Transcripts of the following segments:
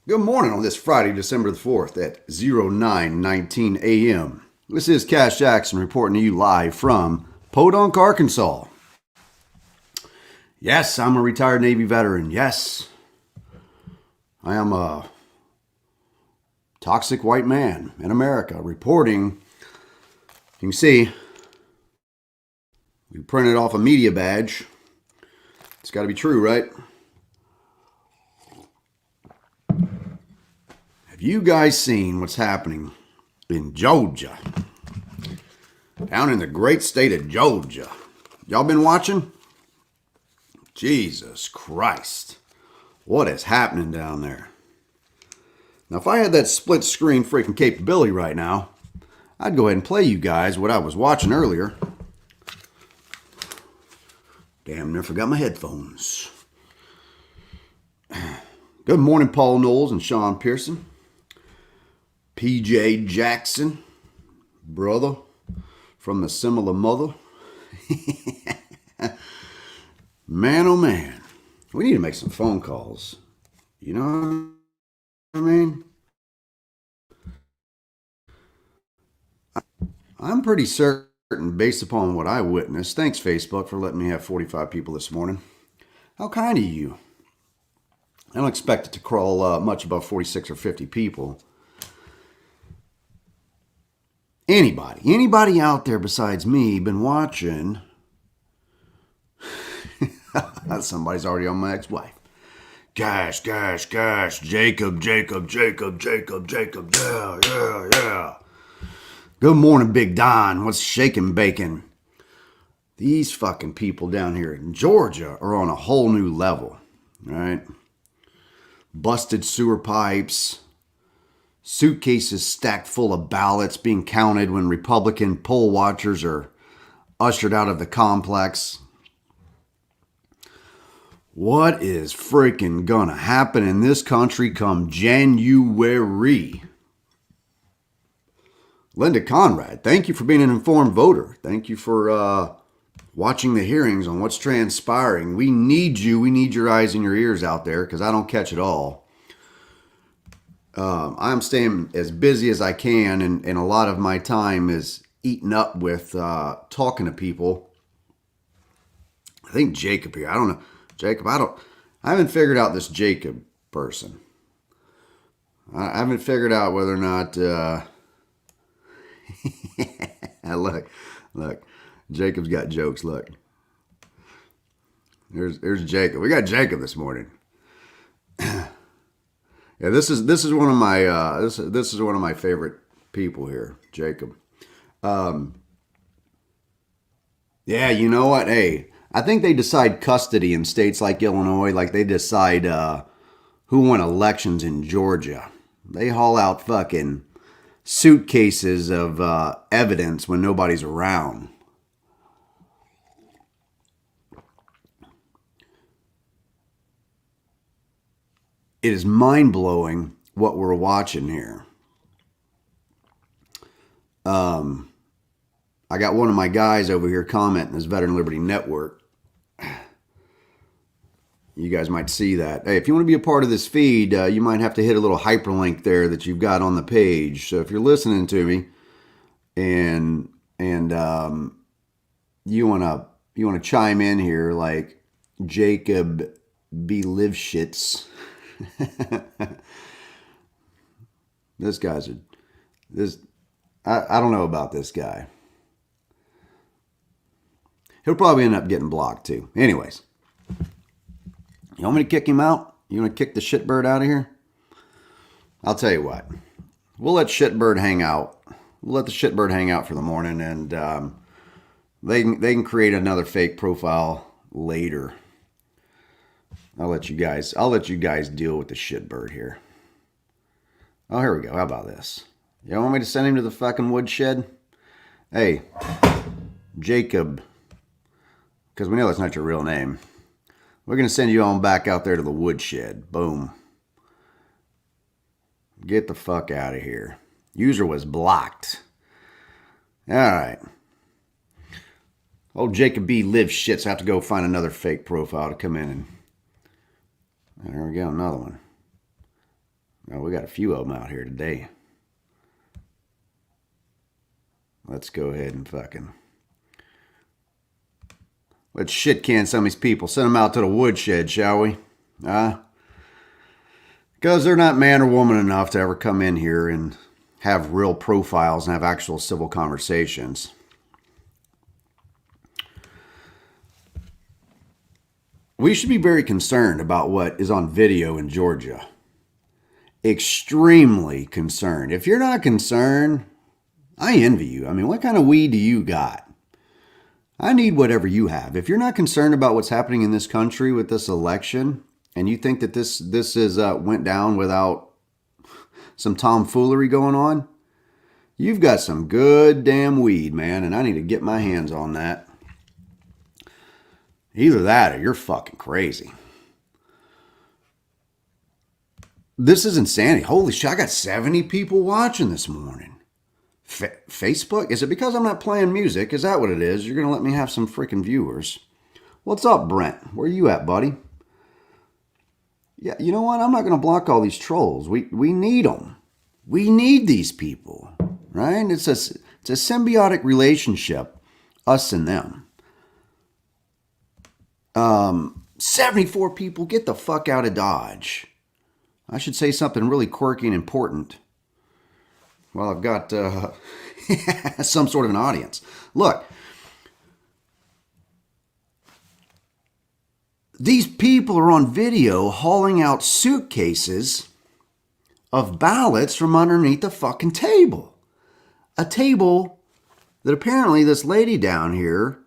Good morning on this Friday, December the 4th at 09:19 a.m. This is Cash Jackson reporting to you live from Podunk, Arkansas. Yes, I'm a retired Navy veteran. Yes, I am a toxic white man in America reporting. You can see we printed off a media badge. It's got to be true, right? Have you guys seen what's happening in Georgia? Down in the great state of Georgia. Y'all been watching? Jesus Christ. What is happening down there? Now, if I had that split screen freaking capability right now, I'd go ahead and play you guys what I was watching earlier. Damn, near forgot my headphones. Good morning, Paul Knowles and Sean Pearson. PJ Jackson, brother from the similar mother. Man, oh man, we need to make some phone calls. You know what I mean? I'm pretty certain, based upon what I witnessed, thanks Facebook for letting me have 45 people this morning. How kind of you. I don't expect it to crawl much above 46 or 50 people. Anybody out there besides me been watching? Somebody's already on my ex-wife. Gosh, Jacob, yeah. Good morning, Big Don. What's shaking bacon? These fucking people down here in Georgia are on a whole new level, right? Busted sewer pipes, suitcases stacked full of ballots being counted when Republican poll watchers are ushered out of the complex. What is freaking gonna happen in this country come January? Linda Conrad, thank you for being an informed voter. Thank you for watching the hearings on what's transpiring. We need you. We need your eyes and your ears out there because I don't catch it all. I'm staying as busy as I can, and a lot of my time is eaten up with talking to people. I think Jacob here. I don't know. Jacob, I haven't figured out this Jacob person. I haven't figured out whether or not, look, Jacob's got jokes, look. There's Jacob. We got Jacob this morning. Yeah, this is one of my this is one of my favorite people here, Jacob. Yeah, you know what? Hey, I think they decide custody in states like Illinois, like they decide who won elections in Georgia. They haul out fucking suitcases of evidence when nobody's around. It is mind-blowing what we're watching here. I got one of my guys over here commenting this Veteran Liberty Network. You guys might see that. Hey, if you want to be a part of this feed, you might have to hit a little hyperlink there that you've got on the page. So if you're listening to me and you wanna chime in here like Jacob B. Liveshits. This guy's I don't know about this guy. He'll probably end up getting blocked too. Anyways, you want me to kick him out? You want to kick the shitbird out of here? I'll tell you what. We'll let shitbird hang out. We'll let the shitbird hang out for the morning, and they can create another fake profile later. I'll let you guys deal with the shitbird here. Oh, here we go. How about this? You want me to send him to the fucking woodshed? Hey, Jacob, because we know that's not your real name. We're going to send you on back out there to the woodshed. Boom. Get the fuck out of here. User was blocked. All right. Old Jacob B. lives shit, so I have to go find another fake profile to come in and... There we go, another one. Oh, we got a few of them out here today. Let's go ahead and fucking... Let's shit can some of these people. Send them out to the woodshed, shall we? Because they're not man or woman enough to ever come in here and have real profiles and have actual civil conversations. We should be very concerned about what is on video in Georgia. Extremely concerned. If you're not concerned, I envy you. I mean, what kind of weed do you got? I need whatever you have. If you're not concerned about what's happening in this country with this election, and you think that this is went down without some tomfoolery going on, you've got some good damn weed, man, and I need to get my hands on that. Either that or you're fucking crazy. This is insanity. Holy shit, I got 70 people watching this morning. Facebook? Is it because I'm not playing music? Is that what it is? You're going to let me have some freaking viewers. What's up, Brent? Where you at, buddy? Yeah, you know what? I'm not going to block all these trolls. We need them. We need these people, right? It's a symbiotic relationship, us and them. 74 people, get the fuck out of Dodge. I should say something really quirky and important. Well, I've got some sort of an audience. Look, these people are on video hauling out suitcases of ballots from underneath the fucking table. A table that apparently this lady down here...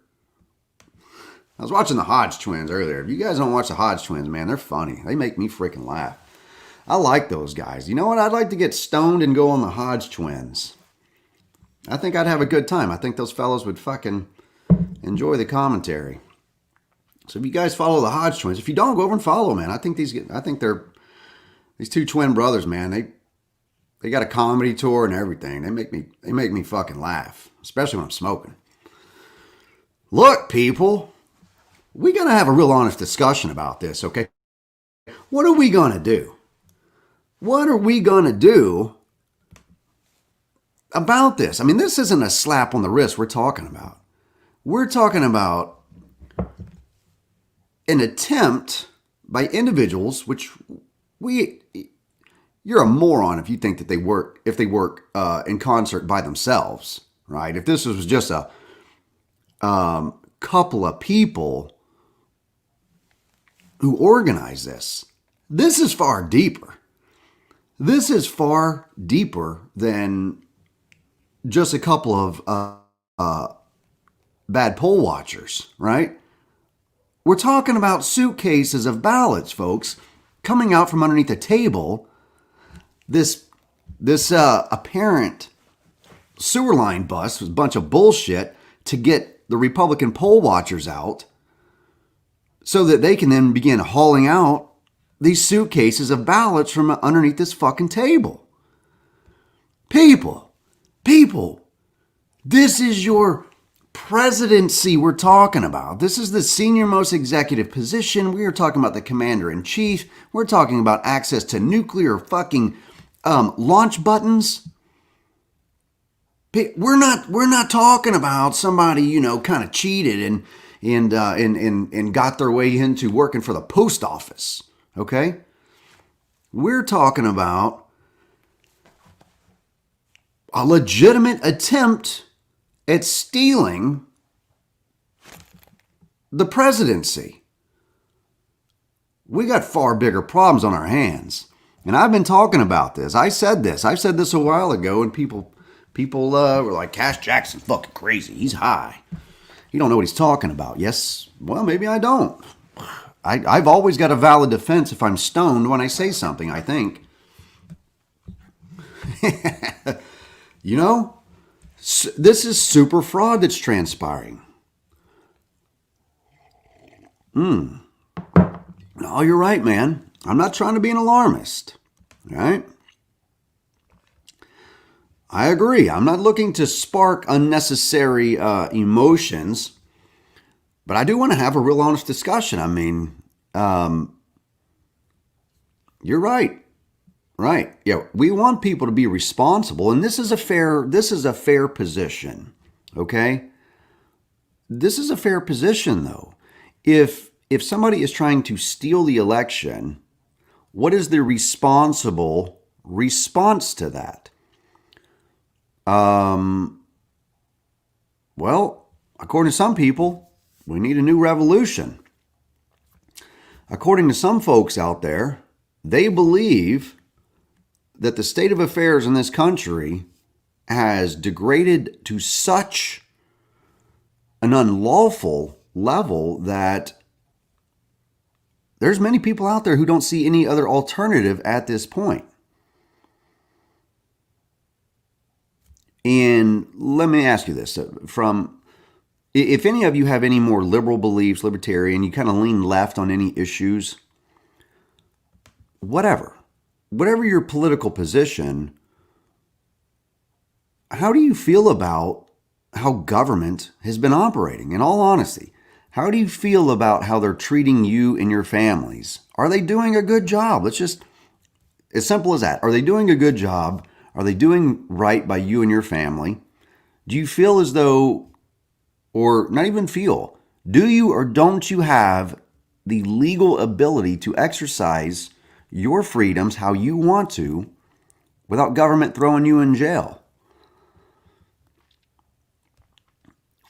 I was watching the Hodge twins earlier. If you guys don't watch the Hodge twins, man, they're funny. They make me freaking laugh. I like those guys. You know what? I'd like to get stoned and go on the Hodge twins. I think I'd have a good time. I think those fellows would fucking enjoy the commentary. So if you guys follow the Hodge twins, if you don't, go over and follow, man. I think they're these two twin brothers, man. They got a comedy tour and everything. They make me fucking laugh, especially when I'm smoking. Look, people, we gotta have a real honest discussion about this, okay? What are we gonna do? What are we going to do about this? I mean, this isn't a slap on the wrist we're talking about. We're talking about an attempt by individuals, which you're a moron if you think that they work in concert by themselves, right? If this was just a couple of people who organize this is far deeper. This is far deeper than just a couple of bad poll watchers, right? We're talking about suitcases of ballots, folks, coming out from underneath the table. This apparent sewer line bust was a bunch of bullshit to get the Republican poll watchers out so that they can then begin hauling out these suitcases of ballots from underneath this fucking table. People, this is your presidency we're talking about. This is the senior most executive position. We are talking about the commander-in-chief. We're talking about access to nuclear fucking launch buttons. We're not talking about somebody, kind of cheated and got their way into working for the post office. Okay? We're talking about a legitimate attempt at stealing the presidency. We got far bigger problems on our hands. And I've been talking about this. I said this a while ago, and people were like, Cash Jackson's fucking crazy. He's high. He don't know what he's talking about. Yes, well, maybe I don't. I've always got a valid defense if I'm stoned when I say something, I think. This is super fraud that's transpiring. No, you're right, man. I'm not trying to be an alarmist, right? I agree. I'm not looking to spark unnecessary emotions. But I do want to have a real honest discussion. I mean, you're right. Right. Yeah. We want people to be responsible, and this is a fair position. Okay. This is a fair position, though. If somebody is trying to steal the election, what is the responsible response to that? Well, according to some people, we need a new revolution. According to some folks out there, they believe that the state of affairs in this country has degraded to such an unlawful level that there's many people out there who don't see any other alternative at this point. And let me ask you this, if any of you have any more liberal beliefs, libertarian, you kind of lean left on any issues, whatever your political position, how do you feel about how government has been operating? In all honesty, how do you feel about how they're treating you and your families? Are they doing a good job? Let's just, as simple as that. Are they doing a good job? Are they doing right by you and your family? Do you feel as though, or not even feel, do you or don't you have the legal ability to exercise your freedoms how you want to without government throwing you in jail?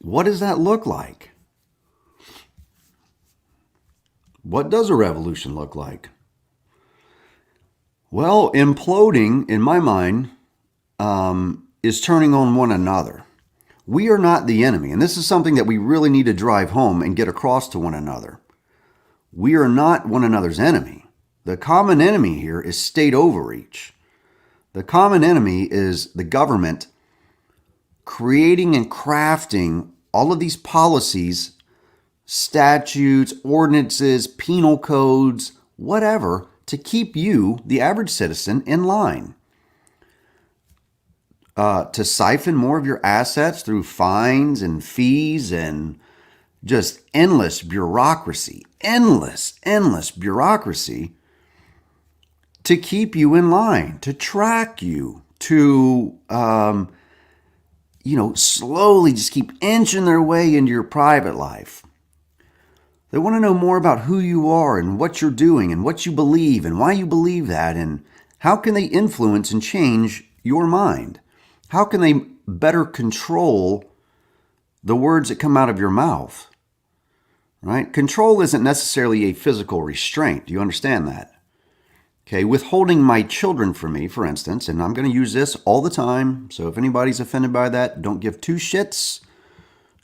What does that look like? What does a revolution look like? Well, imploding, in my mind, is turning on one another. We are not the enemy, and this is something that we really need to drive home and get across to one another. We are not one another's enemy. The common enemy here is state overreach. The common enemy is the government creating and crafting all of these policies, statutes, ordinances, penal codes, whatever, to keep you, the average citizen, in line. To siphon more of your assets through fines and fees and just endless bureaucracy, endless bureaucracy to keep you in line, to track you, to, slowly just keep inching their way into your private life. They want to know more about who you are and what you're doing and what you believe and why you believe that and how can they influence and change your mind. How can they better control the words that come out of your mouth? Right? Control isn't necessarily a physical restraint. Do you understand that? Okay, withholding my children from me, for instance, and I'm going to use this all the time, so if anybody's offended by that, don't give two shits.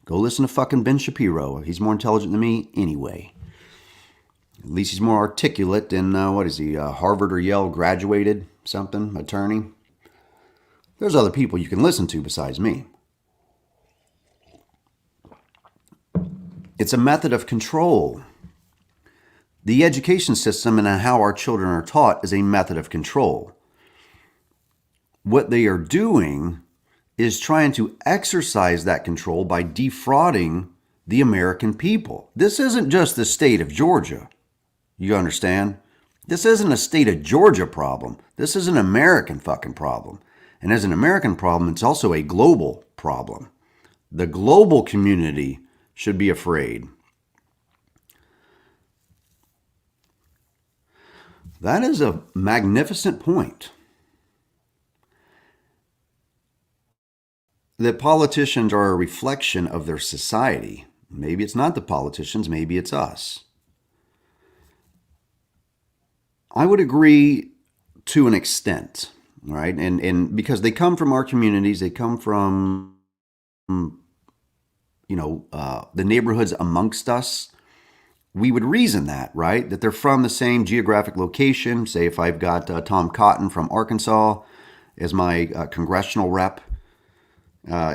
Go listen to fucking Ben Shapiro. He's more intelligent than me anyway. At least he's more articulate than, what is he, Harvard or Yale graduated something, attorney. There's other people you can listen to besides me. It's a method of control. The education system and how our children are taught is a method of control. What they are doing is trying to exercise that control by defrauding the American people. This isn't just the state of Georgia. You understand? This isn't a state of Georgia problem. This is an American fucking problem. And as an American problem, it's also a global problem. The global community should be afraid. That is a magnificent point. That politicians are a reflection of their society. Maybe it's not the politicians, maybe it's us. I would agree to an extent, right? And because they come from our communities, they come from, the neighborhoods amongst us. We would reason that, right? That they're from the same geographic location. Say if I've got Tom Cotton from Arkansas as my congressional rep,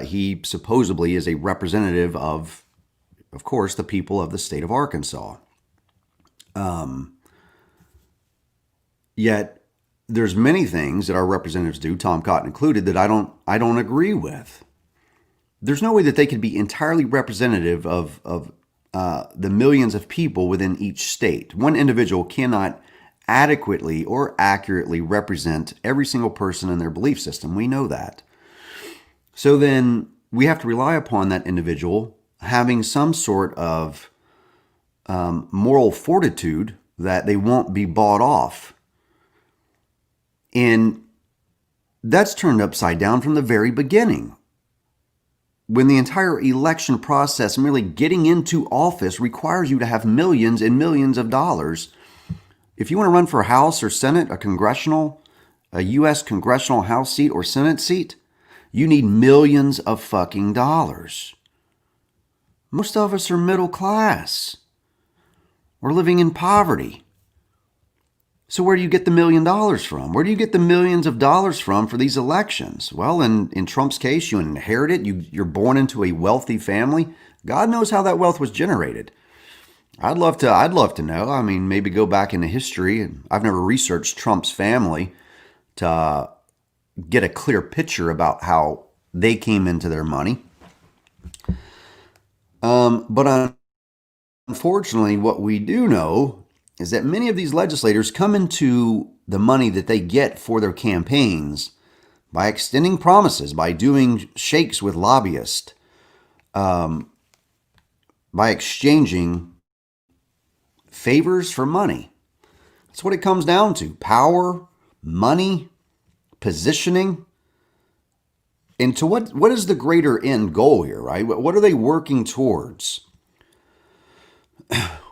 he supposedly is a representative of course, the people of the state of Arkansas. Yet there's many things that our representatives do, Tom Cotton included, that I don't agree with. There's no way that they could be entirely representative of the millions of people within each state. One individual cannot adequately or accurately represent every single person in their belief system. We know that. So then we have to rely upon that individual having some sort of moral fortitude that they won't be bought off. And that's turned upside down from the very beginning. When the entire election process, merely getting into office, requires you to have millions and millions of dollars. If you want to run for House or Senate, a U.S. congressional House seat or Senate seat, you need millions of fucking dollars. Most of us are middle class. We're living in poverty. So where do you get the $1 million from? Where do you get the millions of dollars from for these elections? Well, in Trump's case, you inherit it. You're born into a wealthy family. God knows how that wealth was generated. I'd love to know. I mean, maybe go back into history. I've never researched Trump's family to get a clear picture about how they came into their money. But unfortunately, what we do know is that many of these legislators come into the money that they get for their campaigns by extending promises, by doing shakes with lobbyists, by exchanging favors for money. That's what it comes down to. Power, money, positioning. And to what is the greater end goal here, right? What are they working towards?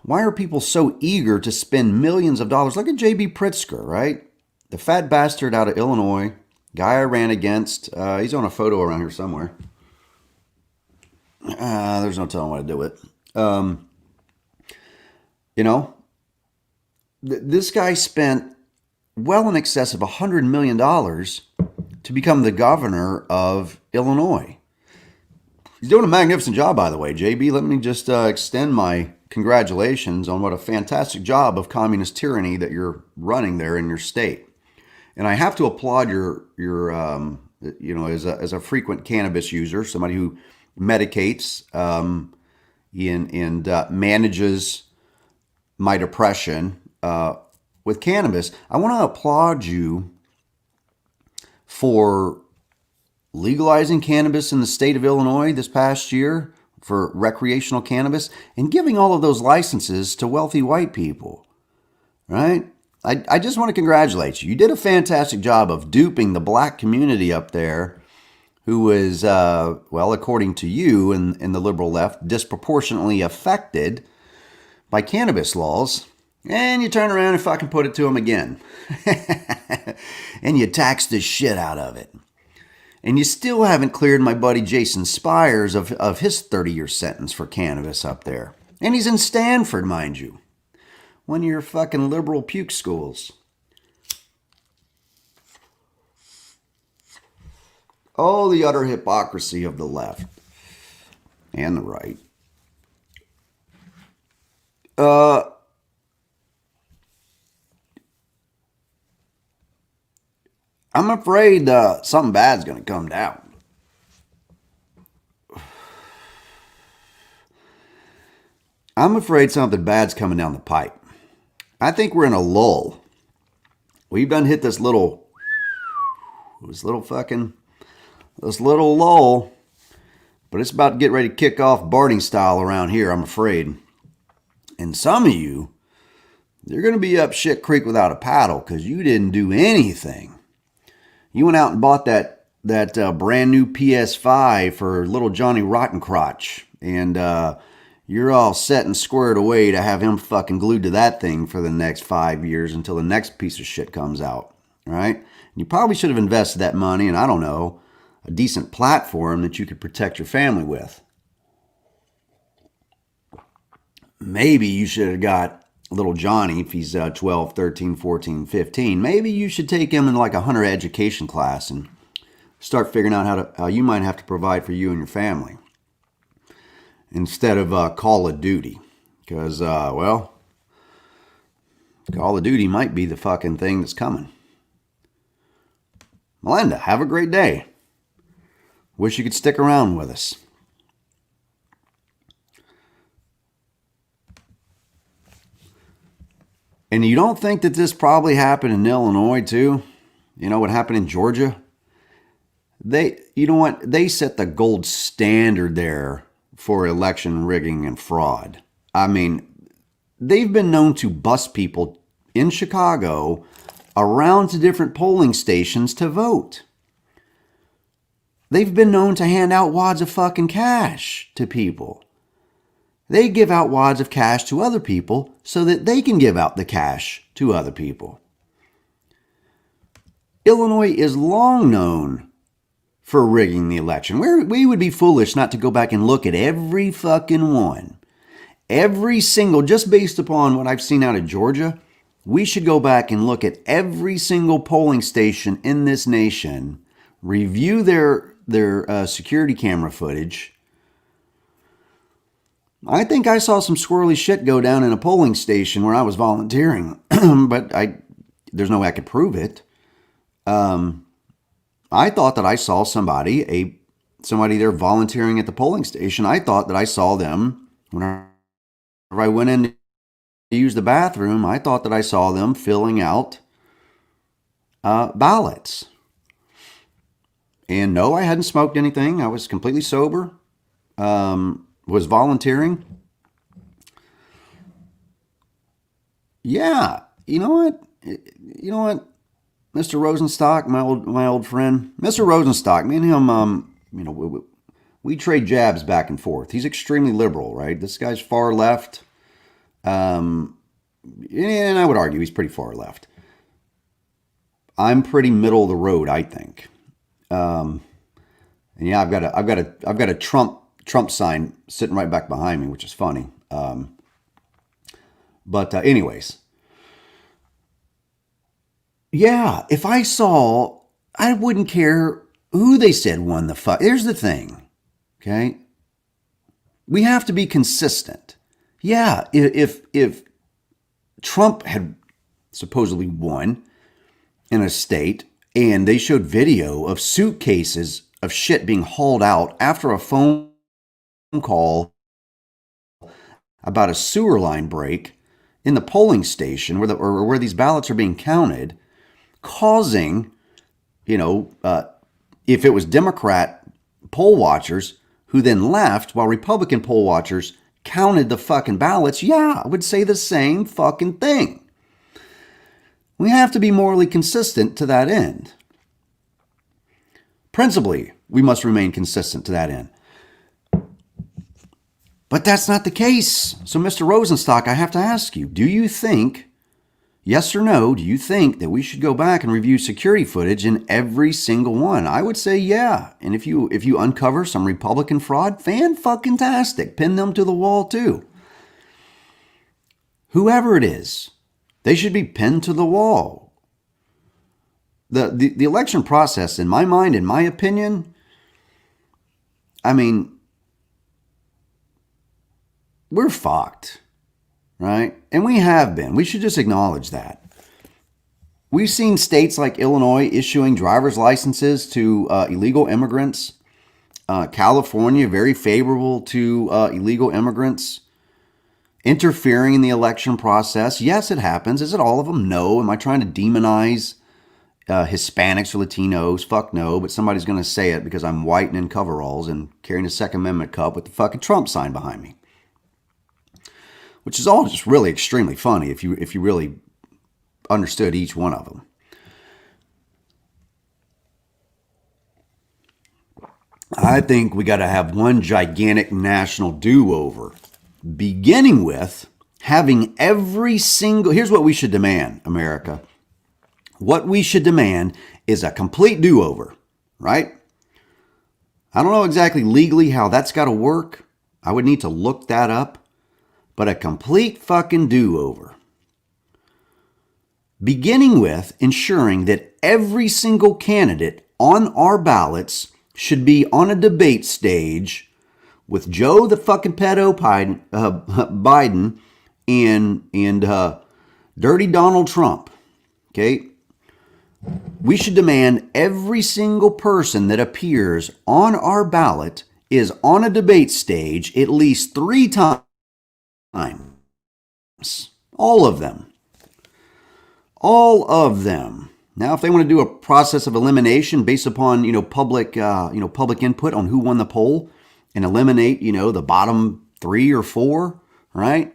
Why are people so eager to spend millions of dollars? Look at J.B. Pritzker, right? The fat bastard out of Illinois, guy I ran against. He's on a photo around here somewhere. There's no telling what to do with it. This guy spent well in excess of $100 million to become the governor of Illinois. He's doing a magnificent job, by the way, JB. Let me just extend my congratulations on what a fantastic job of communist tyranny that you're running there in your state. And I have to applaud your as a frequent cannabis user, somebody who medicates and manages my depression with cannabis. I want to applaud you for legalizing cannabis in the state of Illinois this past year for recreational cannabis and giving all of those licenses to wealthy white people, right? I just want to congratulate you. You did a fantastic job of duping the black community up there who was, according to you and the liberal left, disproportionately affected by cannabis laws. And you turn around and fucking put it to them again. And you tax the shit out of it. And you still haven't cleared my buddy Jason Spires of his 30-year sentence for cannabis up there. And he's in Stanford, mind you. One of your fucking liberal puke schools. Oh, the utter hypocrisy of the left and the right. I'm afraid something bad's going to come down. I'm afraid something bad's coming down the pipe. I think we're in a lull. We've done hit this little lull, but it's about to get ready to kick off Barney style around here, I'm afraid. And some of you, you're going to be up shit creek without a paddle because you didn't do anything. You went out and bought that brand new PS5 for little Johnny Rottencrotch, and you're all set and squared away to have him fucking glued to that thing for the next 5 years until the next piece of shit comes out, right? You probably should have invested that money in, I don't know, a decent platform that you could protect your family with. Maybe you should have got little Johnny, if he's 12, 13, 14, 15, maybe you should take him in like a hunter education class and start figuring out how you might have to provide for you and your family instead of Call of Duty. Because, Call of Duty might be the fucking thing that's coming. Melinda, have a great day. Wish you could stick around with us. And you don't think that this probably happened in Illinois too? You know what happened in Georgia? You know what? They set the gold standard there for election rigging and fraud. I mean, they've been known to bus people in Chicago around to different polling stations to vote. They've been known to hand out wads of fucking cash to people. They give out wads of cash to other people so that they can give out the cash to other people. Illinois is long known for rigging the election. We would be foolish not to go back and look at every fucking one. Every single, just based upon what I've seen out of Georgia, we should go back and look at every single polling station in this nation, review their security camera footage. I think I saw some squirrely shit go down in a polling station where I was volunteering, but there's no way I could prove it. I thought that I saw somebody there volunteering at the polling station. I thought that I saw them when I went in to use the bathroom. I thought that I saw them filling out ballots. And no, I hadn't smoked anything. I was completely sober. Was volunteering. Yeah, you know what? Mr. Rosenstock, my old friend, Mr. Rosenstock, me and him, we trade jabs back and forth. He's extremely liberal, right? This guy's far left, and I would argue he's pretty far left. I'm pretty middle of the road, I think. And yeah, I've got a Trump sign sitting right back behind me, which is funny. But anyways. Yeah, if I saw, I wouldn't care who they said won the fight. Here's the thing, okay? We have to be consistent. Yeah, if Trump had supposedly won in a state and they showed video of suitcases of shit being hauled out after a phone call about a sewer line break in the polling station where these ballots are being counted, causing, if it was Democrat poll watchers who then left while Republican poll watchers counted the fucking ballots, yeah, I would say the same fucking thing. We have to be morally consistent to that end. Principally, we must remain consistent to that end. But that's not the case. So, Mr. Rosenstock, I have to ask you, do you think, yes or no, do you think that we should go back and review security footage in every single one? I would say yeah. And if you uncover some Republican fraud, fan-fucking-tastic. Pin them to the wall too. Whoever it is, they should be pinned to the wall. The election process, in my mind, in my opinion, I mean, we're fucked, right? And we have been. We should just acknowledge that. We've seen states like Illinois issuing driver's licenses to illegal immigrants. California, very favorable to illegal immigrants. Interfering in the election process. Yes, it happens. Is it all of them? No. Am I trying to demonize Hispanics or Latinos? Fuck no. But somebody's going to say it because I'm white and in coveralls and carrying a Second Amendment cup with the fucking Trump sign behind me. Which is all just really extremely funny if you really understood each one of them. I think we got to have one gigantic national do-over, beginning with having every single... Here's what we should demand, America. What we should demand is a complete do-over, right? I don't know exactly legally how that's got to work. I would need to look that up. But a complete fucking do-over. Beginning with ensuring that every single candidate on our ballots should be on a debate stage with Joe the fucking pedo Biden and dirty Donald Trump. Okay? We should demand every single person that appears on our ballot is on a debate stage at least 3 times. All of them. All of them. Now, if they want to do a process of elimination based upon, public input on who won the poll and eliminate, the bottom 3 or 4, right?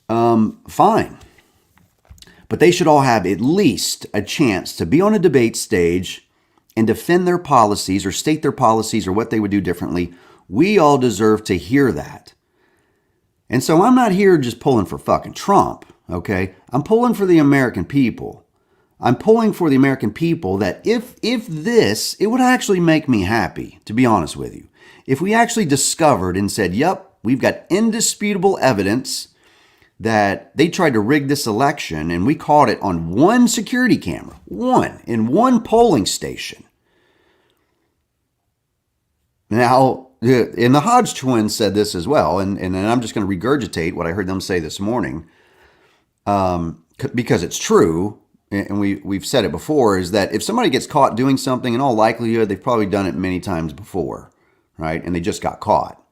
Fine. But they should all have at least a chance to be on a debate stage and defend their policies or state their policies or what they would do differently. We all deserve to hear that. And so I'm not here just pulling for fucking Trump, okay? I'm pulling for the American people. I'm pulling for the American people that if it would actually make me happy, to be honest with you. If we actually discovered and said, yep, we've got indisputable evidence that they tried to rig this election and we caught it on one security camera, in one polling station. Now, and the Hodge twins said this as well, and I'm just going to regurgitate what I heard them say this morning, because it's true, and we've said it before, is that if somebody gets caught doing something, in all likelihood, they've probably done it many times before, right? And they just got caught.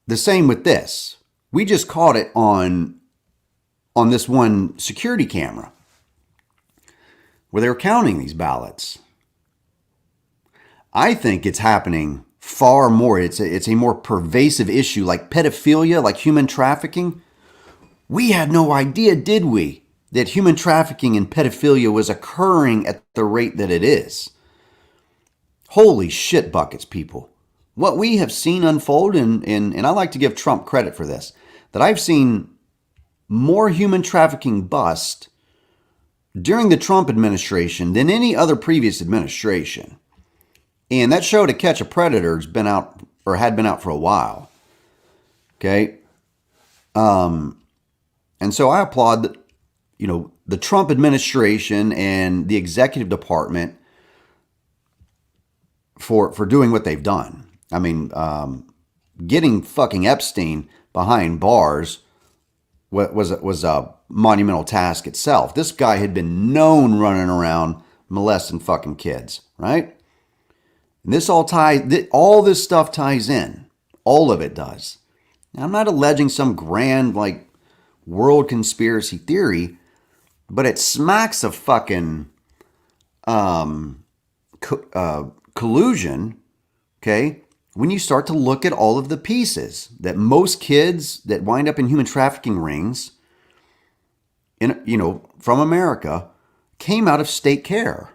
The same with this. We just caught it on this one security camera where they were counting these ballots. I think it's happening far more. It's a more pervasive issue, like pedophilia, like human trafficking. We had no idea, did we, that human trafficking and pedophilia was occurring at the rate that it is. Holy shit buckets, people. What we have seen unfold, and I like to give Trump credit for this, that I've seen more human trafficking bust during the Trump administration than any other previous administration. And that show To Catch a Predator has been out, or had been out for a while. Okay? And so I applaud, the Trump administration and the executive department for doing what they've done. I mean, getting fucking Epstein behind bars was a monumental task itself. This guy had been known running around molesting fucking kids, right? And this all this stuff ties in. All of it does. Now, I'm not alleging some grand, world conspiracy theory, but it smacks of fucking collusion, okay? When you start to look at all of the pieces that most kids that wind up in human trafficking rings, from America, came out of state care,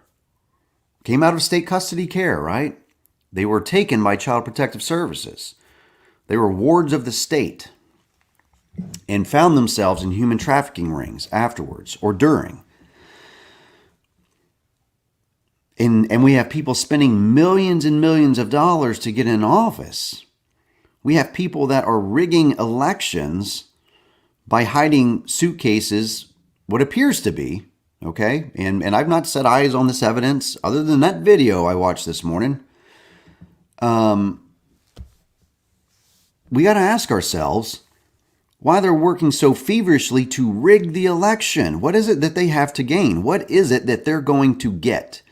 came out of state custody care, right? They were taken by Child Protective Services. They were wards of the state and found themselves in human trafficking rings afterwards or during. And we have people spending millions and millions of dollars to get in office. We have people that are rigging elections by hiding suitcases, what appears to be, okay? And I've not set eyes on this evidence other than that video I watched this morning. We got to ask ourselves why they're working so feverishly to rig the election. What is it that they have to gain? What is it that they're going to get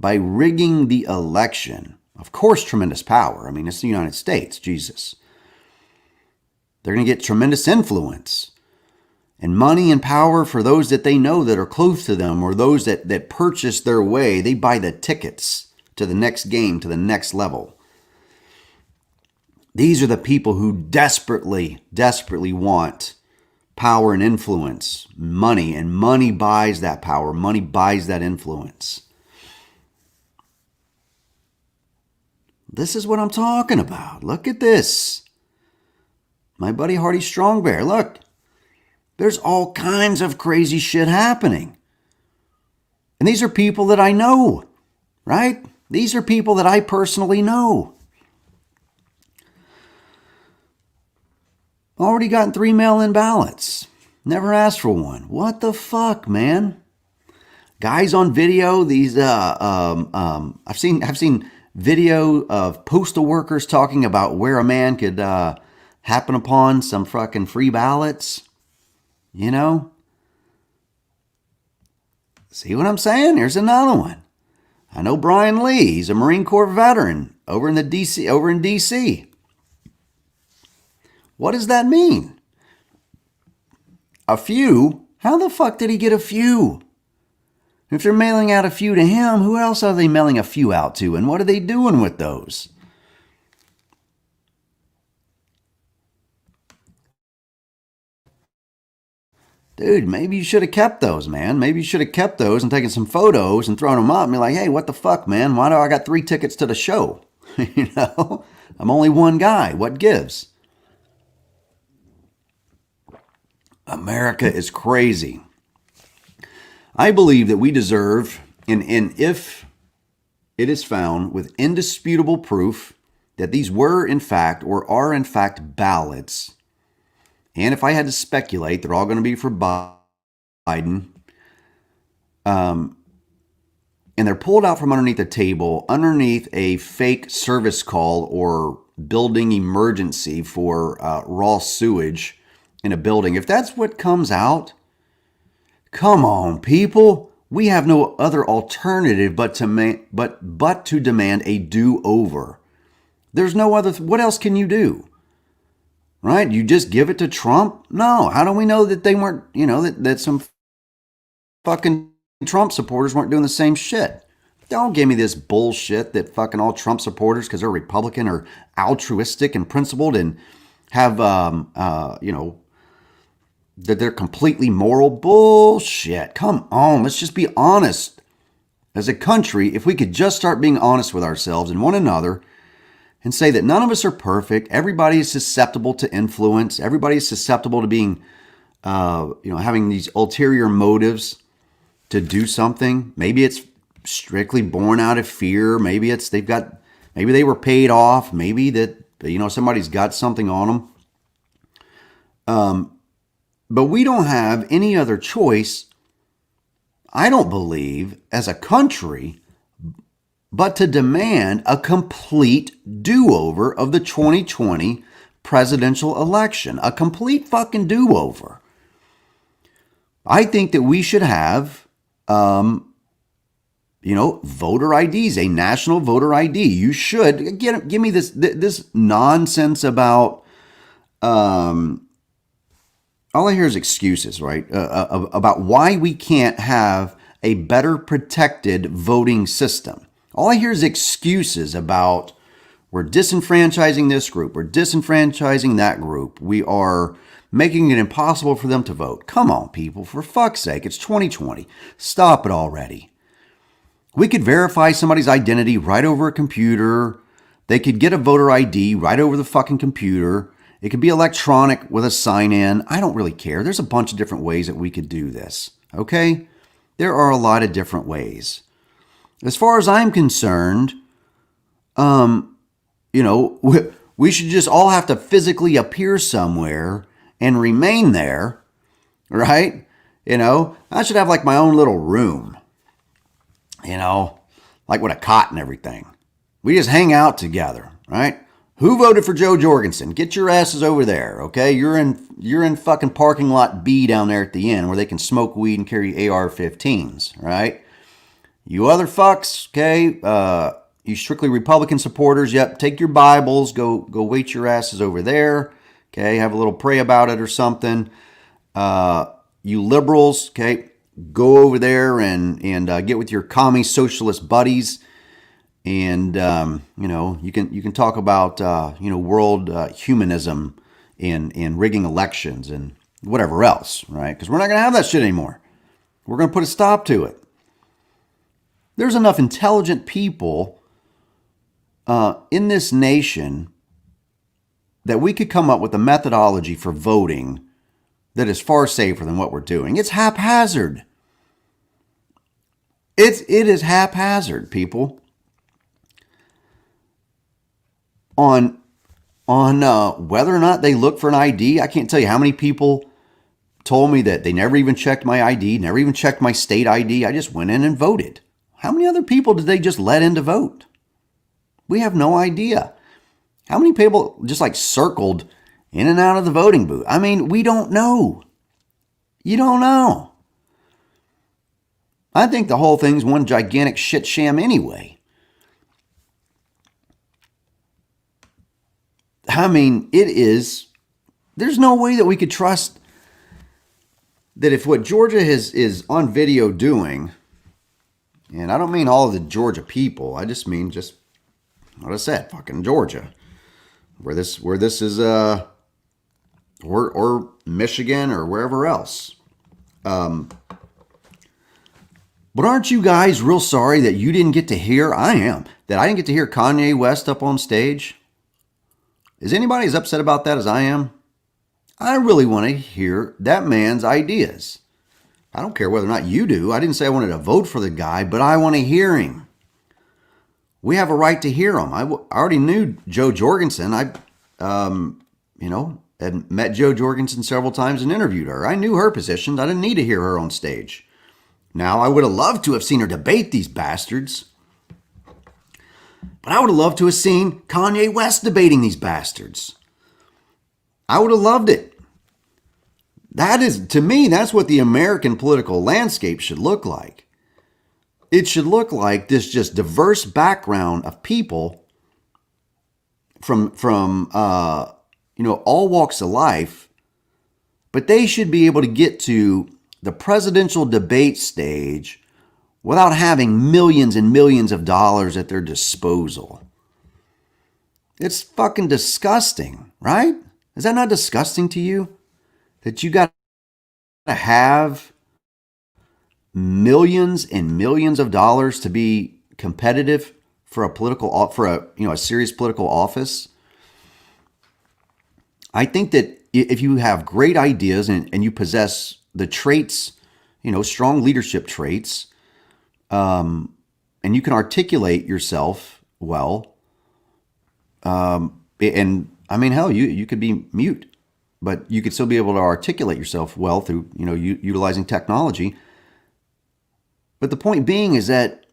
by rigging the election? Of course, tremendous power. I mean, it's the United States, Jesus. They're going to get tremendous influence and money and power for those that they know that are close to them, or those that purchase their way. They buy the tickets to the next game, to the next level. These are the people who desperately, desperately want power and influence, money, and money buys that power. Money buys that influence. This is what I'm talking about. Look at this. My buddy Hardy Strong Bear, look. There's all kinds of crazy shit happening. And these are people that I know, right? These are people that I personally know. Already gotten 3 mail-in ballots. Never asked for one. What the fuck, man? Guys on video, these I've seen video of postal workers talking about where a man could happen upon some fucking free ballots. See what I'm saying? Here's another one. I know Brian Lee. He's a Marine Corps veteran over in DC. What does that mean? A few How the fuck did he get a few? If they're mailing out a few to him, who else are they mailing a few out to? And what are they doing with those? Dude, maybe you should have kept those, man. Maybe you should have kept those and taken some photos and thrown them up and be like, hey, what the fuck, man? Why do I got 3 tickets to the show? You know, I'm only one guy. What gives? America is crazy. I believe that we deserve, and if it is found with indisputable proof that these were in fact or are in fact ballots, and if I had to speculate, they're all going to be for Biden, and they're pulled out from underneath a table, underneath a fake service call or building emergency for raw sewage in a building. If that's what comes out, come on, people. We have no other alternative but to demand a do-over. There's no other. What else can you do? Right? You just give it to Trump? No. How do we know that they weren't, that some fucking Trump supporters weren't doing the same shit? Don't give me this bullshit that fucking all Trump supporters, because they're Republican, are altruistic and principled and have, that they're completely moral. Bullshit. Come on. Let's just be honest. As a country, if we could just start being honest with ourselves and one another, and say that none of us are perfect. Everybody is susceptible to influence. Everybody is susceptible to being, having these ulterior motives to do something. Maybe it's strictly born out of fear. Maybe maybe they were paid off. Maybe that, somebody's got something on them. But we don't have any other choice, I don't believe, as a country, but to demand a complete do-over of the 2020 presidential election. A complete fucking do-over. I think that we should have, voter IDs, a national voter ID. You should give me this nonsense about, all I hear is excuses, right? About why we can't have a better protected voting system. All I hear is excuses about we're disenfranchising this group, we're disenfranchising that group, we are making it impossible for them to vote. Come on, people, for fuck's sake, it's 2020. Stop it already. We could verify somebody's identity right over a computer. They could get a voter ID right over the fucking computer. It could be electronic with a sign-in. I don't really care. There's a bunch of different ways that we could do this, okay? There are a lot of different ways. As far as I'm concerned, we should just all have to physically appear somewhere and remain there, right? I should have like my own little room, like with a cot and everything. We just hang out together, right? Who voted for Joe Jorgensen? Get your asses over there, okay? You're in fucking parking lot B down there at the end where they can smoke weed and carry AR-15s, right? You other fucks, okay? You strictly Republican supporters, yep, take your Bibles, go wait your asses over there, okay? Have a little pray about it or something. You liberals, okay, go over there and get with your commie socialist buddies, and you can talk about world humanism and rigging elections and whatever else, right? Because we're not going to have that shit anymore. We're going to put a stop to it. There's enough intelligent people in this nation that we could come up with a methodology for voting that is far safer than what we're doing. It's haphazard. It is haphazard, people. On whether or not they look for an ID, I can't tell you how many people told me that they never even checked my ID, never even checked my state ID. I just went in and voted. How many other people did they just let in to vote? We have no idea. How many people just like circled in and out of the voting booth? I mean, we don't know. You don't know. I think the whole thing's one gigantic shit sham anyway. I mean, it is. There's no way that we could trust that if what Georgia is on video doing, and I don't mean all of the Georgia people, I just mean just what I said, fucking Georgia, where this is or Michigan or wherever else. But aren't you guys real sorry that you didn't get to hear? I am. That I didn't get to hear Kanye West up on stage. Is anybody as upset about that as I am? I really want to hear that man's ideas. I don't care whether or not you do. I didn't say I wanted to vote for the guy, but I want to hear him. We have a right to hear him. I already knew Jo Jorgensen. I had met Jo Jorgensen several times and interviewed her. I knew her positions. I didn't need to hear her on stage. Now, I would have loved to have seen her debate these bastards. But I would have loved to have seen Kanye West debating these bastards. I would have loved it. That is, to me, that's what the American political landscape should look like. It should look like this just diverse background of people from all walks of life, but they should be able to get to the presidential debate stage without having millions and millions of dollars at their disposal. It's fucking disgusting, right? Is that not disgusting to you? That you got to have millions and millions of dollars to be competitive for a serious political office? I think that if you have great ideas and you possess the traits, strong leadership traits, and you can articulate yourself well, and I mean, hell, you could be mute, but you could still be able to articulate yourself well through, utilizing technology. But the point being is that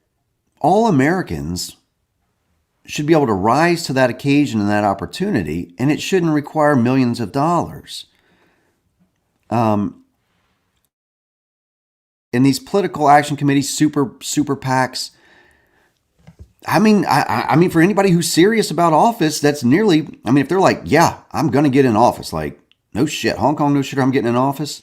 all Americans should be able to rise to that occasion and that opportunity, and it shouldn't require millions of dollars. In these political action committees, super PACs, I mean, for anybody who's serious about office, that's nearly, if they're like, yeah, I'm going to get in office, like, no shit, Hong Kong, no shit, I'm getting in office.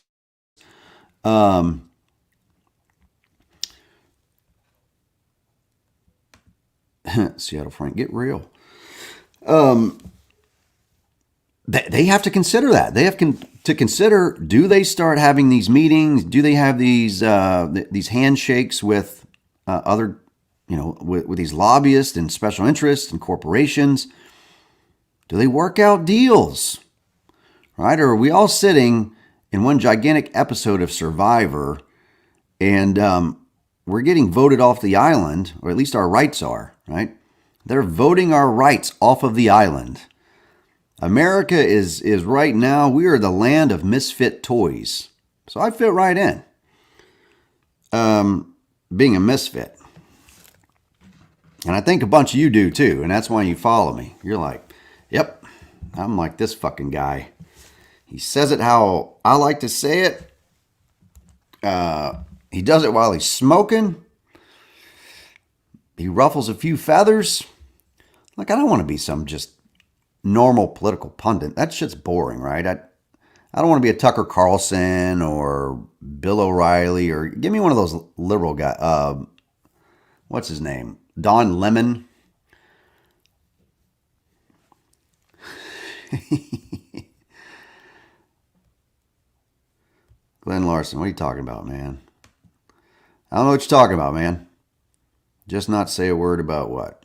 Seattle Frank, get real. They have to consider that. They have to consider, do they start having these meetings? Do they have these handshakes with other, with these lobbyists and special interests and corporations? Do they work out deals? Right? Or are we all sitting in one gigantic episode of Survivor and we're getting voted off the island, or at least our rights are, right? They're voting our rights off of the island. America is right now, we are the land of misfit toys. So I fit right in. Being a misfit. And I think a bunch of you do too, and that's why you follow me. You're like, yep, I'm like this fucking guy. He says it how I like to say it. He does it while he's smoking. He ruffles a few feathers. Like, I don't want to be some just normal political pundit. That shit's boring, right? I don't want to be a Tucker Carlson or Bill O'Reilly, or give me one of those liberal guys. What's his name? Don Lemon. Glenn Larson, what are you talking about, man? I don't know what you're talking about, man. Just not say a word about what?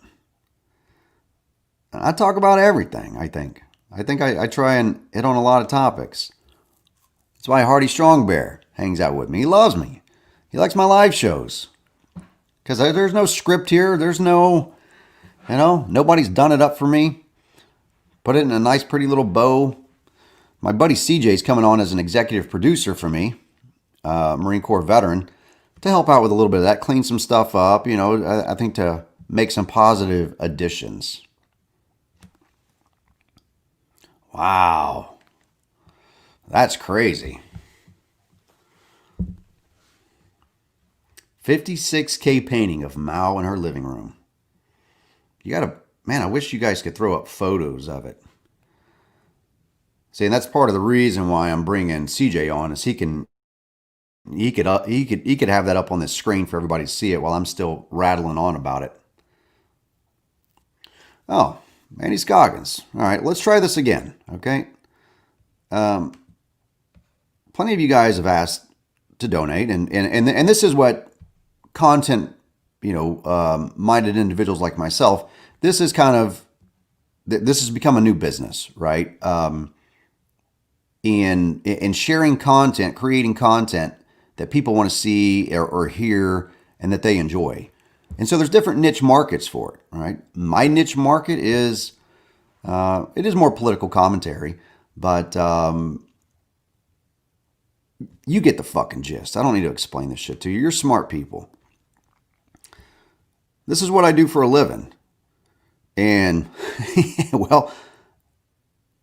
I talk about everything, I think. I try and hit on a lot of topics. That's why Hardy Strong Bear hangs out with me. He loves me. He likes my live shows. Because there's no script here. There's no, nobody's done it up for me. Put it in a nice, pretty little bow. My buddy CJ's coming on as an executive producer for me, Marine Corps veteran, to help out with a little bit of that, clean some stuff up, I think to make some positive additions. Wow. That's crazy. 56K painting of Mao in her living room. I wish you guys could throw up photos of it. See, and that's part of the reason why I'm bringing CJ on, is he can he could have that up on the screen for everybody to see it while I'm still rattling on about it. Oh, Manny Scoggins. All right, let's try this again. Okay. Plenty of you guys have asked to donate, and this is what content, minded individuals like myself. This is this has become a new business, right? In sharing content, creating content that people want to see or hear and that they enjoy. And so there's different niche markets for it, right? My niche market is, it is more political commentary, but you get the fucking gist. I don't need to explain this shit to you. You're smart people. This is what I do for a living. And, well,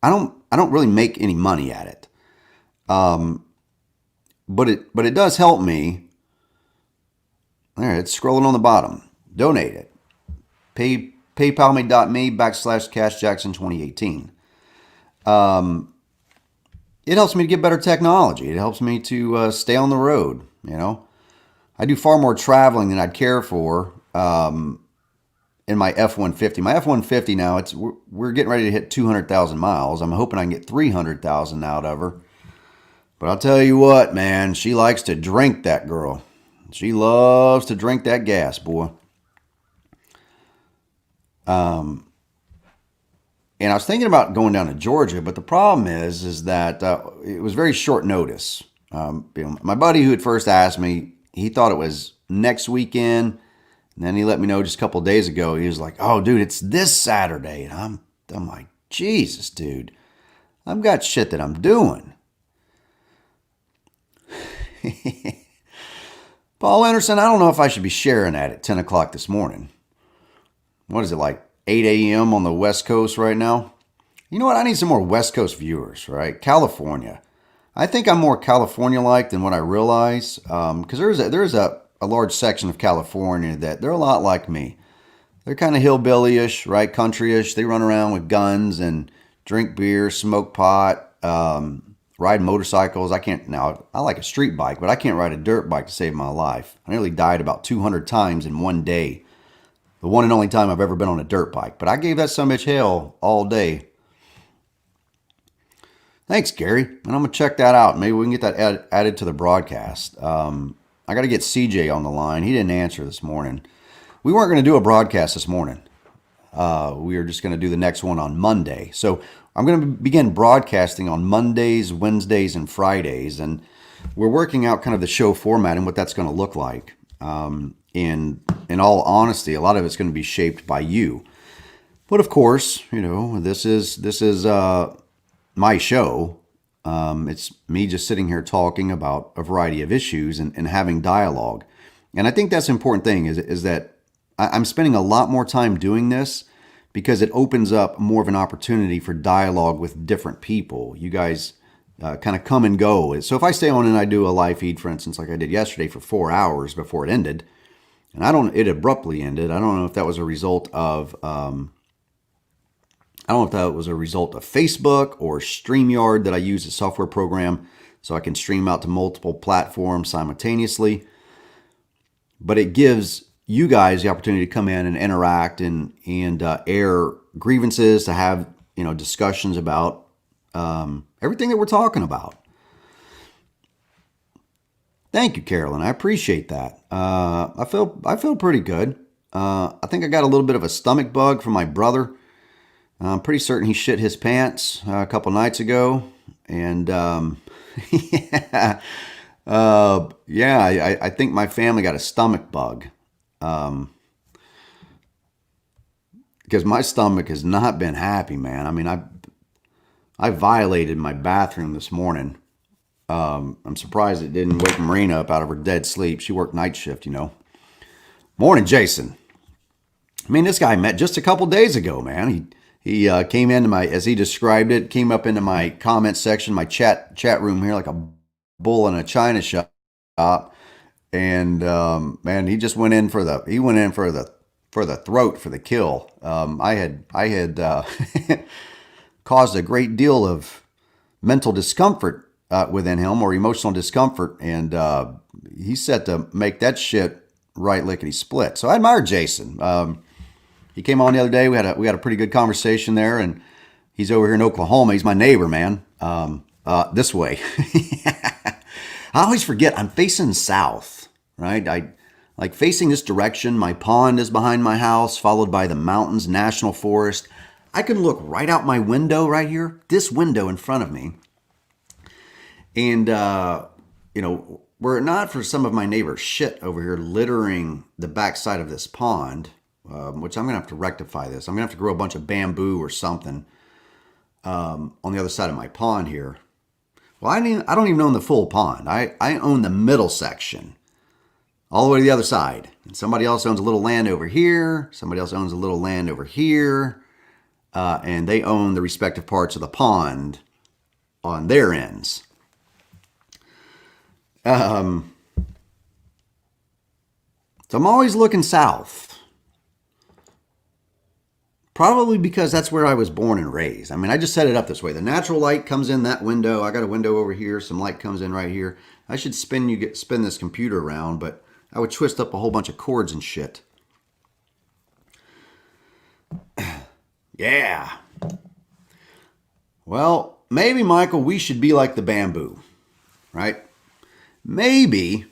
I don't really make any money at it. But it does help me. There, it's scrolling on the bottom. Donate it. PayPalme.me/CashJackson2018. It helps me to get better technology. It helps me to stay on the road. I do far more traveling than I'd care for in my F-150. My F-150 now, we're getting ready to hit 200,000 miles. I'm hoping I can get 300,000 out of her. But I'll tell you what, man, she likes to drink, that girl. She loves to drink that gas, boy. And I was thinking about going down to Georgia, but the problem is that it was very short notice. My buddy who had first asked me, he thought it was next weekend. And then he let me know just a couple of days ago. He was like, "Oh, dude, it's this Saturday." And I'm like, "Jesus, dude, I've got shit that I'm doing." Paul Anderson, I don't know if I should be sharing that at 10 o'clock this morning. What is it, like 8 a.m. on the West Coast right now? You know what? I need some more West Coast viewers, right? California. I think I'm more California-like than what I realize. Because there's a large section of California that they're a lot like me. They're kind of hillbilly-ish, right? Country-ish. They run around with guns and drink beer, smoke pot, ride motorcycles. I like a street bike, but I can't ride a dirt bike to save my life. I nearly died about 200 times in one day. The one and only time I've ever been on a dirt bike. But I gave that sumbitch hell all day. Thanks, Gary. And I'm going to check that out. Maybe we can get that added to the broadcast. I got to get CJ on the line. He didn't answer this morning. We weren't going to do a broadcast this morning. We were just going to do the next one on Monday. So I'm going to begin broadcasting on Mondays, Wednesdays, and Fridays. And we're working out kind of the show format and what that's going to look like. In all honesty, a lot of it's going to be shaped by you. But of course, this is my show. It's me just sitting here talking about a variety of issues and having dialogue. And I think that's an important thing is that I'm spending a lot more time doing this because it opens up more of an opportunity for dialogue with different people. You guys kind of come and go. So if I stay on and I do a live feed, for instance, like I did yesterday for 4 hours before it ended, and it abruptly ended. I don't know if that was a result of Facebook or StreamYard that I use a software program so I can stream out to multiple platforms simultaneously. But it gives you guys the opportunity to come in and interact and air grievances, to have discussions about everything that we're talking about. Thank you, Carolyn. I appreciate that. I feel pretty good. I think I got a little bit of a stomach bug from my brother. I'm pretty certain he shit his pants a couple nights ago, and I think my family got a stomach bug, because my stomach has not been happy, man. I mean, I violated my bathroom this morning. I'm surprised it didn't wake Marina up out of her dead sleep. She worked night shift, Morning, Jason. I mean, this guy met just a couple days ago, man. He came into as he described it, came up into my comment section, my chat room here, like a bull in a china shop, and man, he just went in for the throat, for the kill. I had caused a great deal of mental discomfort within him or emotional discomfort, and he's set to make that shit right lickety split. So I admire Jason. He came on the other day. We had a pretty good conversation there, and he's over here in Oklahoma. He's my neighbor, man. This way. I always forget I'm facing south, right? I like facing this direction. My pond is behind my house, followed by the mountains, national forest. I can look right out my window right here, this window in front of me. And, were it not for some of my neighbor's shit over here littering the backside of this pond, which I'm going to have to rectify this. I'm going to have to grow a bunch of bamboo or something on the other side of my pond here. Well, I don't even own the full pond. I own the middle section, all the way to the other side. And somebody else owns a little land over here. Somebody else owns a little land over here. And they own the respective parts of the pond on their ends. So I'm always looking south. Probably because that's where I was born and raised. I mean, I just set it up this way. The natural light comes in that window. I got a window over here. Some light comes in right here. I should spin this computer around, but I would twist up a whole bunch of cords and shit. Yeah. Well, maybe, Michael, we should be like the bamboo, right? Maybe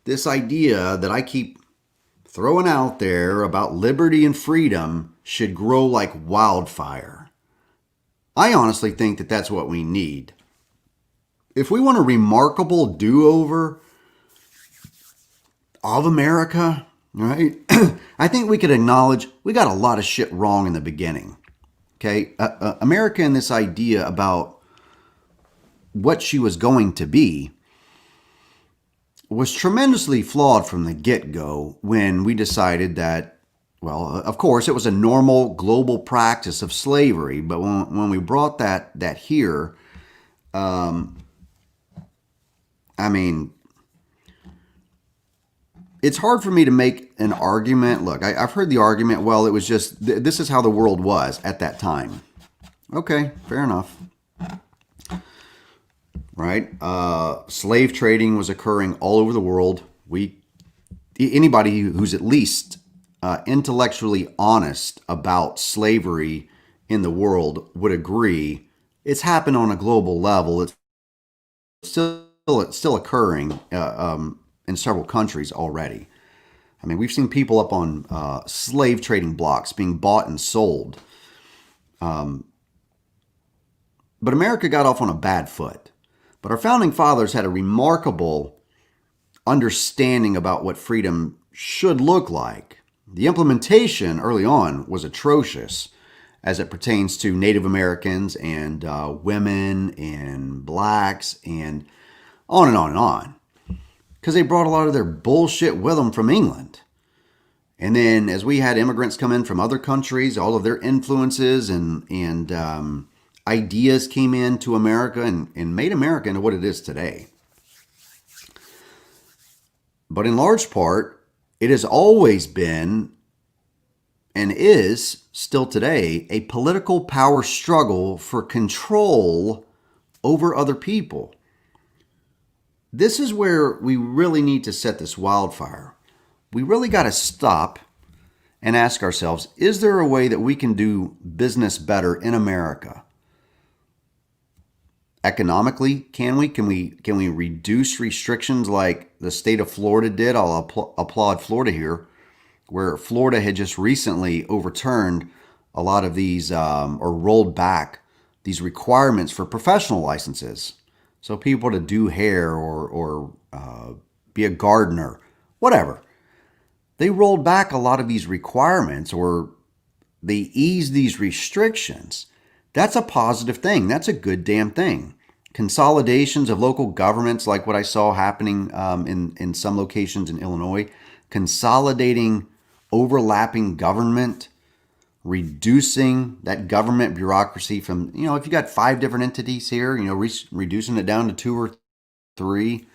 this idea that I keep throwing out there about liberty and freedom should grow like wildfire. I honestly think that that's what we need. If we want a remarkable do-over of America, right? I think we could acknowledge we got a lot of shit wrong in the beginning. Okay? America and this idea about what she was going to be was tremendously flawed from the get-go when we decided that, well, of course, it was a normal global practice of slavery, but when we brought that here, I mean, it's hard for me to make an argument. Look, I've heard the argument, well, it was just, this is how the world was at that time. Okay, fair enough. Right? Slave trading was occurring all over the world. Anybody who's at least intellectually honest about slavery in the world would agree it's happened on a global level. It's still occurring in several countries already. I mean, we've seen people up on slave trading blocks being bought and sold. But America got off on a bad foot. But our founding fathers had a remarkable understanding about what freedom should look like. The implementation early on was atrocious as it pertains to Native Americans and women and blacks and on and on and on. Because they brought a lot of their bullshit with them from England. And then as we had immigrants come in from other countries, all of their influences and ideas came into America and made America into what it is today. But in large part, it has always been and is still today a political power struggle for control over other people. This is where we really need to set this wildfire. We really got to stop and ask ourselves, is there a way that we can do business better in America? Economically, can we reduce restrictions like the state of Florida did? I'll applaud Florida here, where Florida had just recently overturned a lot of these or rolled back these requirements for professional licenses. So people to do hair or be a gardener, whatever. They rolled back a lot of these requirements or they eased these restrictions. That's a positive thing. That's a good damn thing. Consolidations of local governments, like what I saw happening in some locations in Illinois, consolidating overlapping government, reducing that government bureaucracy from, if you got 5 different entities here, reducing it down to 2 or 3,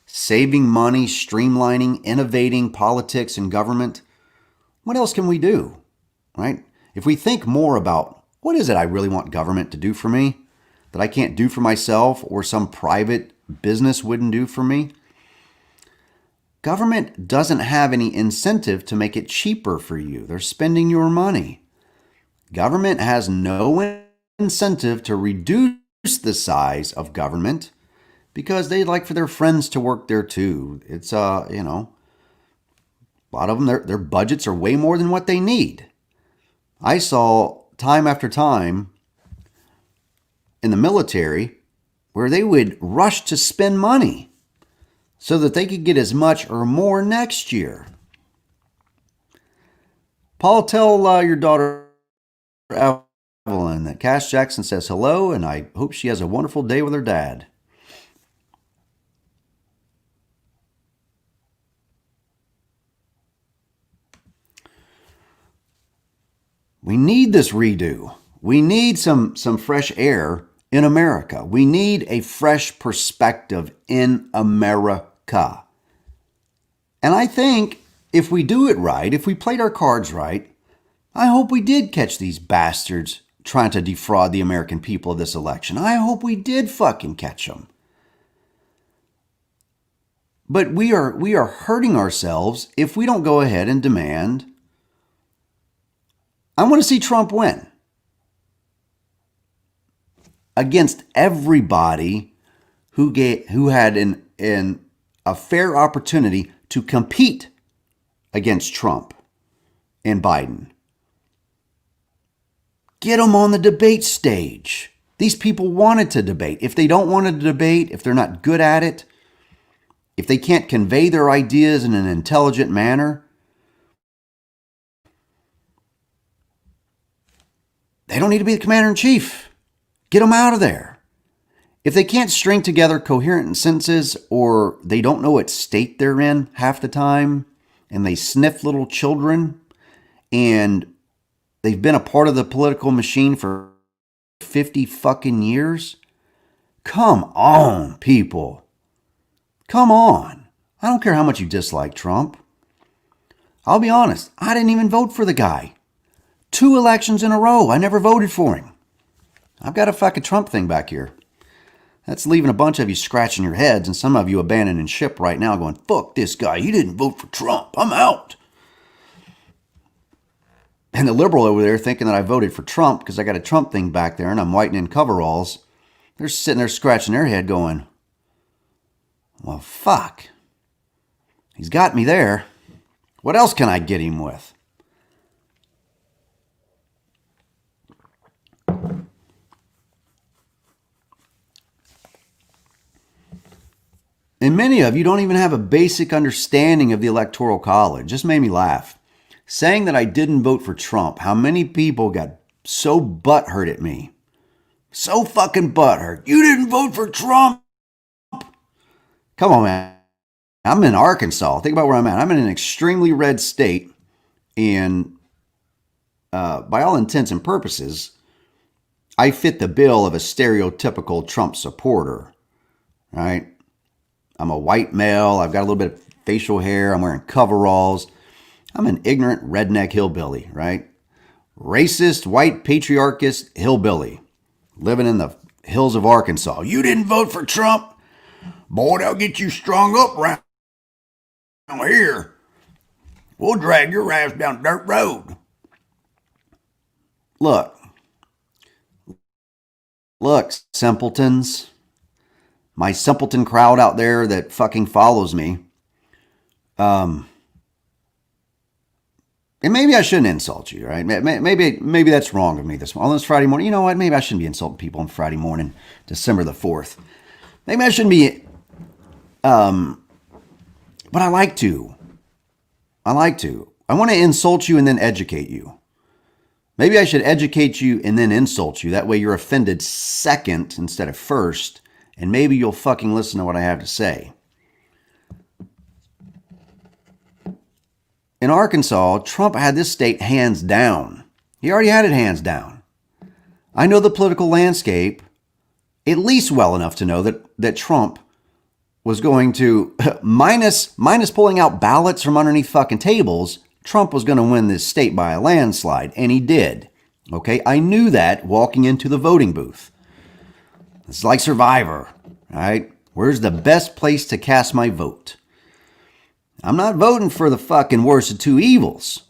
saving money, streamlining, innovating politics and government. What else can we do, right? If we think more about what is it I really want government to do for me, that I can't do for myself or some private business wouldn't do for me? Government doesn't have any incentive to make it cheaper for you. They're spending your money. Government has no incentive to reduce the size of government because they'd like for their friends to work there too. It's, a lot of them, their budgets are way more than what they need. I saw time after time in the military where they would rush to spend money so that they could get as much or more next year. Paul, tell your daughter Evelyn that Cash Jackson says hello, and I hope she has a wonderful day with her dad. We need this redo. We need some fresh air in America. We need a fresh perspective in America. And I think if we do it right, if we played our cards right, I hope we did catch these bastards trying to defraud the American people of this election. I hope we did fucking catch them. But we are hurting ourselves if we don't go ahead and demand, I want to see Trump win against everybody who had a fair opportunity to compete against Trump and Biden. Get them on the debate stage. These people wanted to debate. If they don't want to debate, if they're not good at it, if they can't convey their ideas in an intelligent manner, they don't need to be the commander-in-chief. Get them out of there. If they can't string together coherent sentences, or they don't know what state they're in half the time, and they sniff little children, and they've been a part of the political machine for 50 fucking years, come on, people. Come on. I don't care how much you dislike Trump. I'll be honest, I didn't even vote for the guy. 2 elections in a row, I never voted for him. I've got a fucking Trump thing back here. That's leaving a bunch of you scratching your heads and some of you abandoning ship right now going, fuck this guy, he didn't vote for Trump, I'm out. And the liberal over there thinking that I voted for Trump because I got a Trump thing back there and I'm whitening coveralls, they're sitting there scratching their head going, well, fuck. He's got me there. What else can I get him with? And many of you don't even have a basic understanding of the Electoral College. It just made me laugh. Saying that I didn't vote for Trump, how many people got so butthurt at me? So fucking butthurt. You didn't vote for Trump. Come on, man. I'm in Arkansas. Think about where I'm at. I'm in an extremely red state. And by all intents and purposes, I fit the bill of a stereotypical Trump supporter. Right? I'm a white male. I've got a little bit of facial hair. I'm wearing coveralls. I'm an ignorant redneck hillbilly, right? Racist, white, patriarchist hillbilly living in the hills of Arkansas. You didn't vote for Trump? Boy, they'll get you strung up around here. We'll drag your ass down dirt road. Look, simpletons. My simpleton crowd out there that fucking follows me. And maybe I shouldn't insult you, right? Maybe that's wrong of me on this Friday morning. You know what? Maybe I shouldn't be insulting people on Friday morning, December the 4th. Maybe I shouldn't be, but I like to. I want to insult you and then educate you. Maybe I should educate you and then insult you. That way you're offended second instead of first. And maybe you'll fucking listen to what I have to say. In Arkansas, Trump had this state hands down. He already had it hands down. I know the political landscape at least well enough to know that Trump was going to, minus pulling out ballots from underneath fucking tables, Trump was going to win this state by a landslide. And he did. Okay, I knew that walking into the voting booth. It's like Survivor, right? Where's the best place to cast my vote? I'm not voting for the fucking worst of two evils.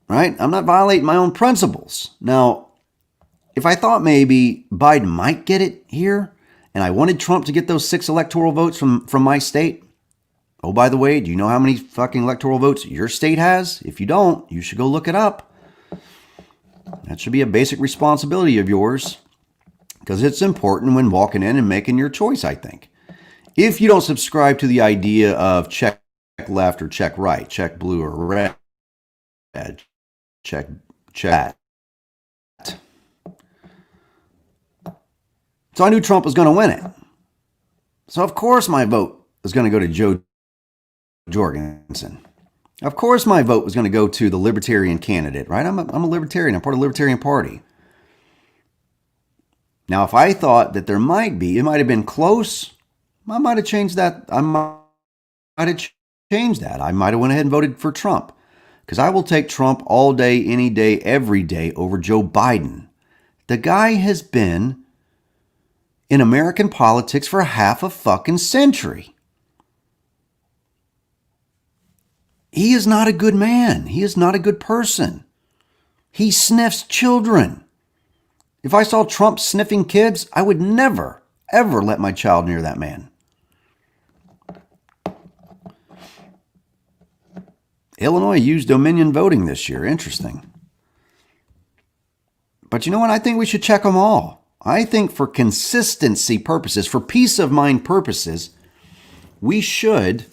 Right? I'm not violating my own principles. Now, if I thought maybe Biden might get it here, and I wanted Trump to get those 6 electoral votes from my state, oh, by the way, do you know how many fucking electoral votes your state has? If you don't, you should go look it up. That should be a basic responsibility of yours, because it's important when walking in and making your choice, I think. If you don't subscribe to the idea of check left or check right, check blue or red, check. So I knew Trump was going to win it. So of course my vote was going to go to Joe Jorgensen. Of course my vote was going to go to the Libertarian candidate, right? I'm a Libertarian. I'm part of the Libertarian Party. Now, if I thought that it might have been close, I might have changed that. I might have went ahead and voted for Trump, because I will take Trump all day, any day, every day over Joe Biden. The guy has been in American politics for half a fucking century. He is not a good man. He is not a good person. He sniffs children. If I saw Trump sniffing kids, I would never, ever let my child near that man. Illinois used Dominion voting this year. Interesting. But you know what? I think we should check them all. I think for consistency purposes, for peace of mind purposes, we should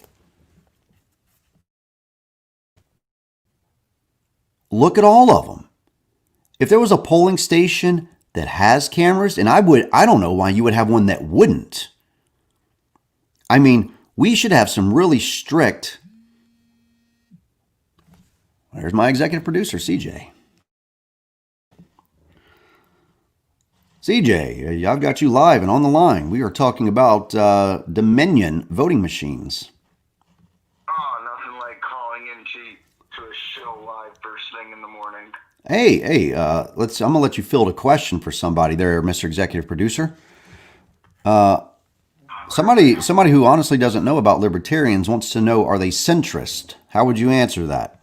look at all of them. If there was a polling station that has cameras, and I don't know why you would have one that wouldn't. I mean, we should have some really strict. There's my executive producer, CJ. CJ, I've got you live and on the line. We are talking about Dominion voting machines. Oh, nothing like calling into a show live first thing in the morning. Hey, I'm gonna let you field a question for somebody there, Mr. Executive Producer. Somebody who honestly doesn't know about libertarians wants to know: are they centrist? How would you answer that?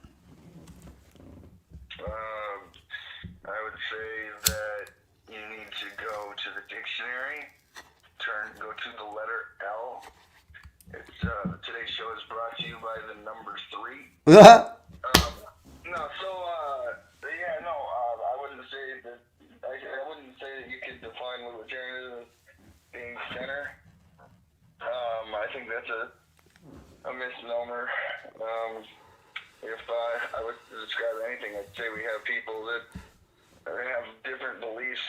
I would say that you need to go to the dictionary, go to the letter L. Today's show is brought to you by the number 3. I wouldn't say that you could define libertarianism as being center. I think that's a misnomer. If I would describe anything, I'd say we have people that have different beliefs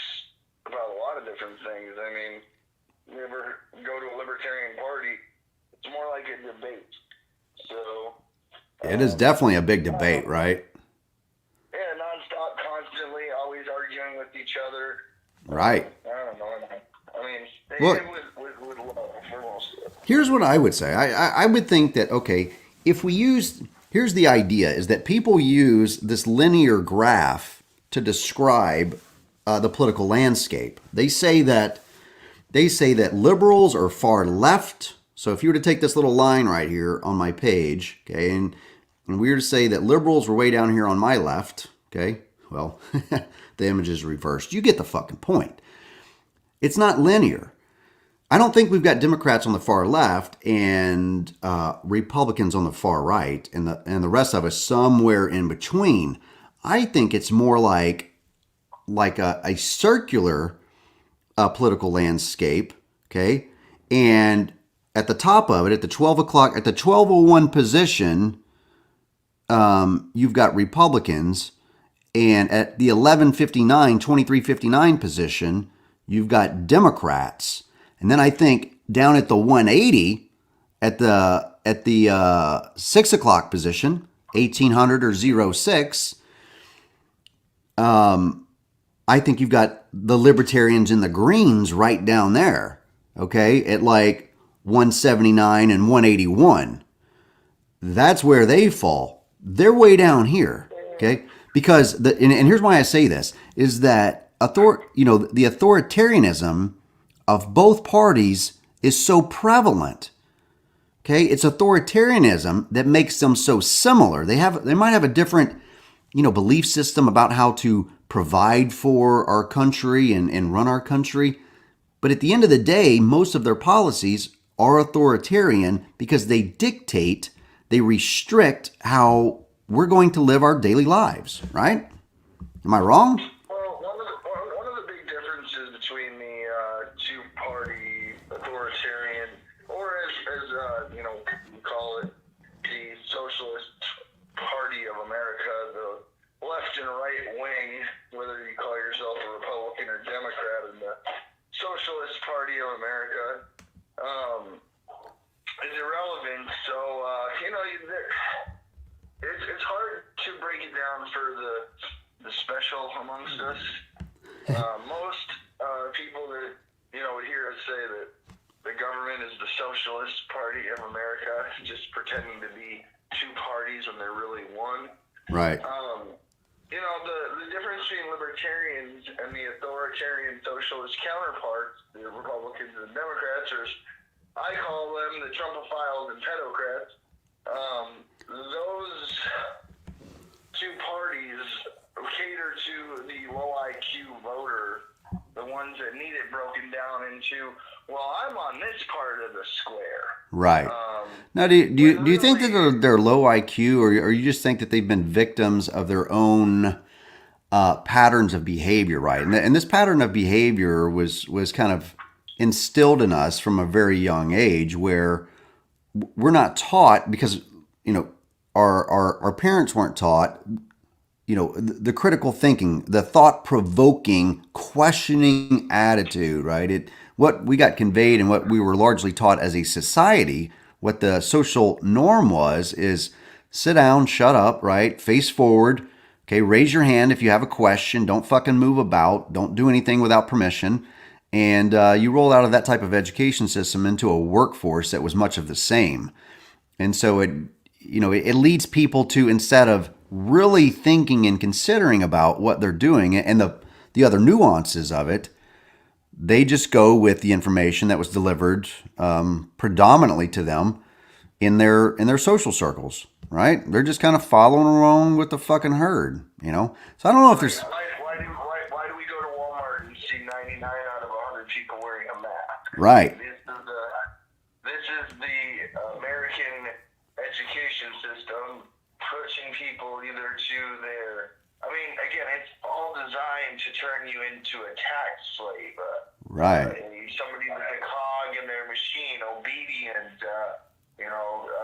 about a lot of different things. I mean, you ever go to a libertarian party, it's more like a debate. So it is definitely a big debate, right? Yeah, nonstop, constantly, always arguing with each other. Right. I don't know. I mean, they Well, with love for most of it. Here's what I would say. I would think that, okay, if we use, here's the idea, is that people use this linear graph to describe the political landscape. They say that liberals are far left. So if you were to take this little line right here on my page, okay, and we were to say that liberals were way down here on my left, okay, well, the image is reversed. You get the fucking point. It's not linear. I don't think we've got Democrats on the far left and Republicans on the far right, and the rest of us somewhere in between. I think it's more like a circular political landscape, okay? And at the top of it, at the 12 o'clock, at the 12:01 position, you've got Republicans, and at the 11:59, 23:59 position, you've got Democrats. And then I think down at the 180, at the 6 o'clock position, 1800 or 06, I think you've got the Libertarians and the Greens right down there, okay, at like 179 and 181. That's where they fall. They're way down here, okay? Because, and here's why I say this, is that the authoritarianism of both parties is so prevalent. Okay, it's authoritarianism that makes them so similar. They might have a different, belief system about how to provide for our country and run our country. But at the end of the day, most of their policies are authoritarian because they dictate, they restrict how we're going to live our daily lives, right? Am I wrong? Well, one of the big differences between the two-party authoritarian, or as you call it, the Socialist Party of America, the left and right wing, whether you call yourself a Republican or Democrat, and the Socialist Party of America, is irrelevant. So, it's hard to break it down for the special amongst us. Most people that, would hear us say that the government is the Socialist Party of America, just pretending to be two parties when they're really one. Right. The difference between libertarians and the authoritarian socialist counterparts, the Republicans and Democrats, or I call them the Trumpophiles and pedocrats. Those two parties cater to the low IQ voter, the ones that need it broken down into, well, I'm on this part of the square. Right. Now, do you think that they're low IQ, or you just think that they've been victims of their own patterns of behavior, right? And this pattern of behavior was kind of instilled in us from a very young age, where we're not taught, because our parents weren't taught, the critical thinking, the thought-provoking, questioning attitude, right? What we got conveyed and what we were largely taught as a society, what the social norm is sit down, shut up, right? Face forward. Okay, raise your hand if you have a question. Don't fucking move about. Don't do anything without permission. And you roll out of that type of education system into a workforce that was much of the same. And so it leads people to, instead of really thinking and considering about what they're doing and the other nuances of it, they just go with the information that was delivered predominantly to them in their social circles, right? They're just kind of following along with the fucking herd, So I don't know if there's... Why do we go to Walmart and see 99 out of 100 people wearing a mask? Right. This is the American education system pushing people either to their... again, it's all designed to turn you into a tax slave. Right. Somebody with a cog in their machine, obedient,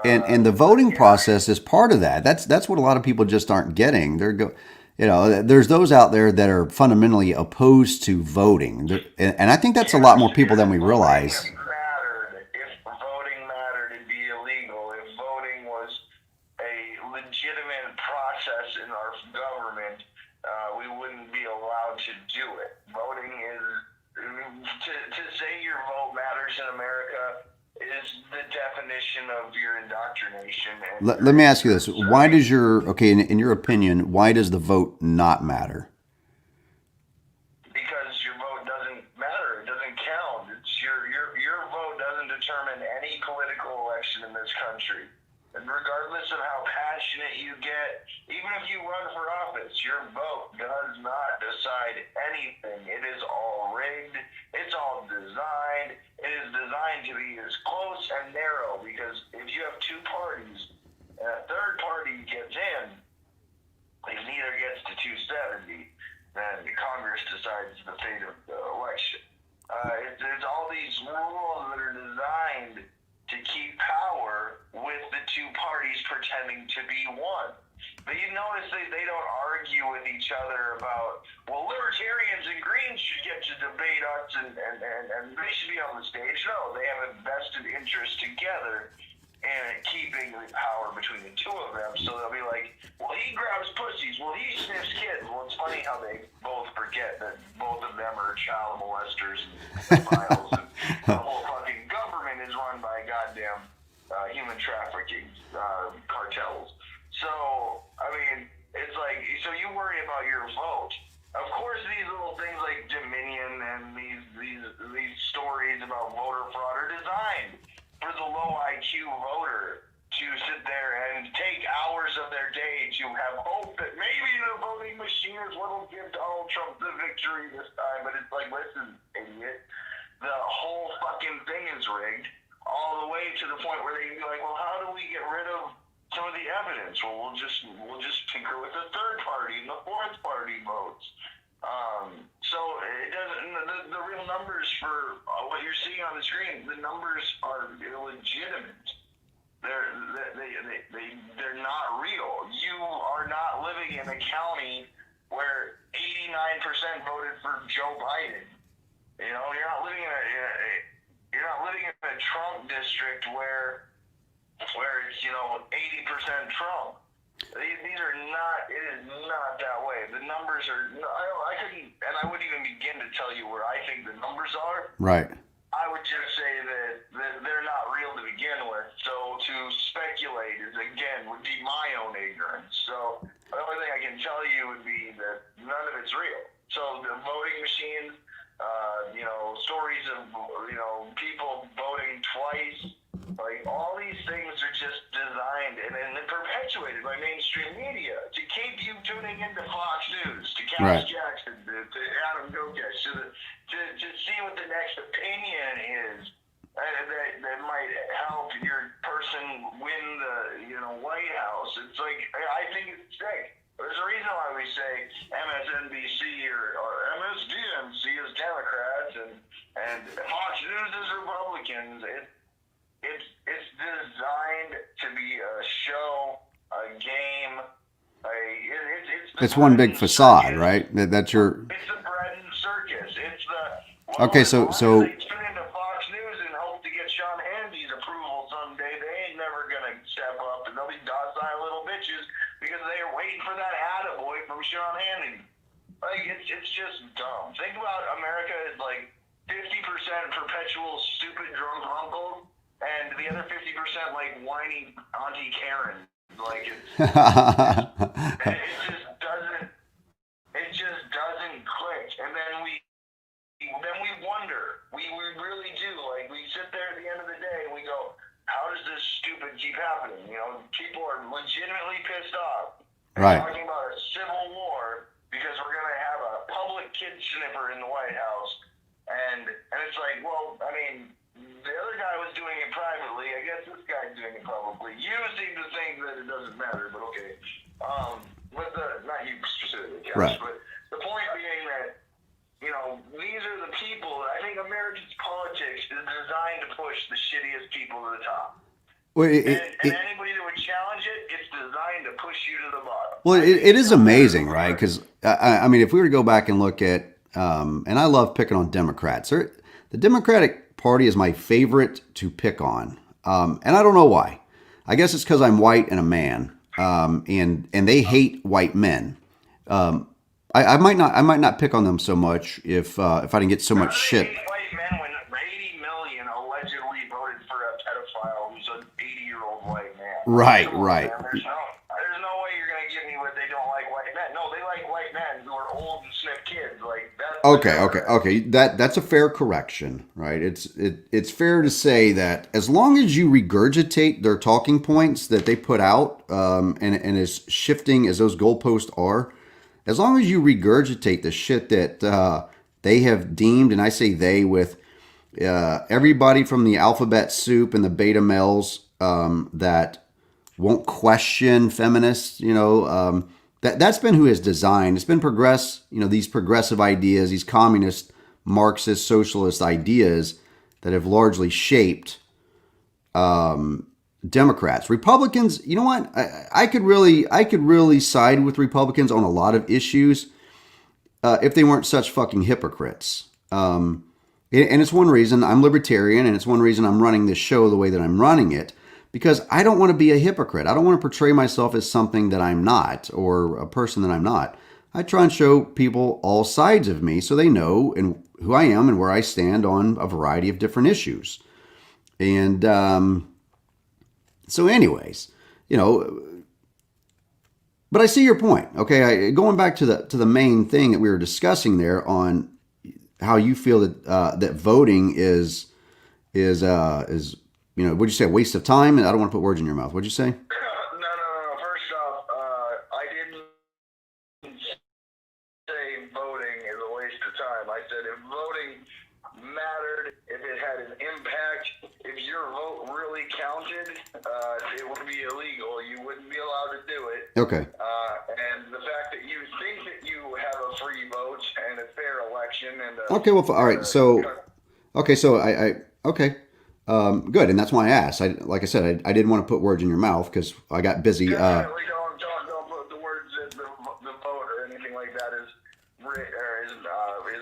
and the voting process is part of that. That's what a lot of people just aren't getting. There's those out there that are fundamentally opposed to voting, and I think that's a lot more people than we realize. If voting mattered, it'd be illegal. If voting was a legitimate process in our government, we wouldn't be allowed to do it. Voting is, to say your vote matters in America is the definition of your indoctrination. Let me ask you this. Why does in your opinion, why does the vote not matter? Because your vote doesn't matter. It doesn't count. It's your vote doesn't determine any political election in this country. And regardless of how passionate you get, even if you run for office, your vote does not decide anything. It is all rigged. It's all designed. It is designed to be as close and narrow, because if you have two parties and a third party gets in, if neither gets to 270, then Congress decides the fate of the election. It's all these rules that are designed to keep power with the two parties pretending to be one. But you notice they don't argue with each other about, well, libertarians and Greens should get to debate us and they should be on the stage. No, they have a vested interest together in keeping the power between the two of them. So they'll be like, well, he grabs pussies. Well, he sniffs kids. Well, it's funny how they both forget that both of them are child molesters and pedophiles. And the whole fucking government is run by goddamn human trafficking cartels. So, it's like, so you worry about your vote. Of course, these little things like these stories about voter fraud are designed for the low IQ voter to sit there and take hours of their day to have hope that maybe the voting machine is what will give Donald Trump the victory this time. But it's like, listen, idiot, the whole fucking thing is rigged, all the way to the point where they can be like, well, how do we get rid of some of the evidence? Well, we'll just tinker with the third party and the fourth party votes. So it doesn't. The real numbers for what you're seeing on the screen, the numbers are illegitimate. They're not real. You are not living in a county where 89% voted for Joe Biden. You know, you're not living in a Trump district where it's 80% Trump. These are not. It is not that way. The numbers are. I couldn't, and I wouldn't even begin to tell you where I think the numbers are. Right. I would just say that they're not real to begin with. So to speculate would be my own ignorance. So the only thing I can tell you would be that none of it's real. So the voting machines, stories of people voting twice, like all these things are just designed and perpetuated by mainstream media to keep you tuning into Fox News, to Cass Jackson, to Adam Gokesh, to see what the next opinion is that might help your person win the White House. It's like, I think it's sick. There's a reason why we say MSNBC or MSDNC is Democrats and Fox News is Republicans. It's designed to be a show, a game. It's one big facade, right? That's your. It's the bread and circus. It's the. Okay, so. They tune into Fox News and hope to get Sean Hannity's approval someday. They ain't never gonna step up, and they'll be docile little bitches because they are waiting for that attaboy from Sean Hannity. Like it's just dumb. Think about America as like 50% perpetual stupid drunk uncles, and the other 50% like whiny Auntie Karen. Like it just doesn't click. And then we wonder. We really do. Like we sit there at the end of the day and we go, how does this stupid keep happening? People are legitimately pissed off. Right. Talking about a civil war because we're gonna have a public kid sniffer in the White House. And it's like, well, I mean, the other guy was doing it privately. I guess this guy's doing it publicly. You seem to think that it doesn't matter, but okay. Not you specifically, Josh, right. But the point being that, these are the people. I think American politics is designed to push the shittiest people to the top. Well, and anybody that would challenge it, it's designed to push you to the bottom. Well, it is amazing, right? Because, I mean, if we were to go back and look at, and I love picking on Democrats. The Democratic Party is my favorite to pick on. And I don't know why. I guess it's because I'm white and a man, and they hate white men. I might not pick on them so much if I didn't get so much shit. Hate white men when 80 million allegedly voted for a pedophile who's an 80-year-old white man. Right. There's no way you're gonna give me what they don't like white men. No, they like white men who are old and sniff kids. Like that's okay. That's a fair correction, right? It's fair to say that as long as you regurgitate their talking points that they put out, and as shifting as those goalposts are, as long as you regurgitate the shit that they have deemed, and I say they with everybody from the alphabet soup and the beta males that won't question feminists, that's been who has designed. It's been these progressive ideas, these communist, Marxist, socialist ideas that have largely shaped Democrats. Republicans, you know what? I could really side with Republicans on a lot of issues if they weren't such fucking hypocrites. And it's one reason I'm libertarian, and it's one reason I'm running this show the way that I'm running it, because I don't want to be a hypocrite. I don't want to portray myself as something that I'm not, or a person that I'm not. I try and show people all sides of me so they know who I am and where I stand on a variety of different issues. And so anyways, but I see your point. Okay, going back to the main thing that we were discussing there on how you feel that that voting is what'd you say, a waste of time? And I don't want to put words in your mouth. What'd you say? No. First off, I didn't say voting is a waste of time. I said if voting mattered, if it had an impact, if your vote really counted, it would be illegal. You wouldn't be allowed to do it. Okay. And the fact that you think that you have a free vote and a fair election and Okay. Well, all right. So okay. Good, and that's why I asked. Like I said, I didn't want to put words in your mouth because I got busy. definitely don't put the words that the vote or anything like that is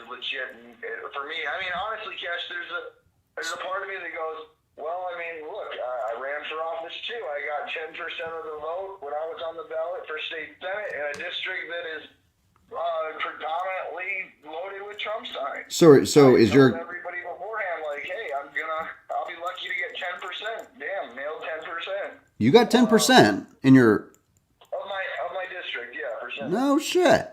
legit. And for me, I mean, honestly, Cash, there's a part of me that goes, well, I mean, look, I ran for office too. I got 10% of the vote when I was on the ballot for state senate in a district that is predominantly loaded with Trump signs. So is your everybody beforehand like, hey, I'll be lucky to get 10%. Damn, nailed 10%. you got 10% in your Of my district, yeah, percent. no shit.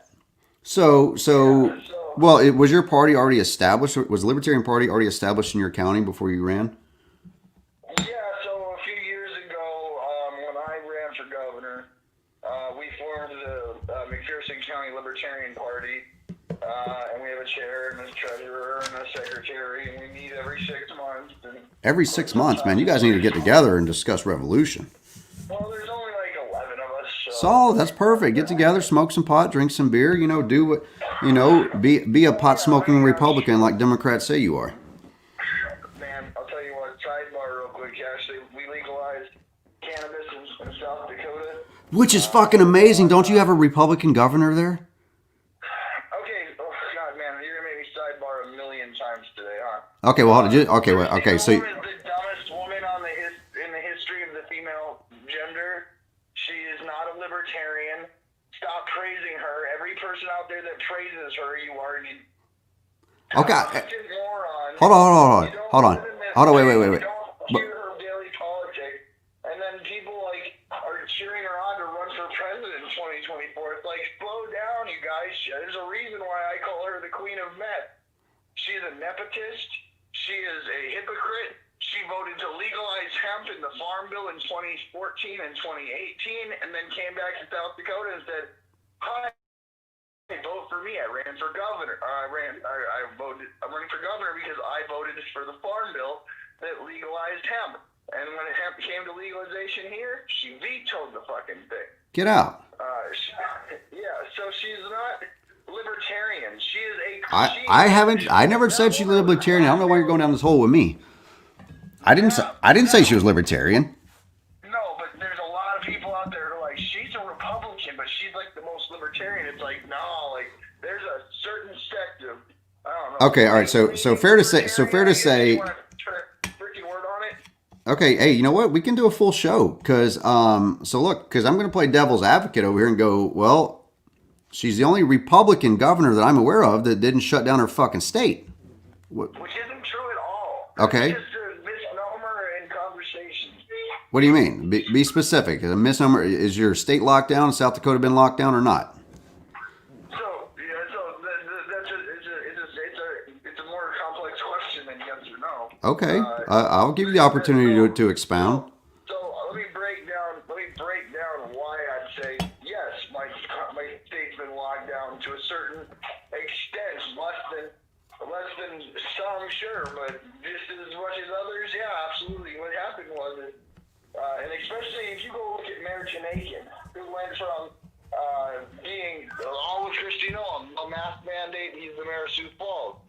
Well, was your party already established? Was the Libertarian Party already established in your county before you ran? Yeah, so a few years ago, when I ran for governor, we formed the McPherson County Libertarian Party, and we have a chair and a treasurer and a secretary, and we meet every 6 months. And Every 6 months, man. You guys need to get together and discuss revolution. well, there's only like 11 of us. So that's perfect. Get together, smoke some pot, drink some beer. Do what be a pot smoking Republican like Democrats say you are. Man, I'll tell you what, sidebar real quick, actually, we legalized cannabis in South Dakota. Which is fucking amazing. Don't you have a Republican governor there? Okay, oh God, man, you're gonna make me sidebar a million times today, huh? Okay, well, okay. So The woman is the dumbest woman in the history of the female gender. She is not a libertarian. Stop praising her. Every person out there that praises her, you already. okay. Moron. Hold on. You don't Hold on. live in this Hold on. Wait. place. You don't hear her daily politics, and then people are cheering her on to run for president in 2024. It's like, slow down, you guys. There's a reason why I call her the queen of meth. She's a nepotist. She is a hypocrite. She voted to legalize hemp in the Farm Bill in 2014 and 2018, and then came back to South Dakota and said, "Hi, vote for me. I ran for governor. I'm running for governor because I voted for the Farm Bill that legalized hemp. And when hemp came to legalization here, she vetoed the fucking thing. Get out. So she's not libertarian. She is I never said she's libertarian. I don't know why you're going down this hole with me. I didn't say she was libertarian. No, but there's a lot of people out there who are like, she's a Republican, but she's like the most libertarian. It's like, no, like there's a certain sect of, I don't know. Okay, all right. So fair to say. Freaking word on it. Okay, hey, you know what? We can do a full show because I'm going to play devil's advocate over here and go, well, she's the only Republican governor that I'm aware of that didn't shut down her fucking state. Which isn't true at all. Okay. It's just a misnomer in conversation. What do you mean? Be specific. A misnomer. Is your state locked down? South Dakota been locked down or not? It's a more complex question than yes or no. Okay, I'll give you the opportunity to expound. So let me break down why I'd say yes. My state's been locked down to a certain extent, less than some, sure, but just as much as others, yeah, absolutely. What happened was, and especially if you go look at Mayor Chinakin, who went from being all with Christine Nolan, no mask mandate, he's the mayor of Sioux Falls.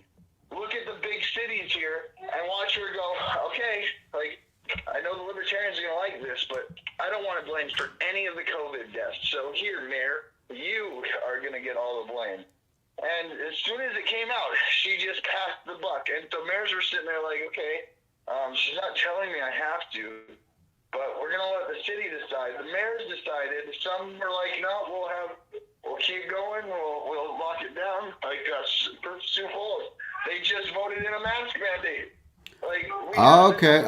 Look at the big cities here and watch her go, okay, like, I know the libertarians are going to like this, but I don't want to blame for any of the COVID deaths. So here, Mayor, you are going to get all the blame. And as soon as it came out, she just passed the buck. And so mayors were sitting there like, okay, she's not telling me I have to, but we're going to let the city decide. The mayors decided. Some were like, no, we'll keep going. We'll lock it down. Like Sioux Falls, they just voted in a mask mandate. Like, Okay.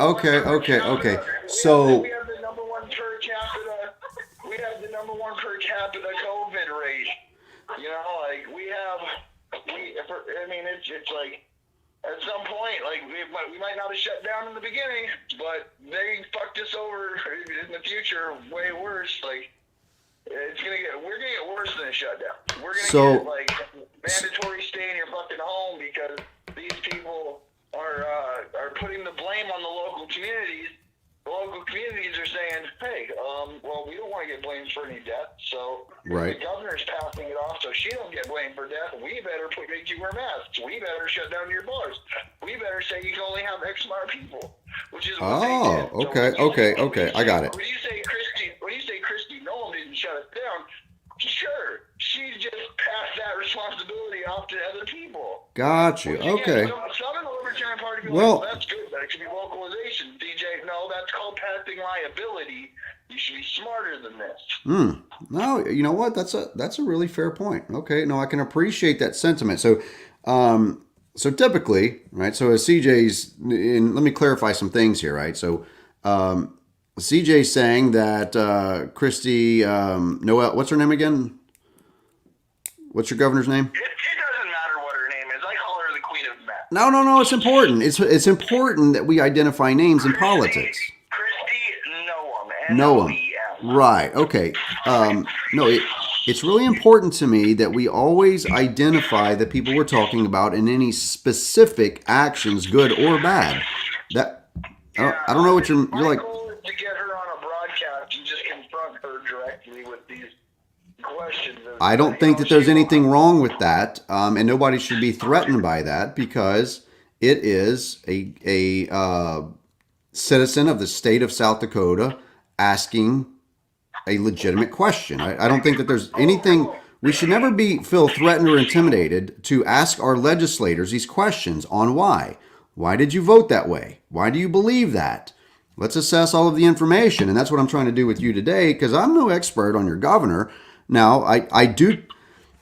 So we have the number one per capita. We have the number one per capita COVID rate. You know, like I mean, it's like some point, like we might not have shut down in the beginning, but they fucked us over in the future way worse. Like we're gonna get worse than a shutdown. We're gonna get like mandatory stay in your fucking home because these people are putting the blame on the local communities. The local communities are saying, hey, well, we don't want to get blamed for any death, so right. the governor's passing it off so she don't get blamed for death. We better make you wear masks. We better shut down your bars. We better say you can only have X amount of people, which is what they did. Okay. I got it. When you say Christy Nolan didn't shut us down, sure, she just passed that responsibility off to other people. Got you. Okay. Some in the Libertarian Party be well, that's good. That should be localization. DJ, no, that's called passing liability. You should be smarter than this. No, you know what? That's a really fair point. Okay, no, I can appreciate that sentiment. So, so typically, right? So as CJ's, and let me clarify some things here, right? So, CJ's saying that Christy Noel, what's her name again? What's your governor's name? It doesn't matter what her name is. I call her the Queen of Meth. No. It's important. It's important that we identify names in politics. Christy Noam. Right. Okay. No, it's really important to me that we always identify the people we're talking about in any specific actions, good or bad. That I don't know what you're like. My goal is to get her on a broadcast and just confront her directly with these questions. I don't think that there's anything wrong with that, and nobody should be threatened by that because it is a citizen of the state of South Dakota asking a legitimate question. I don't think that there's anything. We should never feel threatened or intimidated to ask our legislators these questions on why. Why did you vote that way? Why do you believe that? Let's assess all of the information, and that's what I'm trying to do with you today because I'm no expert on your governor. Now, I do,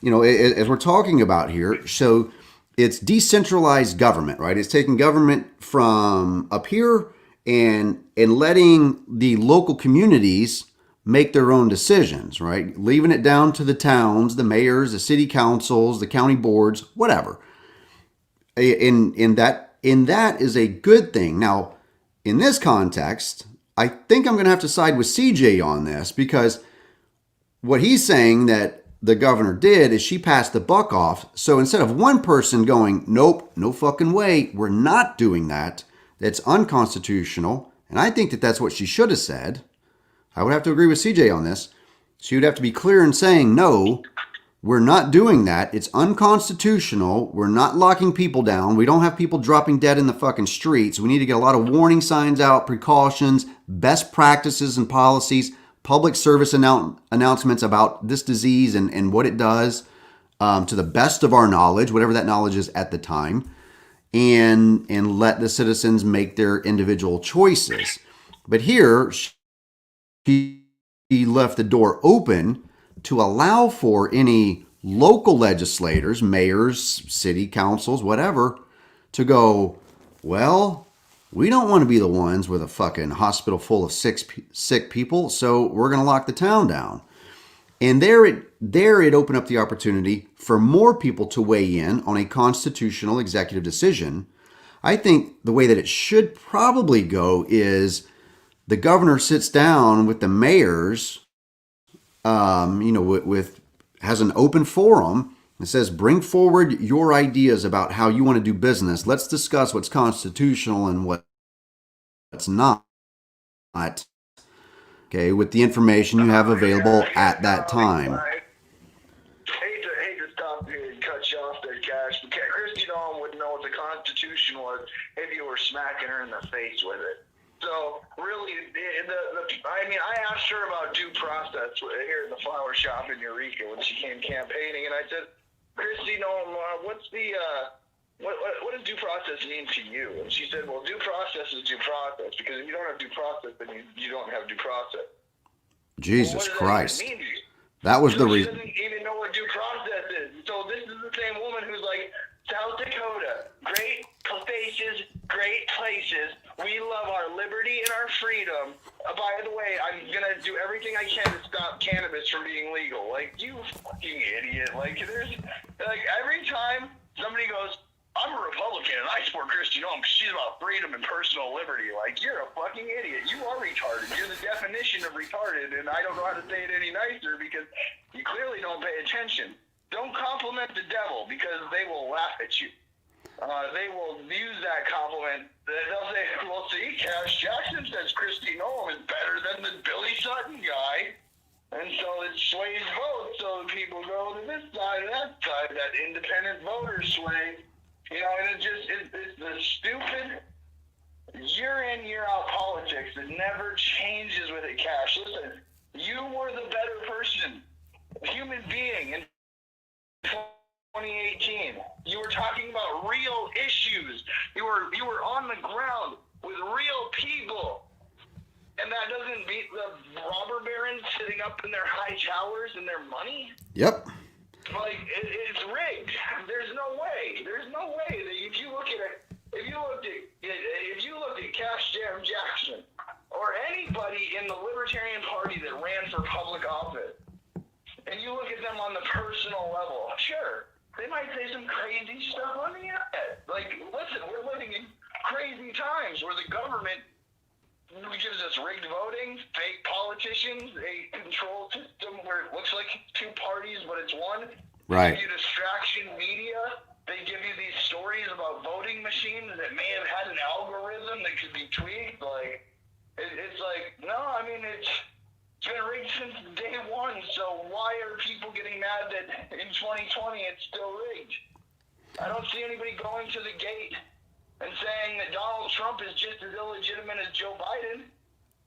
as we're talking about here, so it's decentralized government, right? It's taking government from up here and letting the local communities make their own decisions, right? Leaving it down to the towns, the mayors, the city councils, the county boards, whatever. In that is a good thing. Now, in this context, I think I'm going to have to side with CJ on this because what he's saying that the governor did is she passed the buck off. So instead of one person going, nope, no fucking way, we're not doing that, that's unconstitutional, and I think that that's what she should have said. I would have to agree with CJ on this. She would have to be clear in saying, no, we're not doing that. It's unconstitutional. We're not locking people down. We don't have people dropping dead in the fucking streets. We need to get a lot of warning signs out, precautions, best practices and policies, public service announcements about this disease and what it does to the best of our knowledge, whatever that knowledge is at the time, and let the citizens make their individual choices. But here, he left the door open to allow for any local legislators, mayors, city councils, whatever, to go, well, we don't want to be the ones with a fucking hospital full of sick people, so we're going to lock the town down. And there it opened up the opportunity for more people to weigh in on a constitutional executive decision. I think the way that it should probably go is the governor sits down with the mayors, has an open forum and says, bring forward your ideas about how you want to do business. Let's discuss what's constitutional and what's not. Okay, with the information you have available at that time. I hate to stop you and cut you off there, Cash. Christy Nolan would know what the Constitution was if you were smacking her in the face with it. So, really, I asked her about due process here in the flower shop in Eureka when she came campaigning, and I said, Christy Nolan, what's the, what does due process mean to you? And she said, well, due process is due process, because if you don't have due process, then you don't have due process. Jesus Christ. That mean to you? That was the reason. She doesn't even know what due process is. So this is the same woman who's like, South Dakota, great faces, great places. We love our liberty and our freedom. By the way, I'm going to do everything I can to stop cannabis from being legal. Like, you fucking idiot. Like, every time somebody goes, I'm a Republican and I support Kristi Noem because she's about freedom and personal liberty. Like, you're a fucking idiot. You are retarded. You're the definition of retarded, and I don't know how to say it any nicer because you clearly don't pay attention. Don't compliment the devil because they will laugh at you. They will use that compliment. They'll say, well, see, Cash Jackson says Kristi Noem is better than the Billy Sutton guy. And so it sways votes, so people go to this side or that side, that independent voter sway. You know, and it's the stupid year in, year out politics that never changes with it, Cash. Listen, you were the better person, human being in 2018. You were talking about real issues. You were on the ground with real people. And that doesn't beat the robber barons sitting up in their high towers and their money? Yep. Like, it's rigged. There's no way. There's no way that if you look at it, if you looked at Cash Jam Jackson or anybody in the Libertarian Party that ran for public office, and you look at them on the personal level, sure, they might say some crazy stuff on the internet. Like, listen, we're living in crazy times where the government gives us rigged voting, fake politicians, a control system where it looks like two parties, but it's one. Right. They give you distraction media. They give you these stories about voting machines that may have had an algorithm that could be tweaked. Like, it's like, no, I mean, it's been rigged since day one, so why are people getting mad that in 2020 it's still rigged? I don't see anybody going to the gate and saying that Donald Trump is just as illegitimate as Joe Biden.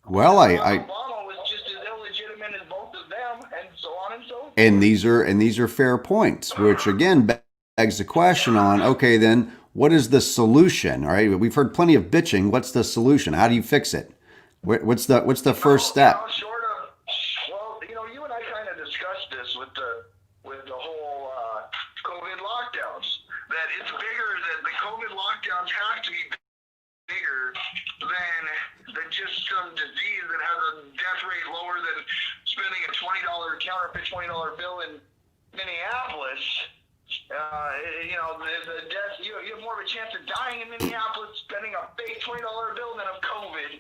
Well, Obama was just as illegitimate as both of them, and so on and so forth. and these are fair points, which again begs the question on, okay, then what is the solution? All right, we've heard plenty of bitching. What's the solution? How do you fix it? What's the first step? Well, you and I kind of discussed this with the whole COVID lockdowns. That it's bigger, that the COVID lockdowns have to be bigger than just some disease that has a death rate lower than spending a counterfeit $20 bill in Minneapolis. The death, you have more of a chance of dying in Minneapolis spending a fake $20 bill than of COVID.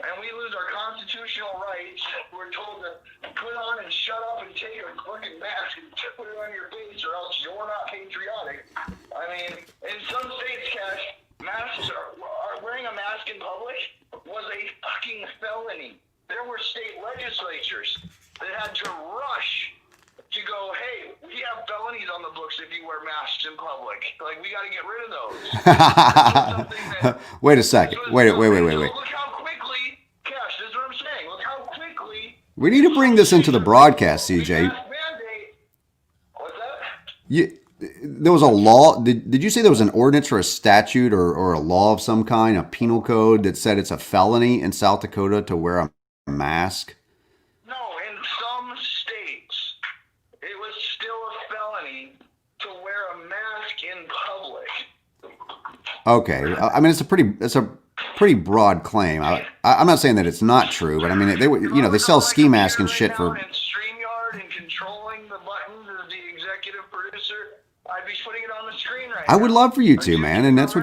And we lose our constitutional rights. We're told to put on and shut up and take a fucking mask and put it on your face or else you're not patriotic. I mean, in some states, Cash, wearing a mask in public was a fucking felony. There were state legislatures that had to rush to go, hey, we have felonies on the books if you wear masks in public. Like, we got to get rid of those. Wait a second. Wait. Look how quickly, Cash, this is what I'm saying. Look how quickly. We need to bring this into the broadcast, CJ. What's that? There was a law. Did you say there was an ordinance or a statute or a law of some kind, a penal code that said it's a felony in South Dakota to wear a mask? No, in some states, it was still a felony to wear a mask in public. Okay, I mean it's a pretty broad claim. I'm not saying that it's not true, but I mean they sell ski masks and shit for. And StreamYard and controlling the buttons as the executive producer, I'd be putting it on the screen right now. I would love for you to, man, and that's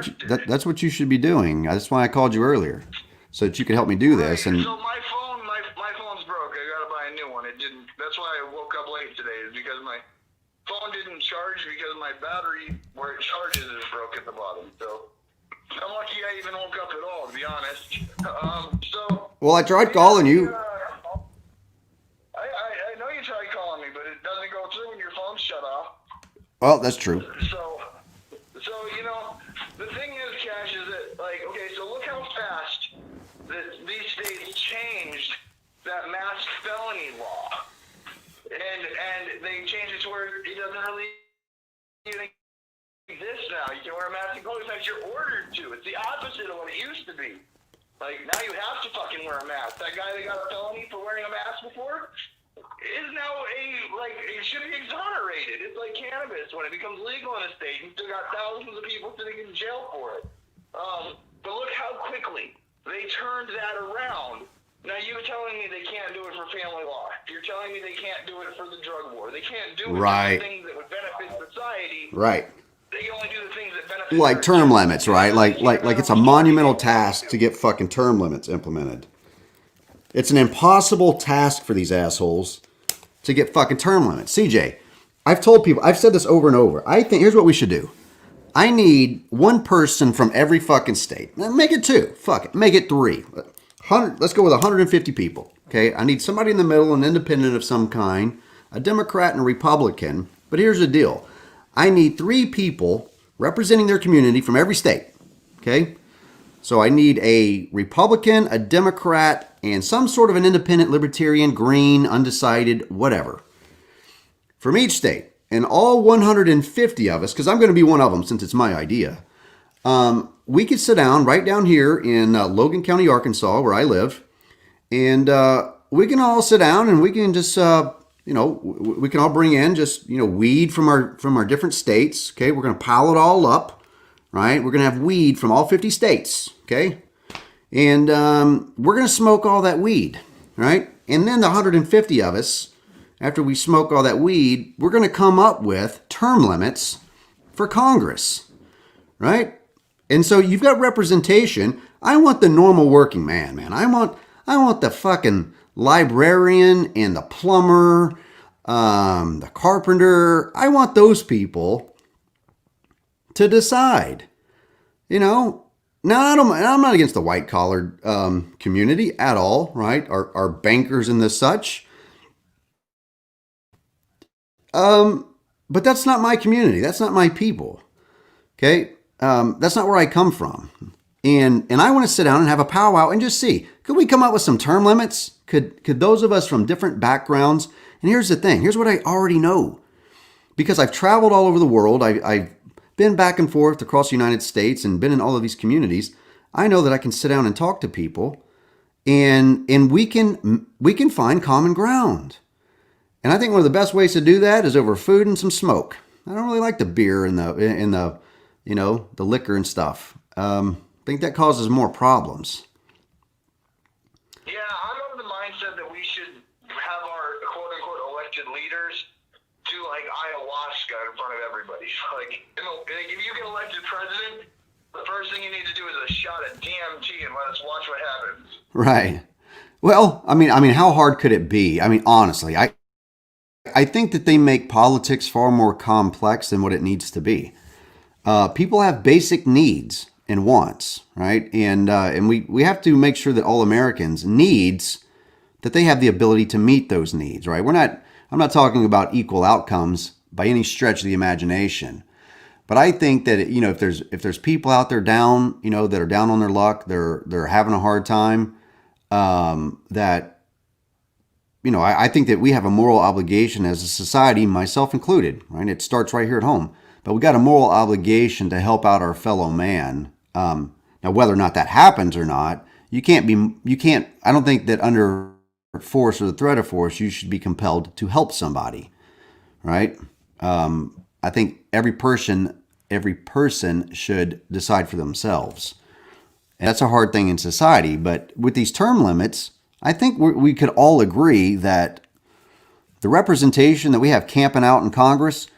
what you should be doing. That's why I called you earlier, so that you could help me do this. And so my phone's broke. I gotta buy a new one. It didn't. That's why I woke up late today. Is because my phone didn't charge because my battery where it charges is broke at the bottom. So I'm lucky I even woke up at all, to be honest. Well, I tried calling you. I know you tried calling me, but it doesn't go through when your phone's shut off. Well, that's true. So the thing is, Cash, is that, like, okay, so look how fast that these states changed that mask felony law. And they changed it to where it doesn't really even exist now. You can wear a mask in public. In fact, you're ordered to. It's the opposite of what it used to be. Like, now you have to fucking wear a mask. That guy that got a felony for wearing a mask before is now it should be exonerated. It's like cannabis. When it becomes legal in a state, you still got thousands of people sitting in jail for it. But look how quickly they turned that around. Now you're telling me they can't do it for family law. You're telling me they can't do it for the drug war. They can't do it for the things that would benefit society. Right. they only do the things that benefit. Like term limits, right? Like it's a monumental task to get fucking term limits implemented. It's an impossible task for these assholes to get fucking term limits. CJ, I've told people, I've said this over and over. I think here's what we should do. I need one person from every fucking state. Make it 2. Fuck it. Make it 3. 100, let's go with 150 people. Okay. I need somebody in the middle, an independent of some kind, a Democrat and a Republican. But here's the deal. I need 3 people representing their community from every state. Okay. So I need a Republican, a Democrat, and some sort of an independent, libertarian, green, undecided, whatever, from each state. And all 150 of us, because I'm going to be one of them since it's my idea, we could sit down right down here in Logan County, Arkansas, where I live, and we can all sit down and we can just, we can all bring in just, weed from our different states. Okay, we're going to pile it all up, right? We're going to have weed from all 50 states, okay? And we're going to smoke all that weed, right? And then the 150 of us, after we smoke all that weed, we're going to come up with term limits for Congress, right? And so you've got representation. I want the normal working man. I want the fucking librarian and the plumber, the carpenter. I want those people to decide. Now I'm not against the white collar community at all, right? Our bankers and the such. But that's not my community. That's not my people. Okay. That's not where I come from. And I want to sit down and have a powwow and just see, could we come up with some term limits? Could those of us from different backgrounds? And here's the thing. Here's what I already know. Because I've traveled all over the world. I've been back and forth across the United States and been in all of these communities. I know that I can sit down and talk to people and we can find common ground. And I think one of the best ways to do that is over food and some smoke. I don't really like the beer and the liquor and stuff. I think that causes more problems. Yeah, I'm of the mindset that we should have our quote unquote elected leaders do like ayahuasca in front of everybody. Like, if you get elected president, the first thing you need to do is a shot at DMT and let us watch what happens. Right. Well, I mean, how hard could it be? I mean, honestly, I think that they make politics far more complex than what it needs to be. People have basic needs and wants, right? And we have to make sure that all Americans needs that they have the ability to meet those needs, right? I'm not talking about equal outcomes by any stretch of the imagination, but I think that if there's people out there down, that are down on their luck, they're having a hard time, I think that we have a moral obligation as a society, myself included, right? It starts right here at home. But we got a moral obligation to help out our fellow man. Now, whether or not that happens or not, I don't think that under force or the threat of force, you should be compelled to help somebody, right? I think every person should decide for themselves. And that's a hard thing in society. But with these term limits, I think we could all agree that the representation that we have camping out in Congress,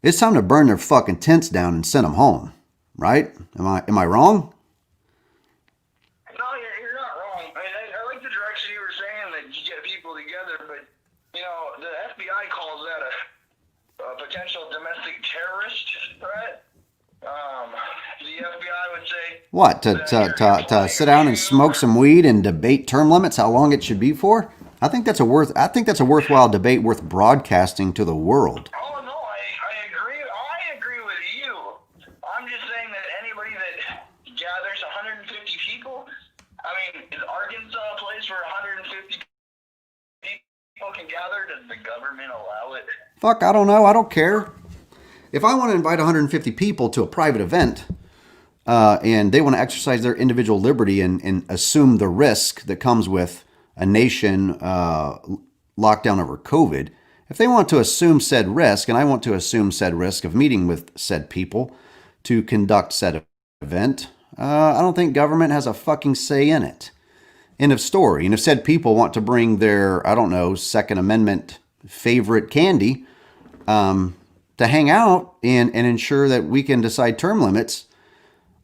it's time to burn their fucking tents down and send them home, right? Am I wrong? No, you're not wrong. I like the direction you were saying that you get people together, but the FBI calls that a potential domestic terrorist threat. The FBI would say what to sit down and smoke some weed and debate term limits, how long it should be for. I think that's a worthwhile debate worth broadcasting to the world. Oh no, I agree with you. I'm just saying that anybody that gathers 150 people, is Arkansas a place where 150 people can gather? Does the government allow it? Fuck, I don't know. I don't care. If I want to invite 150 people to a private event and they want to exercise their individual liberty and assume the risk that comes with a nation locked down over COVID, if they want to assume said risk, and I want to assume said risk of meeting with said people to conduct said event, I don't think government has a fucking say in it. End of story. And if said people want to bring their, Second Amendment favorite candy, to hang out and ensure that we can decide term limits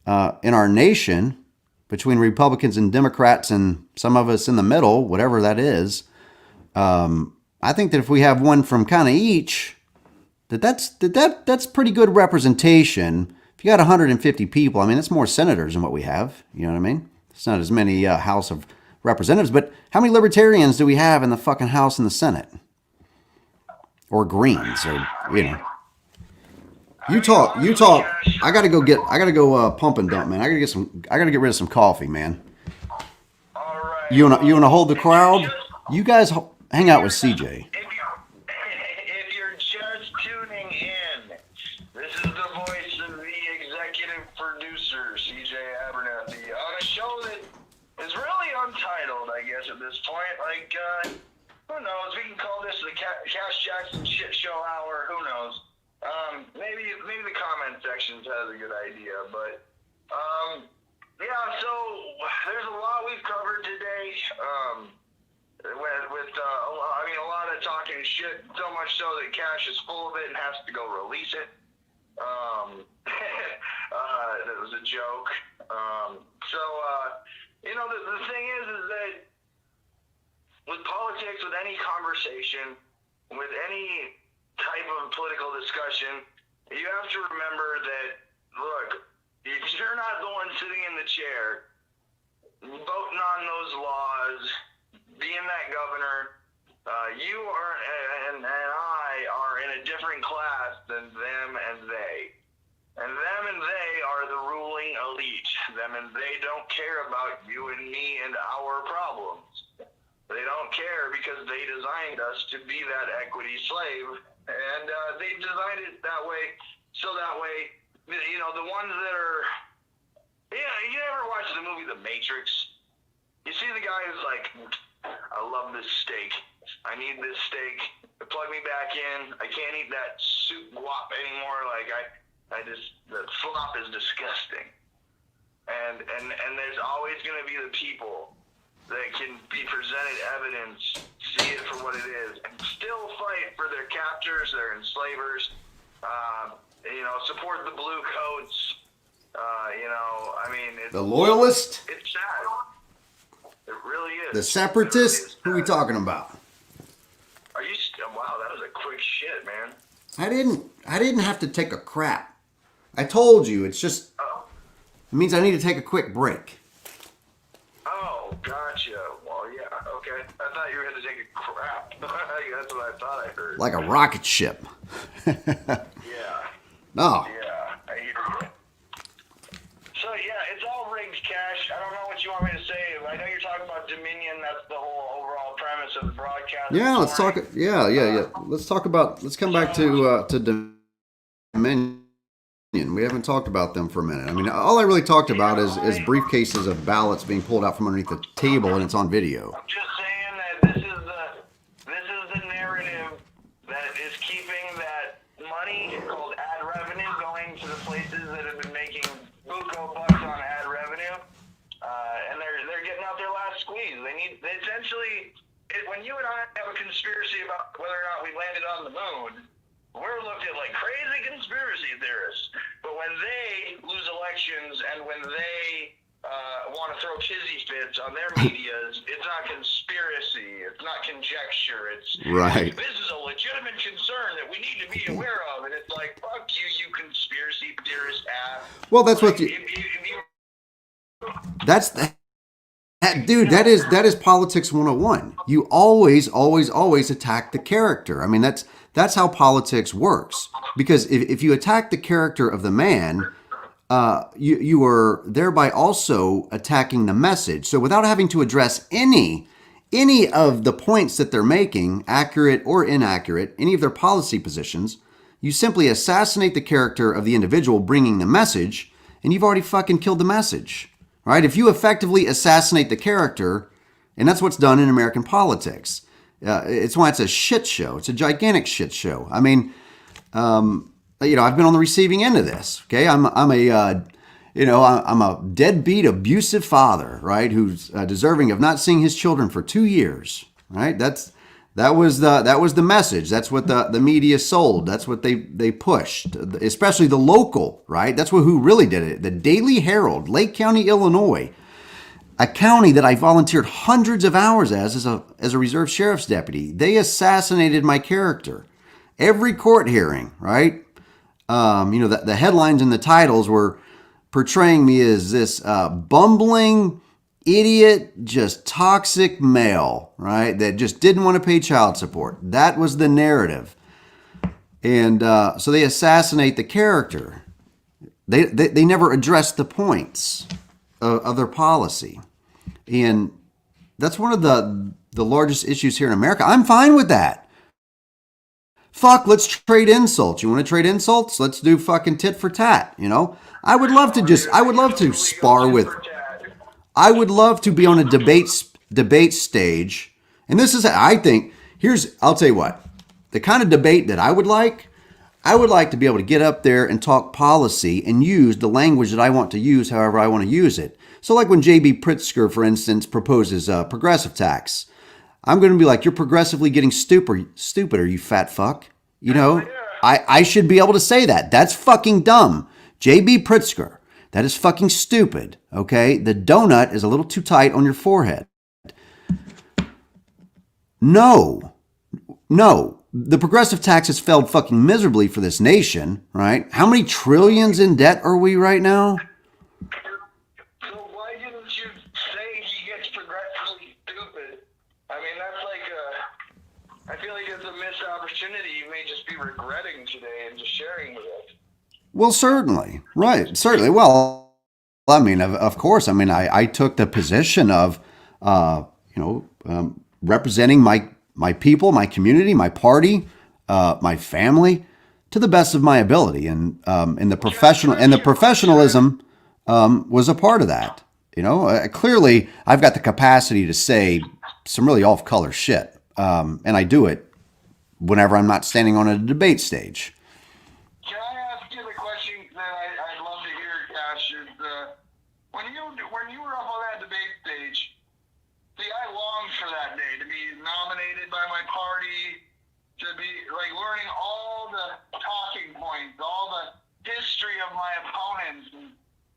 in our nation between Republicans and Democrats and some of us in the middle, whatever that is. I think that if we have one from kind of each, that's pretty good representation. If you got 150 people, I mean, it's more senators than what we have. You know what I mean? It's not as many House of Representatives, but how many libertarians do we have in the fucking House and the Senate? Or Greens, or, you know. You talk. I gotta go pump and dump, man. I gotta get rid of some coffee, man. All right. You wanna hold the crowd? You guys hang out with CJ. If you're just tuning in, this is the voice of the executive producer, CJ Abernathy, on a show that is really untitled, I guess, at this point. Like, who knows? We can call this the Cash Jackson Shit Show Hour. Who knows? Maybe the comment sections has a good idea, but yeah. So there's a lot we've covered today. With a lot of talking shit, so much so that Cash is full of it and has to go release it. That was a joke. The thing is that with politics, with any conversation, with any type of political discussion, you have to remember that, look, if you're not the one sitting in the chair, voting on those laws, being that governor, you are and I are in a different class than them and they. And them and they are the ruling elite. Them and they don't care about you and me and our problems. They don't care because they designed us to be that equity slave. And they designed it that way, so that way, the ones that are, you ever watch the movie The Matrix? You see the guy who's like, I love this steak. I need this steak. Plug me back in. I can't eat that soup guap anymore. Like, the slop is disgusting. And there's always going to be the people that can be presented evidence, see it for what it is, and still fight for their captors, their enslavers, support the blue coats, The loyalist? It's sad. It really is. The separatist? Who are we talking about? Are you wow, that was a quick shit, man. I didn't have to take a crap. I told you, it's just, it means I need to take a quick break. Oh, gotcha. Well, yeah, okay. I thought you were going to take a crap. That's what I thought I heard. Like a rocket ship. Yeah. No. Yeah, I hear you. So, yeah, it's all rigged, Cash. I don't know what you want me to say. I know you're talking about Dominion. That's the whole overall premise of the broadcast. Yeah, let's talk. Yeah. Let's come back to Dominion. We haven't talked about them for a minute. I mean, all I really talked about is briefcases of ballots being pulled out from underneath the table, and it's on video. I'm just saying that this is the narrative that is keeping that money called ad revenue going to the places that have been making buco bucks on ad revenue, and they're getting out their last squeeze. They essentially, when you and I have a conspiracy about whether or not we landed on the moon, we're looked at like crazy conspiracy theorists. But when they lose elections and when they want to throw tizzy fits on their medias, it's not conspiracy, it's not conjecture, it's right. This is a legitimate concern that we need to be aware of, and it's like, fuck you, you conspiracy theorist ass. Well, that's what you. Dude, that is politics 101. You always attack the character. I mean, that's how politics works. Because if you attack the character of the man, you are thereby also attacking the message. So without having to address any of the points that they're making, accurate or inaccurate, any of their policy positions, you simply assassinate the character of the individual bringing the message, and you've already fucking killed the message. Right? If you effectively assassinate the character, and that's what's done in American politics. It's why it's a shit show. It's a gigantic shit show. I mean, I've been on the receiving end of this. Okay, I'm a deadbeat, abusive father, right? Who's deserving of not seeing his children for 2 years. Right? That's That was the message. That's what the media sold. That's what they pushed, especially the local, right? That's who really did it. The Daily Herald, Lake County, Illinois, a county that I volunteered hundreds of hours as a reserve sheriff's deputy. They assassinated my character. Every court hearing, right? The headlines and the titles were portraying me as this bumbling idiot, just toxic male, right? That just didn't want to pay child support. That was the narrative. And so they assassinate the character. They never addressed the points of their policy. And that's one of the largest issues here in America. I'm fine with that. Fuck, let's trade insults. You want to trade insults? Let's do fucking tit for tat, I would love to spar with... I would love to be on a debate stage. And this is, I think, I'll tell you what, the kind of debate that I would like to be able to get up there and talk policy and use the language that I want to use however I want to use it. So like when J.B. Pritzker, for instance, proposes a progressive tax, I'm going to be like, you're progressively getting stupider, you fat fuck. I should be able to say that. That's fucking dumb. J.B. Pritzker. That is fucking stupid, okay? The donut is a little too tight on your forehead. No. The progressive tax has failed fucking miserably for this nation, right? How many trillions in debt are we right now? So why didn't you say he gets progressively stupid? I mean, that's like I feel like it's a missed opportunity you may just be regretting today and just sharing with us. Well, certainly. Right. Certainly. Well, I mean, of course. I mean, I took the position of, representing my people, my community, my party, my family to the best of my ability. And the professionalism was a part of that. Clearly I've got the capacity to say some really off-color shit. And I do it whenever I'm not standing on a debate stage. When you were up on that debate stage, see, I longed for that day to be nominated by my party, to be like learning all the talking points, all the history of my opponents, and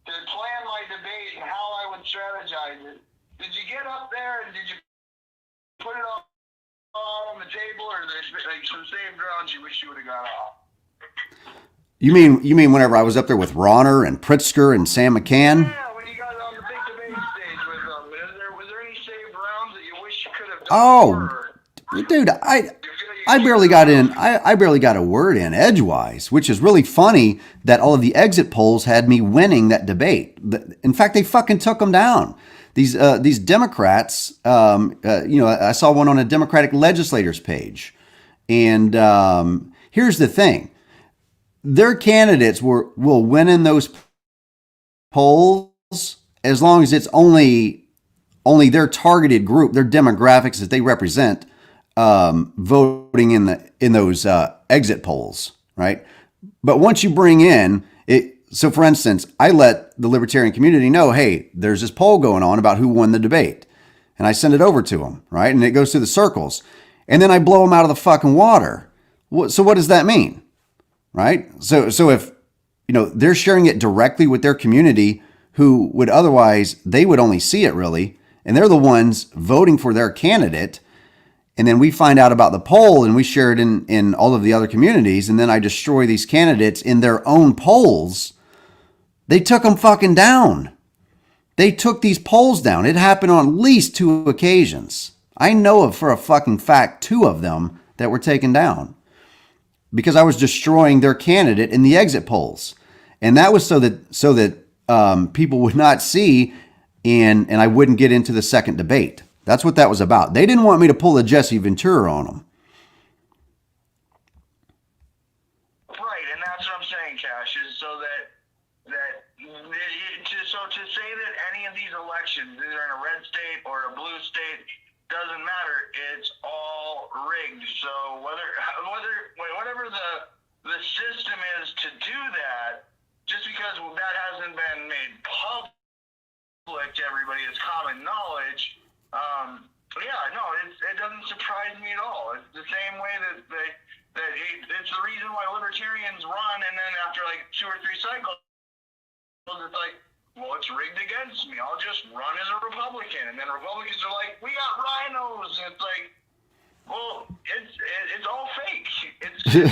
to plan my debate and how I would strategize it. Did you get up there and did you put it all on the table, or there's like some same grounds you wish you would have got off? You mean whenever I was up there with Ronner and Pritzker and Sam McCann? Yeah. Oh, dude, I barely got in. I barely got a word in edgewise, which is really funny that all of the exit polls had me winning that debate. In fact, they fucking took them down. These Democrats, I saw one on a Democratic legislators page. And here's the thing. Their candidates will win in those polls as long as it's only their targeted group, their demographics that they represent, voting in those exit polls, right? But once you bring in it, so for instance, I let the libertarian community know, hey, there's this poll going on about who won the debate, and I send it over to them, right? And it goes through the circles, and then I blow them out of the fucking water. So what does that mean, right? So if they're sharing it directly with their community, who would otherwise they would only see it really. And they're the ones voting for their candidate. And then we find out about the poll and we share it in all of the other communities. And then I destroy these candidates in their own polls. They took them fucking down. They took these polls down. It happened on at least 2 occasions. I know of for a fucking fact 2 of them that were taken down because I was destroying their candidate in the exit polls. And that was so that people would not see and I wouldn't get into the second debate. That's what that was about. They didn't want me to pull a Jesse Ventura on them. Right, and that's what I'm saying, Cash, is so to say that any of these elections, either in a red state or a blue state, doesn't matter. It's all rigged. So whatever the system is to do that, just because that hasn't been made public to everybody as common knowledge, it doesn't surprise me at all. It's the same way it's the reason why libertarians run, and then after like 2 or 3 cycles, it's like, well, it's rigged against me. I'll just run as a Republican, and then Republicans are like, we got rhinos, and it's like, well, it's all fake. It's real.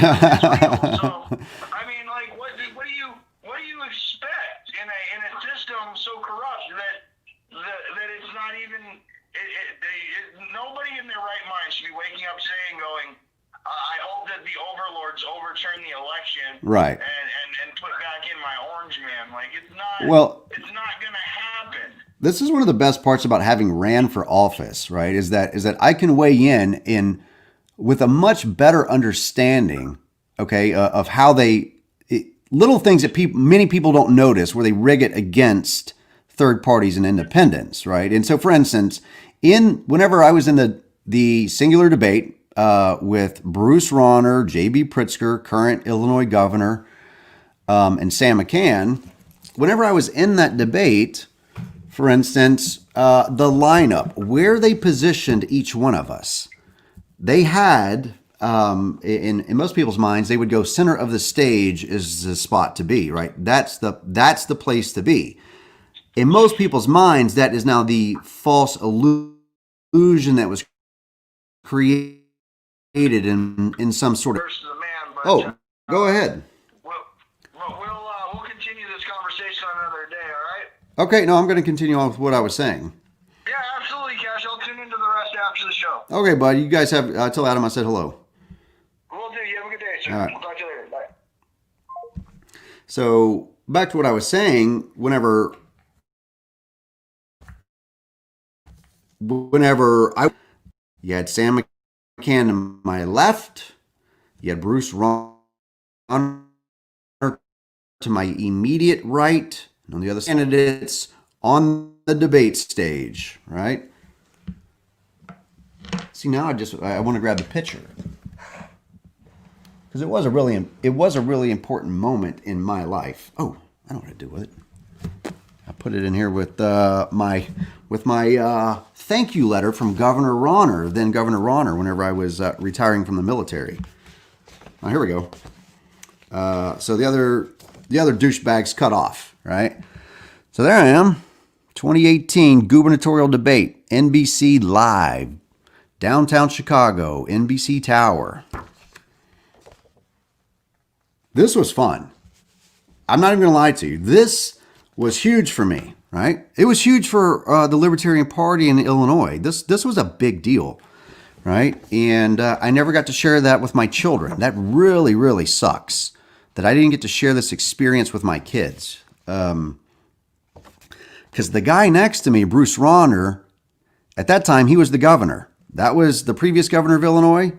So I mean, like, what do you expect in a system so corrupt that it's not even nobody in their right mind should be waking up today and going, I hope that the overlords overturn the election, right, and put back in my orange man. Like, it's not going to happen. This is one of the best parts about having ran for office, right? Is that I can weigh in with a much better understanding, okay, of how little things that many people don't notice, where they rig it against third parties and independents, right? And so, for instance, whenever I was in the singular debate with Bruce Rauner, J.B. Pritzker, current Illinois governor, and Sam McCann, whenever I was in that debate, for instance, the lineup, where they positioned each one of us, they had, in most people's minds, they would go center of the stage is the spot to be, right? That's the place to be. In most people's minds, that is now the false illusion that was created in some sort of. Go ahead. We'll continue this conversation another day. All right. Okay, no, I'm going to continue on with what I was saying. Yeah, absolutely, Cash. I'll tune into the rest after the show. Okay, buddy. You guys have, tell Adam I said hello. Will do. You have a good day, sir. All right. I'll talk to you later. Bye. So, back to what I was saying, whenever you had Sam McCann to my left, you had Bruce Rauner to my immediate right, and on the other candidates on the debate stage, right? See, now I want to grab the picture, because it was a really important moment in my life. Oh, I know what to do with it. I put it in here with my thank you letter from Governor Rauner, then Governor Rauner, whenever I was retiring from the military. Now, here we go. So the other douchebags cut off, right? So there I am, 2018 gubernatorial debate, NBC Live, downtown Chicago, NBC Tower. This was fun. I'm not even going to lie to you. This was huge for me, right? It was huge for the Libertarian Party in Illinois. This was a big deal, right? And I never got to share that with my children. That really, really sucks that I didn't get to share this experience with my kids. Because the guy next to me, Bruce Rauner, at that time, he was the governor. That was the previous governor of Illinois,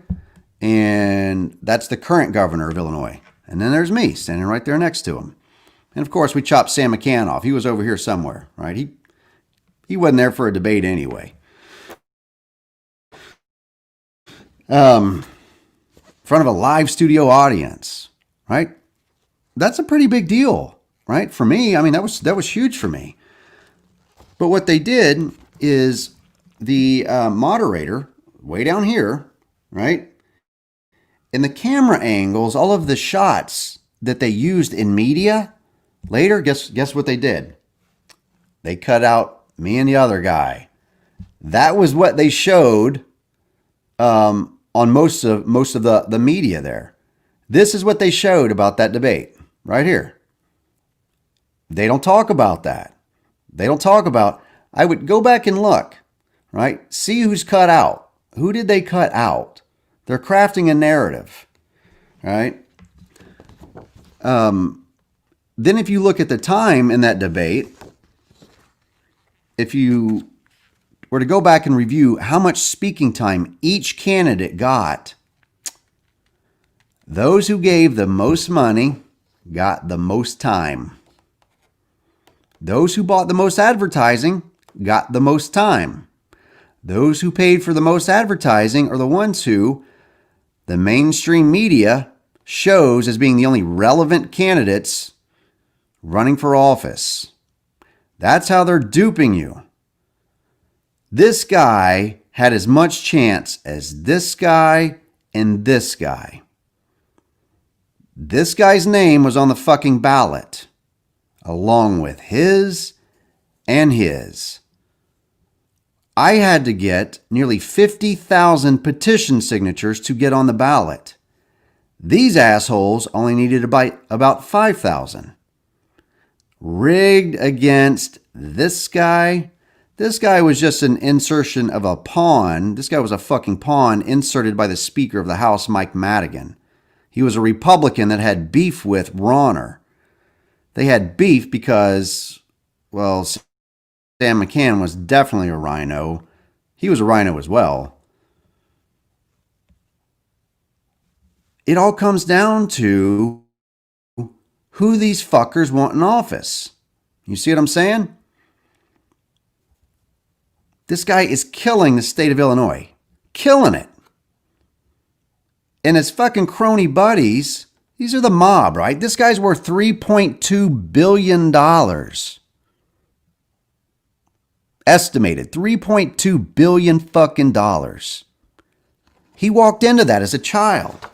and that's the current governor of Illinois. And then there's me standing right there next to him. And of course, we chopped Sam McCann off. He was over here somewhere, right? He wasn't there for a debate anyway. In front of a live studio audience, right? That's a pretty big deal, right? For me, I mean, that was huge for me. But what they did is the moderator, way down here, right? In the camera angles, all of the shots that they used in media, later, guess what they did? They cut out me and the other guy. That was what they showed on most of the media there. This is what they showed about that debate right here. They don't talk about that. They don't talk about. I would go back and look, right? See who's cut out. Who did they cut out? They're crafting a narrative, right? Then if you look at the time in that debate, if you were to go back and review how much speaking time each candidate got, those who gave the most money got the most time. Those who bought the most advertising got the most time. Those who paid for the most advertising are the ones who the mainstream media shows as being the only relevant candidates running for office. That's how they're duping you. This guy had as much chance as this guy and this guy. This guy's name was on the fucking ballot, along with his and his. I had to get nearly 50,000 petition signatures to get on the ballot. These assholes only needed about 5,000. Rigged against this guy. This guy was just an insertion of a pawn. This guy was a fucking pawn inserted by the Speaker of the House, Mike Madigan. He was a Republican that had beef with Bronner. They had beef because, well, Sam McCann was definitely a rhino. He was a rhino as well. It all comes down to who these fuckers want in office. You see what I'm saying? This guy is killing the state of Illinois. Killing it. And his fucking crony buddies, these are the mob, right? This guy's worth $3.2 billion. Estimated $3.2 billion fucking dollars. He walked into that as a child.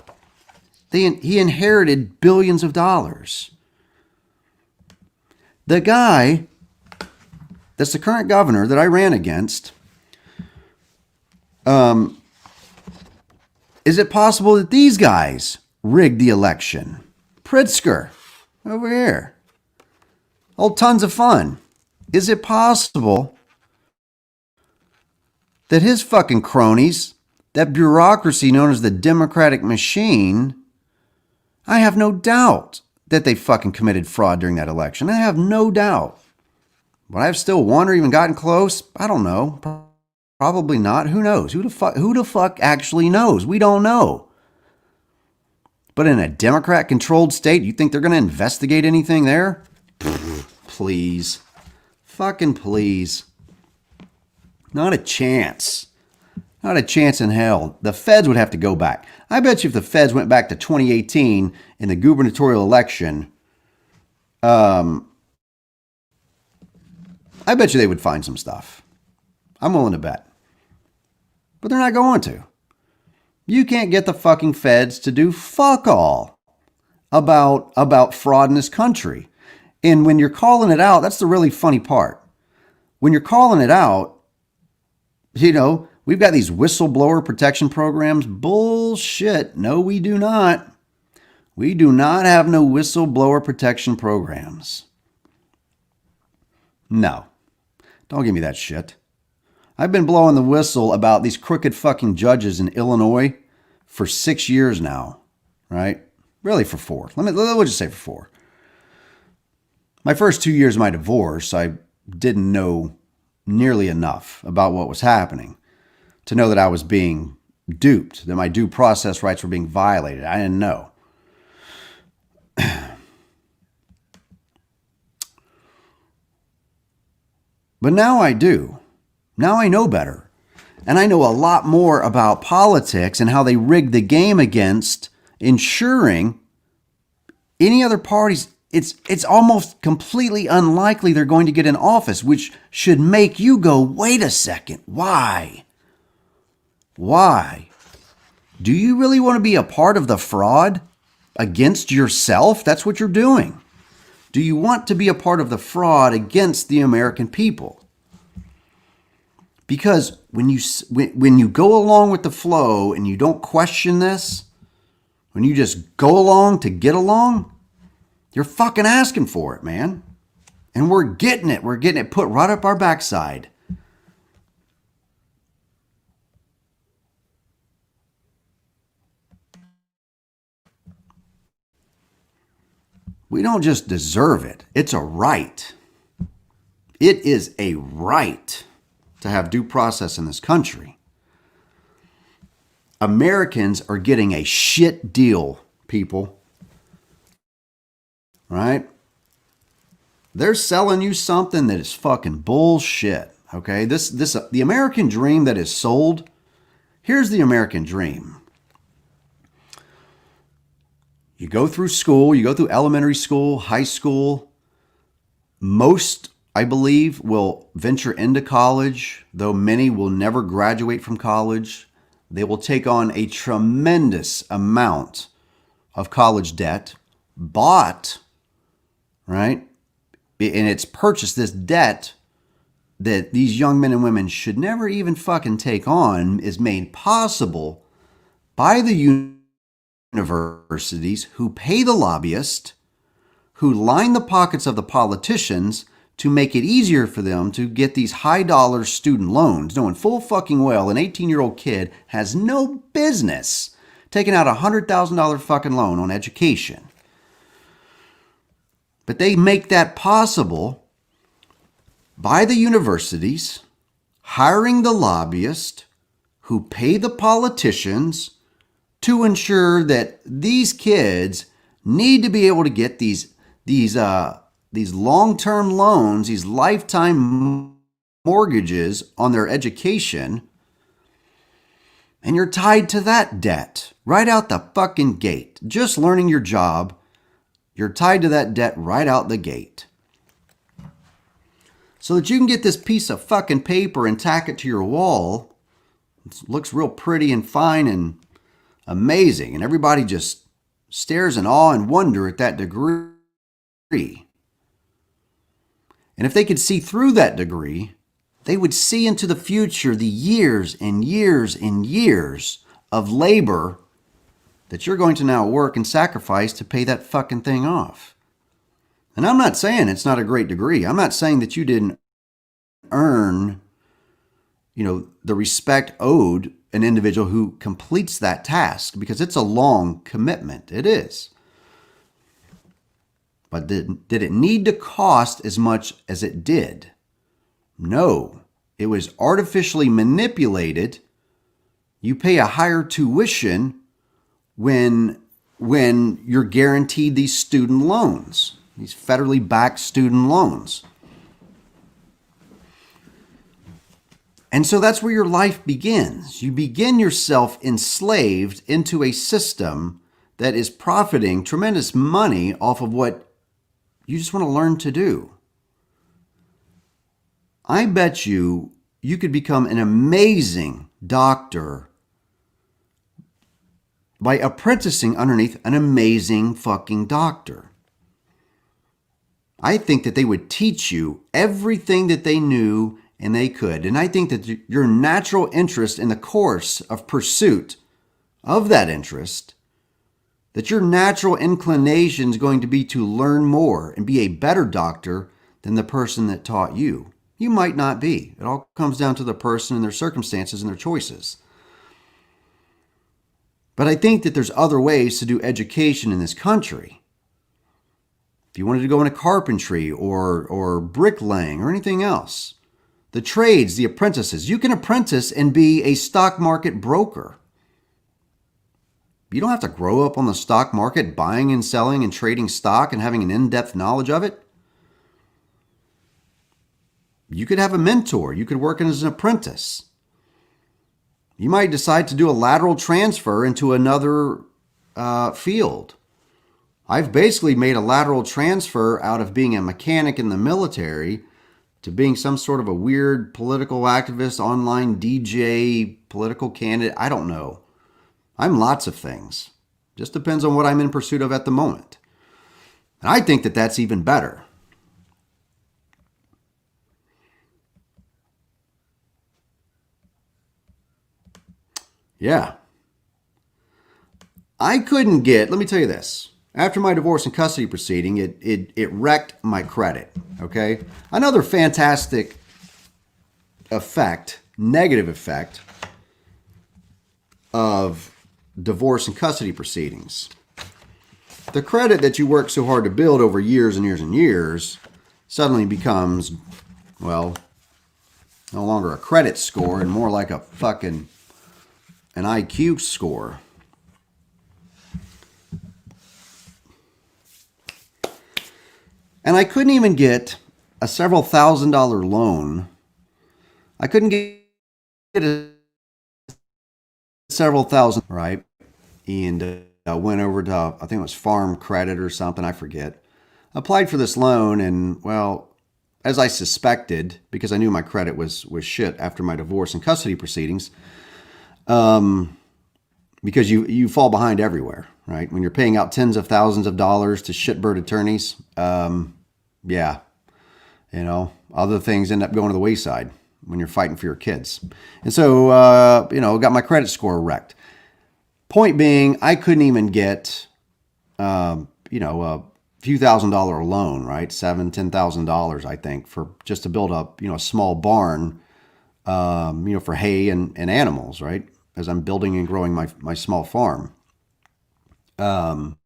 He inherited billions of dollars. The guy that's the current governor that I ran against, is it possible that these guys rigged the election? Pritzker, over here. Oh, tons of fun. Is it possible that his fucking cronies, that bureaucracy known as the Democratic machine, I have no doubt that they fucking committed fraud during that election. I have no doubt. But I've still won or even gotten close? I don't know. Probably not. Who knows? Who the fuck actually knows? We don't know. But in a Democrat-controlled state, you think they're going to investigate anything there? Please. Fucking please. Not a chance. Not a chance in hell. The feds would have to go back. I bet you if the feds went back to 2018 in the gubernatorial election, I bet you they would find some stuff. I'm willing to bet. But they're not going to. You can't get the fucking feds to do fuck all about fraud in this country. And when you're calling it out, that's the really funny part. When you're calling it out, you know, we've got these whistleblower protection programs. Bullshit. No, we do not. We do not have no whistleblower protection programs. No. Don't give me that shit. I've been blowing the whistle about these crooked fucking judges in Illinois for 6 years now, right? Really for 4. We'll just say for 4. My first 2 years of my divorce, I didn't know nearly enough about what was happening to know that I was being duped, that my due process rights were being violated. I didn't know. But now I do. Now I know better. And I know a lot more about politics and how they rigged the game against ensuring any other parties. It's almost completely unlikely they're going to get in office, which should make you go, wait a second, why? Why? Do you really want to be a part of the fraud against yourself? That's what you're doing. Do you want to be a part of the fraud against the American people? Because when you go along with the flow and you don't question this, when you just go along to get along, you're fucking asking for it, man. And we're getting it. We're getting it put right up our backside. We don't just deserve it. It's a right. It is a right to have due process in this country. Americans are getting a shit deal, people. Right? They're selling you something that is fucking bullshit. Okay? The American dream that is sold. Here's the American dream. You go through school, you go through elementary school, high school. Most I believe, will venture into college, though many will never graduate from college. They will take on a tremendous amount of college debt, bought, right? And it's purchased, this debt that these young men and women should never even fucking take on is made possible by the universities who pay the lobbyists, who line the pockets of the politicians to make it easier for them to get these high dollar student loans, knowing full fucking well an 18-year-old kid has no business taking out a $100,000 fucking loan on education. But they make that possible by the universities hiring the lobbyists who pay the politicians to ensure that these kids need to be able to get these long-term loans, these lifetime mortgages on their education, and you're tied to that debt right out the fucking gate. Just learning your job, you're tied to that debt right out the gate. So that you can get this piece of fucking paper and tack it to your wall. It looks real pretty and fine and amazing, and everybody just stares in awe and wonder at that degree. And if they could see through that degree, they would see into the future the years and years and years of labor that you're going to now work and sacrifice to pay that fucking thing off. And I'm not saying it's not a great degree. I'm not saying that you didn't earn, the respect owed an individual who completes that task, because it's a long commitment. It is. But did it need to cost as much as it did? No. It was artificially manipulated. You pay a higher tuition when you're guaranteed these student loans, these federally backed student loans. And so that's where your life begins. You begin yourself enslaved into a system that is profiting tremendous money off of what you just want to learn to do. I bet you could become an amazing doctor by apprenticing underneath an amazing fucking doctor. I think that they would teach you everything that they knew and they could. And I think that your natural interest in the course of pursuit of that interest, that your natural inclination is going to be to learn more and be a better doctor than the person that taught you. You might not be. It all comes down to the person and their circumstances and their choices. But I think that there's other ways to do education in this country. If you wanted to go into carpentry or bricklaying or anything else, the trades, the apprentices, you can apprentice and be a stock market broker. You don't have to grow up on the stock market, buying and selling and trading stock and having an in-depth knowledge of it. You could have a mentor. You could work as an apprentice. You might decide to do a lateral transfer into another field. I've basically made a lateral transfer out of being a mechanic in the military to being some sort of a weird political activist, online DJ, political candidate. I don't know. I'm lots of things. Just depends on what I'm in pursuit of at the moment. And I think that that's even better. Yeah. I couldn't get, let me tell you this. After my divorce and custody proceeding, it wrecked my credit, okay? Another fantastic effect, negative effect of divorce and custody proceedings. The credit that you work so hard to build over years and years and years suddenly becomes, well, no longer a credit score and more like a fucking an IQ score. And I couldn't even get a several $1,000 loan. I couldn't get a several thousand, right? And went over to, I think it was Farm Credit or something, I forget. Applied for this loan and, well, as I suspected, because I knew my credit was shit after my divorce and custody proceedings, because you fall behind everywhere, right? When you're paying out tens of thousands of dollars to shitbird attorneys, yeah, other things end up going to the wayside when you're fighting for your kids. And so, got my credit score wrecked. Point being, I couldn't even get, a few $1,000s loan, right? $10,000, I think, for just to build up, a small barn, for hay and animals, right? As I'm building and growing my small farm. But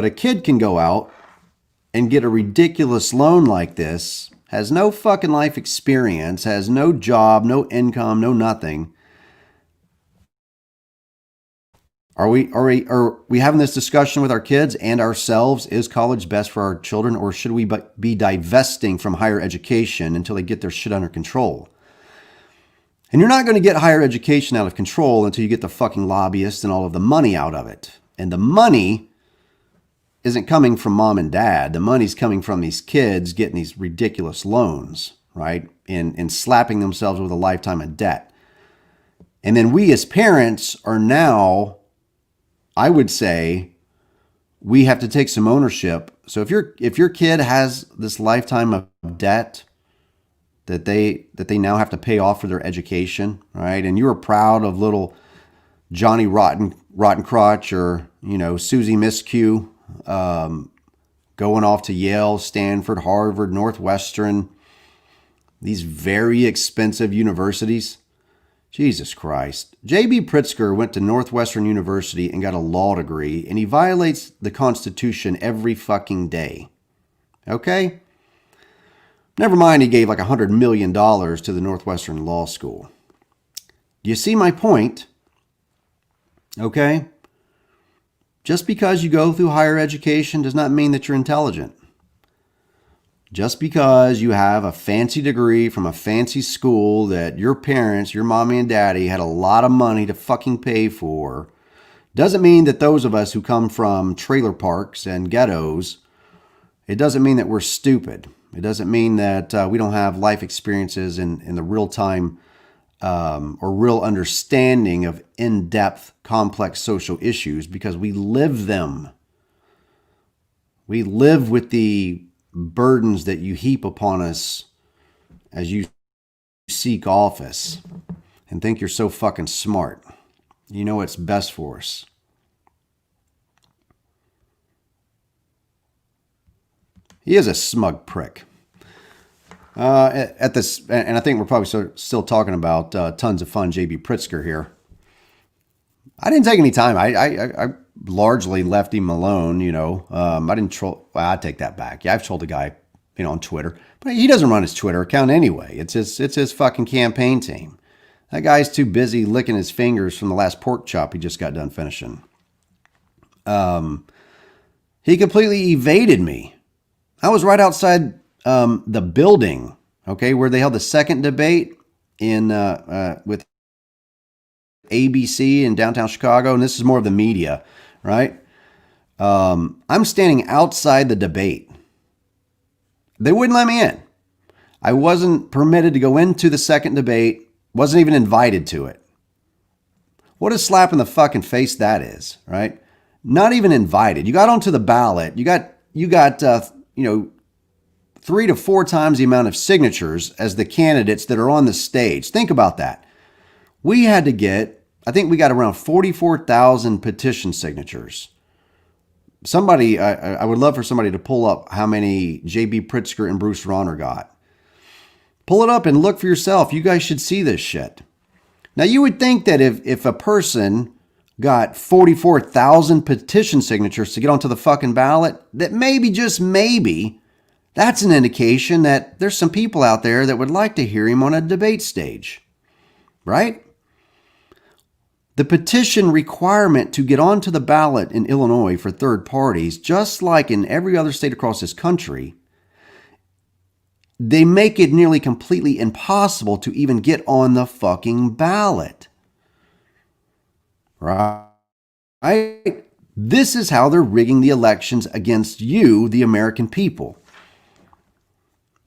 a kid can go out and get a ridiculous loan like this, has no fucking life experience, has no job, no income, no nothing. Are we having this discussion with our kids and ourselves? Is college best for our children, or should we be divesting from higher education until they get their shit under control? And you're not going to get higher education out of control until you get the fucking lobbyists and all of the money out of it. And the money isn't coming from mom and dad. The money's coming from these kids getting these ridiculous loans, right? And slapping themselves with a lifetime of debt. And then we as parents are now, I would say, we have to take some ownership. So if your kid has this lifetime of debt that they now have to pay off for their education, right? And you were proud of little Johnny Rotten Crotch or, Susie Miscue, going off to Yale, Stanford, Harvard, Northwestern, these very expensive universities. Jesus Christ. J.B. Pritzker went to Northwestern University and got a law degree, and he violates the Constitution every fucking day. Okay? Never mind, he gave like $100 million to the Northwestern Law School. Do you see my point? Okay? Just because you go through higher education does not mean that you're intelligent. Just because you have a fancy degree from a fancy school that your parents, your mommy and daddy, had a lot of money to fucking pay for, doesn't mean that those of us who come from trailer parks and ghettos, it doesn't mean that we're stupid. It doesn't mean that we don't have life experiences in the real time or real understanding of in-depth, complex social issues, because we live them. We live with the burdens that you heap upon us as you seek office and think you're so fucking smart. You know what's best for us. He is a smug prick. At this, and I think we're probably still talking about tons of fun J.B. Pritzker here. I didn't take any time. I largely left him alone, I didn't troll. Well, I take that back. Yeah, I've trolled the guy, on Twitter. But he doesn't run his Twitter account anyway. It's his fucking campaign team. That guy's too busy licking his fingers from the last pork chop he just got done finishing. He completely evaded me. I was right outside the building, okay, where they held the second debate with ABC in downtown Chicago, and this is more of the media, right? I'm standing outside the debate. They wouldn't let me in. I wasn't permitted to go into the second debate, wasn't even invited to it. What a slap in the fucking face that is, right? Not even invited. You got onto the ballot. You got 3 to 4 times the amount of signatures as the candidates that are on the stage. Think about that. We had to get, I think we got around 44,000 petition signatures. Somebody, I would love for somebody to pull up how many J.B. Pritzker and Bruce Rauner got. Pull it up and look for yourself. You guys should see this shit. Now, you would think that if a person got 44,000 petition signatures to get onto the fucking ballot, that maybe, just maybe, that's an indication that there's some people out there that would like to hear him on a debate stage, right? The petition requirement to get onto the ballot in Illinois for third parties, just like in every other state across this country, they make it nearly completely impossible to even get on the fucking ballot. Right? This is how they're rigging the elections against you, the American people.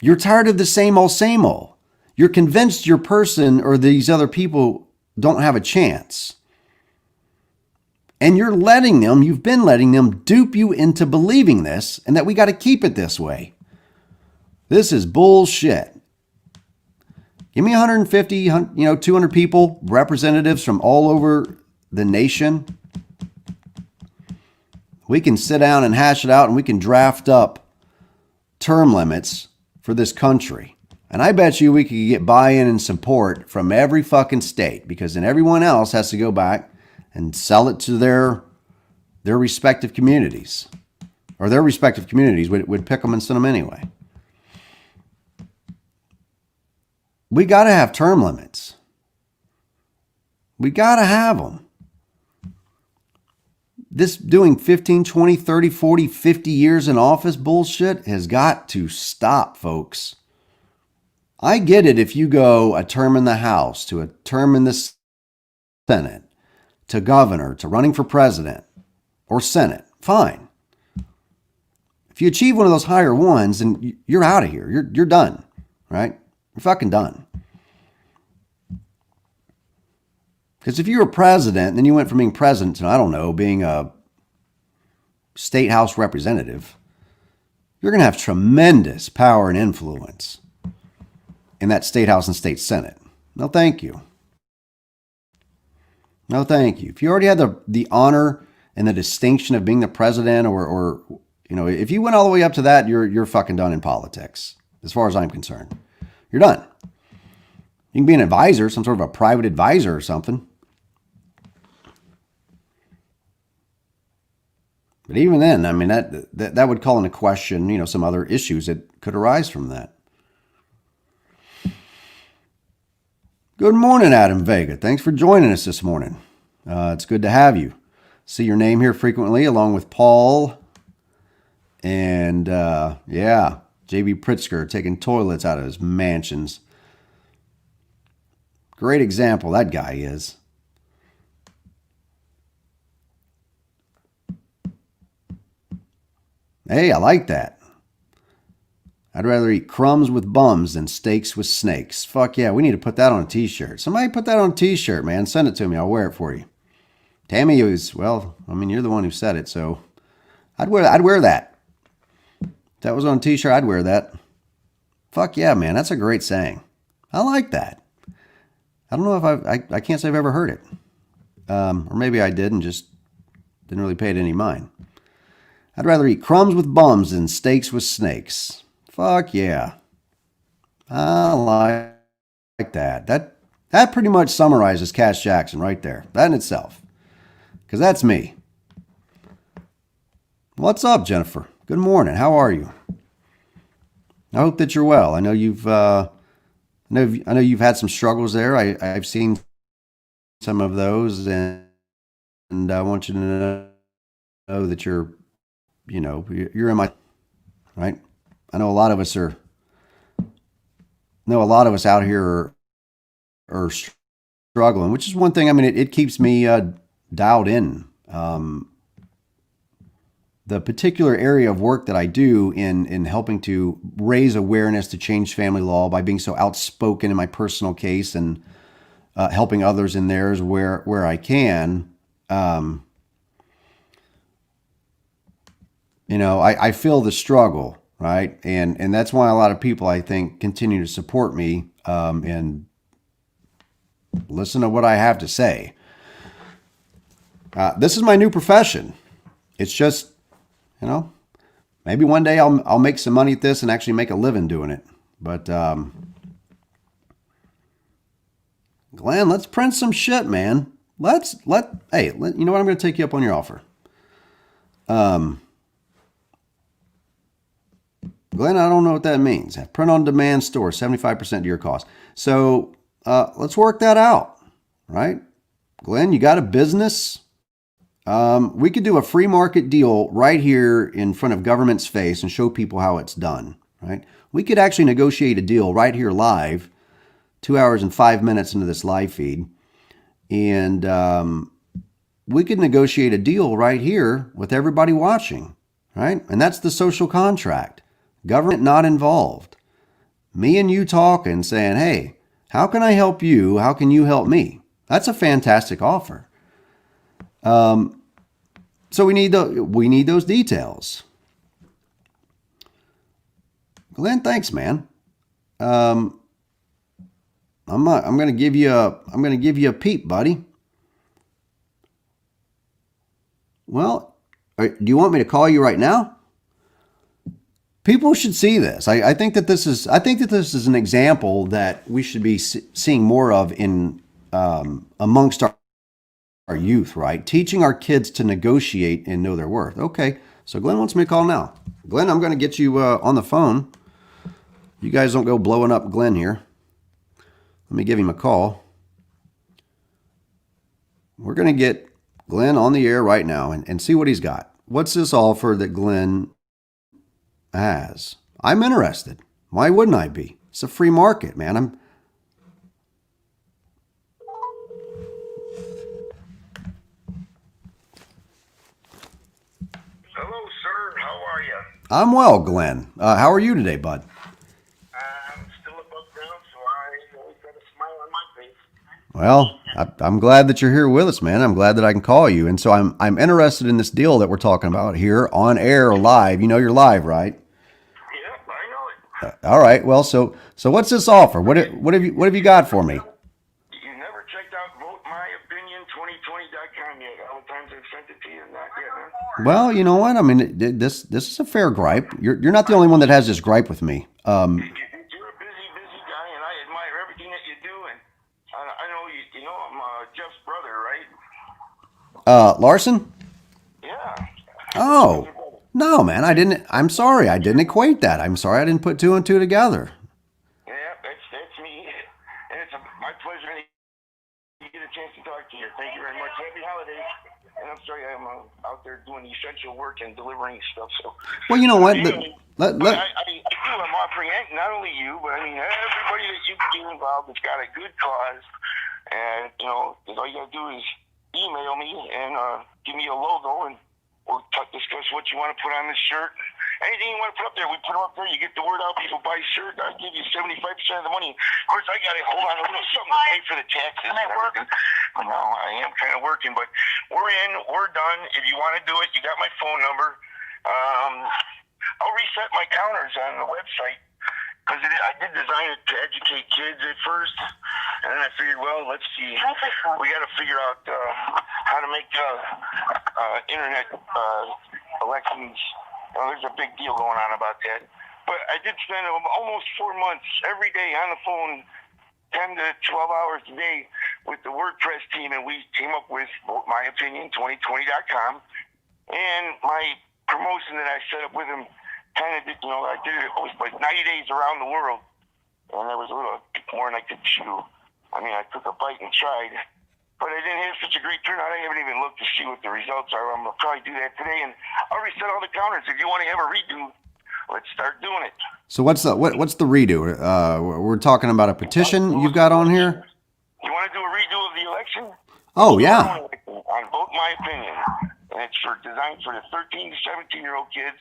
You're tired of the same old, same old. You're convinced your person or these other people don't have a chance. And you've been letting them dupe you into believing this and that we got to keep it this way. This is bullshit. Give me 150, 200 people, representatives from all over the nation. We can sit down and hash it out and we can draft up term limits for this country. And I bet you we could get buy-in and support from every fucking state, because then everyone else has to go back and sell it to their respective communities. Or their respective communities would pick them and send them anyway. We got to have term limits. We got to have them. This doing 15, 20, 30, 40, 50 years in office bullshit has got to stop, folks. I get it if you go a term in the House, to a term in the Senate, to governor, to running for president or Senate. Fine. If you achieve one of those higher ones, then you're out of here. You're done, right? You're fucking done. Because if you were president, and then you went from being president to, I don't know, being a state house representative, you're going to have tremendous power and influence in that state house and state senate. No, thank you. No, thank you. If you already had the honor and the distinction of being the president, or if you went all the way up to that, you're fucking done in politics, as far as I'm concerned. You're done. You can be an advisor, some sort of a private advisor or something. But even then, I mean, that would call into question, some other issues that could arise from that. Good morning, Adam Vega. Thanks for joining us this morning. It's good to have you. See your name here frequently, along with Paul and, J.B. Pritzker taking toilets out of his mansions. Great example that guy is. Hey, I like that. I'd rather eat crumbs with bums than steaks with snakes. Fuck yeah, we need to put that on a t-shirt. Somebody put that on a t-shirt, man. Send it to me. I'll wear it for you. Tammy you're the one who said it, so I'd wear that. If that was on a t-shirt, I'd wear that. Fuck yeah, man. That's a great saying. I like that. I don't know if I can't say I've ever heard it. Or maybe I did and just didn't really pay it any mind. I'd rather eat crumbs with bums than steaks with snakes. Fuck yeah. I like that. That pretty much summarizes Cash Jackson right there. That in itself. Because that's me. What's up, Jennifer? Good morning. How are you? I hope that you're well. I know you've had some struggles there. I've seen some of those, and I want you to know that you're in my right. I know a lot of us out here are struggling, which is one thing. I mean, it keeps me dialed in. The particular area of work that I do in helping to raise awareness to change family law by being so outspoken in my personal case and helping others in theirs where I can. I feel the struggle, right? And that's why a lot of people, I think, continue to support me and listen to what I have to say. This is my new profession. It's just, maybe one day I'll make some money at this and actually make a living doing it. But Glenn, let's print some shit, man. Hey, you know what? I'm going to take you up on your offer. Glenn, I don't know what that means. Print on demand store, 75% to your cost. So let's work that out, right? Glenn, you got a business? We could do a free market deal right here in front of government's face and show people how it's done, right? We could actually negotiate a deal right here live, 2 hours and 5 minutes into this live feed. And we could negotiate a deal right here with everybody watching, right? And that's the social contract. Government not involved. me and you talking, saying, hey, how can I help you? How can you help me? That's a fantastic offer. So we need those details. Glenn, thanks, man. I'm gonna give you a peep, buddy. Well, do you want me to call you right now? People should see this. I think that this is an example that we should be seeing more of in amongst our youth, right? Teaching our kids to negotiate and know their worth. Okay, so Glenn wants me to call now. Glenn, I'm going to get you on the phone. You guys don't go blowing up Glenn here. Let me give him a call. We're going to get Glenn on the air right now and see what he's got. What's this offer that Glenn has? I'm interested. Why wouldn't I be? It's a free market, man. Hello, sir. How are you? I'm well, Glenn. How are you today, bud? I'm still above ground, so I always got a smile on my face. Well, I'm glad that you're here with us, man. I'm glad that I can call you. And so I'm interested in this deal that we're talking about here on air live. You know you're live, right? Yep, I know it. All right. Well, so what's this offer? What have you got for me? You never checked out votemyopinion2020.com yet. All the times I've sent it to you, not yet, huh? Well, you know what? I mean, this is a fair gripe. You're not the only one that has this gripe with me. You're a busy guy, and I admire everything that you do. And I know you know I'm Jeff's brother, right? Larson? Yeah. Oh, no, man. I'm sorry. I didn't equate that. I'm sorry. I didn't put two and two together. Yeah, that's me. And it's my pleasure to get a chance to talk to you. Thank you very much. Happy holidays. And I'm sorry I'm out there doing essential work and delivering stuff. So. Well, you know what? I do. I'm offering not only you, but I mean everybody that you can get involved that's got a good cause. And all you gotta do is email me and give me a logo, and we'll discuss what you want to put on this shirt. Anything you want to put up there, we put them up there. You get the word out. People buy shirts. I give you 75% of the money. Of course, I got to hold on a little something to pay for the taxes and everything. No, I am kind of working, but we're in. We're done. If you want to do it, you got my phone number. I'll reset my counters on the website because I did design it to educate kids at first, and then I figured, well, let's see. We got to figure out how to make internet elections. There's a big deal going on about that. But I did spend almost 4 months every day on the phone, 10 to 12 hours a day with the WordPress team, and we came up with votemyopinion2020.com. And my promotion that I set up with them kind of did, I did it was like 90 days around the world, and there was a little more than I could chew. I mean, I took a bite and tried. But I didn't have such a great turnout. I haven't even looked to see what the results are. I'm going to probably do that today. And I'll reset all the counters. If you want to have a redo, let's start doing it. So what's the redo? We're talking about a petition you've got on here? You want to do a redo of the election? Oh, yeah. On Vote My Opinion. And it's designed for the 13 to 17-year-old kids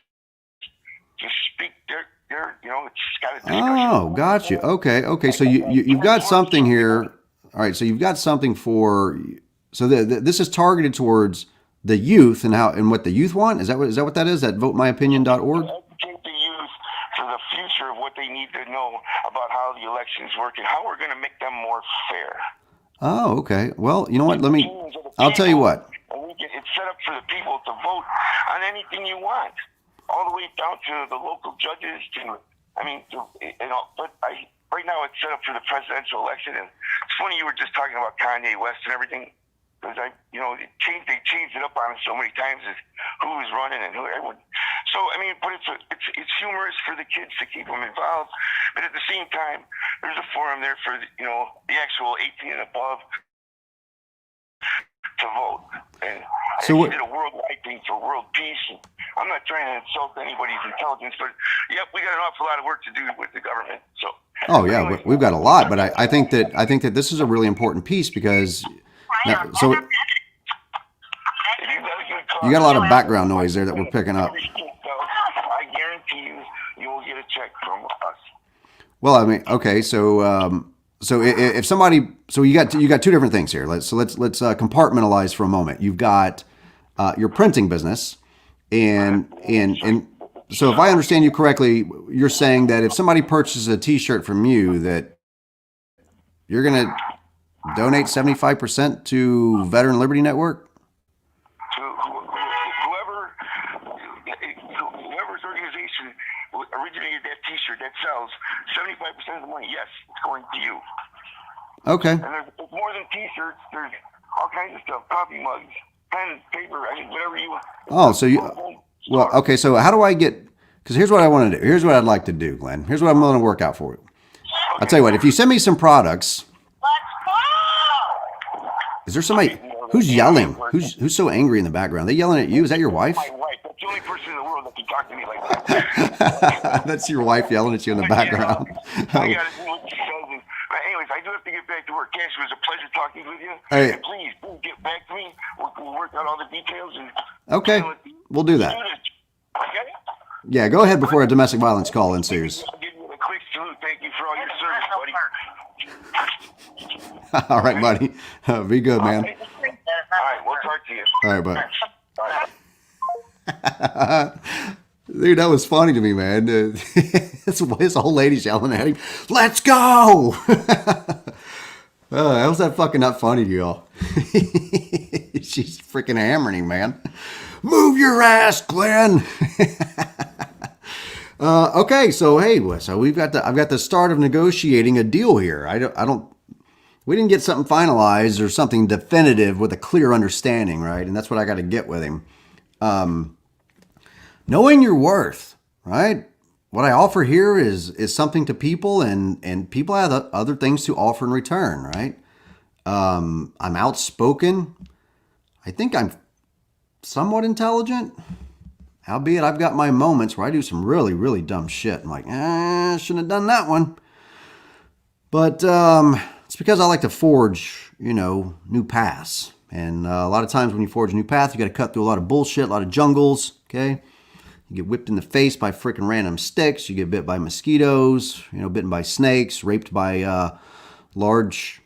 to speak their it's got a discussion. Oh, got you. Okay. So you've got something here. All right, so you've got something this is targeted towards the youth and what the youth want. Is that what that is? At votemyopinion.org? Educate the youth for the future of what they need to know about how the elections work and how we're going to make them more fair. Oh, okay. Well, you know what? I'll tell you what. It's set up for the people to vote on anything you want, all the way down to the local judges. Right now it's set up for the presidential election, and it's funny you were just talking about Kanye West and everything, because they changed it up on us so many times as who was running and who everyone. So but it's humorous for the kids to keep them involved, but at the same time, there's a forum there for the actual 18 and above to vote. And I did a worldwide thing for world peace. And I'm not trying to insult anybody's intelligence, but we got an awful lot of work to do with the government. So. Oh yeah, we've got a lot, but I think that this is a really important piece because you got a lot of background noise there that we're picking up. I guarantee you will get a check from us. Well, I mean, okay, if somebody, so you got two different things here. Let's compartmentalize for a moment. You've got your printing business, and so if I understand you correctly, you're saying that if somebody purchases a T-shirt from you, that you're gonna donate 75% to Veteran Liberty Network. To whoever's organization originated that T-shirt that sells 75% of the money, yes, it's going to you. Okay. And there's more than T-shirts. There's all kinds of stuff: coffee mugs, pens, paper, whatever you want. Oh, so well, okay. So how do I get? Because here's what I want to do. Here's what I'd like to do, Glenn. Here's what I'm going to work out for you. Okay. I'll tell you what. If you send me some products. Is there somebody who's yelling? Who's so angry in the background? They yelling at you? Is that your wife? My wife. That's the only person in the world that can talk to me like that. That's your wife yelling at you in the background. I got to do what she says. But anyways, I do have to get back to work. Cash, it was a pleasure talking with you. Hey. And please get back to me. We'll work out all the details. Okay, we'll do that. Okay? Yeah, go ahead before a domestic violence call ensues. I'll give you a quick salute. Thank you for all your service, buddy. All right, buddy. Be good, man. All right, we'll talk to you. All right, buddy. All right. Dude, that was funny to me, man. This old lady's yelling at him, "Let's go!" How's that fucking not funny to y'all? She's freaking hammering him, man. Move your ass, Glenn. Okay, so hey, so I've got the start of negotiating a deal here. We didn't get something finalized or something definitive with a clear understanding, right? And that's what I got to get with him. Knowing your worth, right? What I offer here is something to people, and people have other things to offer in return, right? I'm outspoken. I think I'm somewhat intelligent, albeit I've got my moments where I do some really, really dumb shit. I'm like, shouldn't have done that one. But it's because I like to forge, new paths. And a lot of times when you forge a new path, you got to cut through a lot of bullshit, a lot of jungles, okay? You get whipped in the face by freaking random sticks. You get bit by mosquitoes, bitten by snakes, raped by large,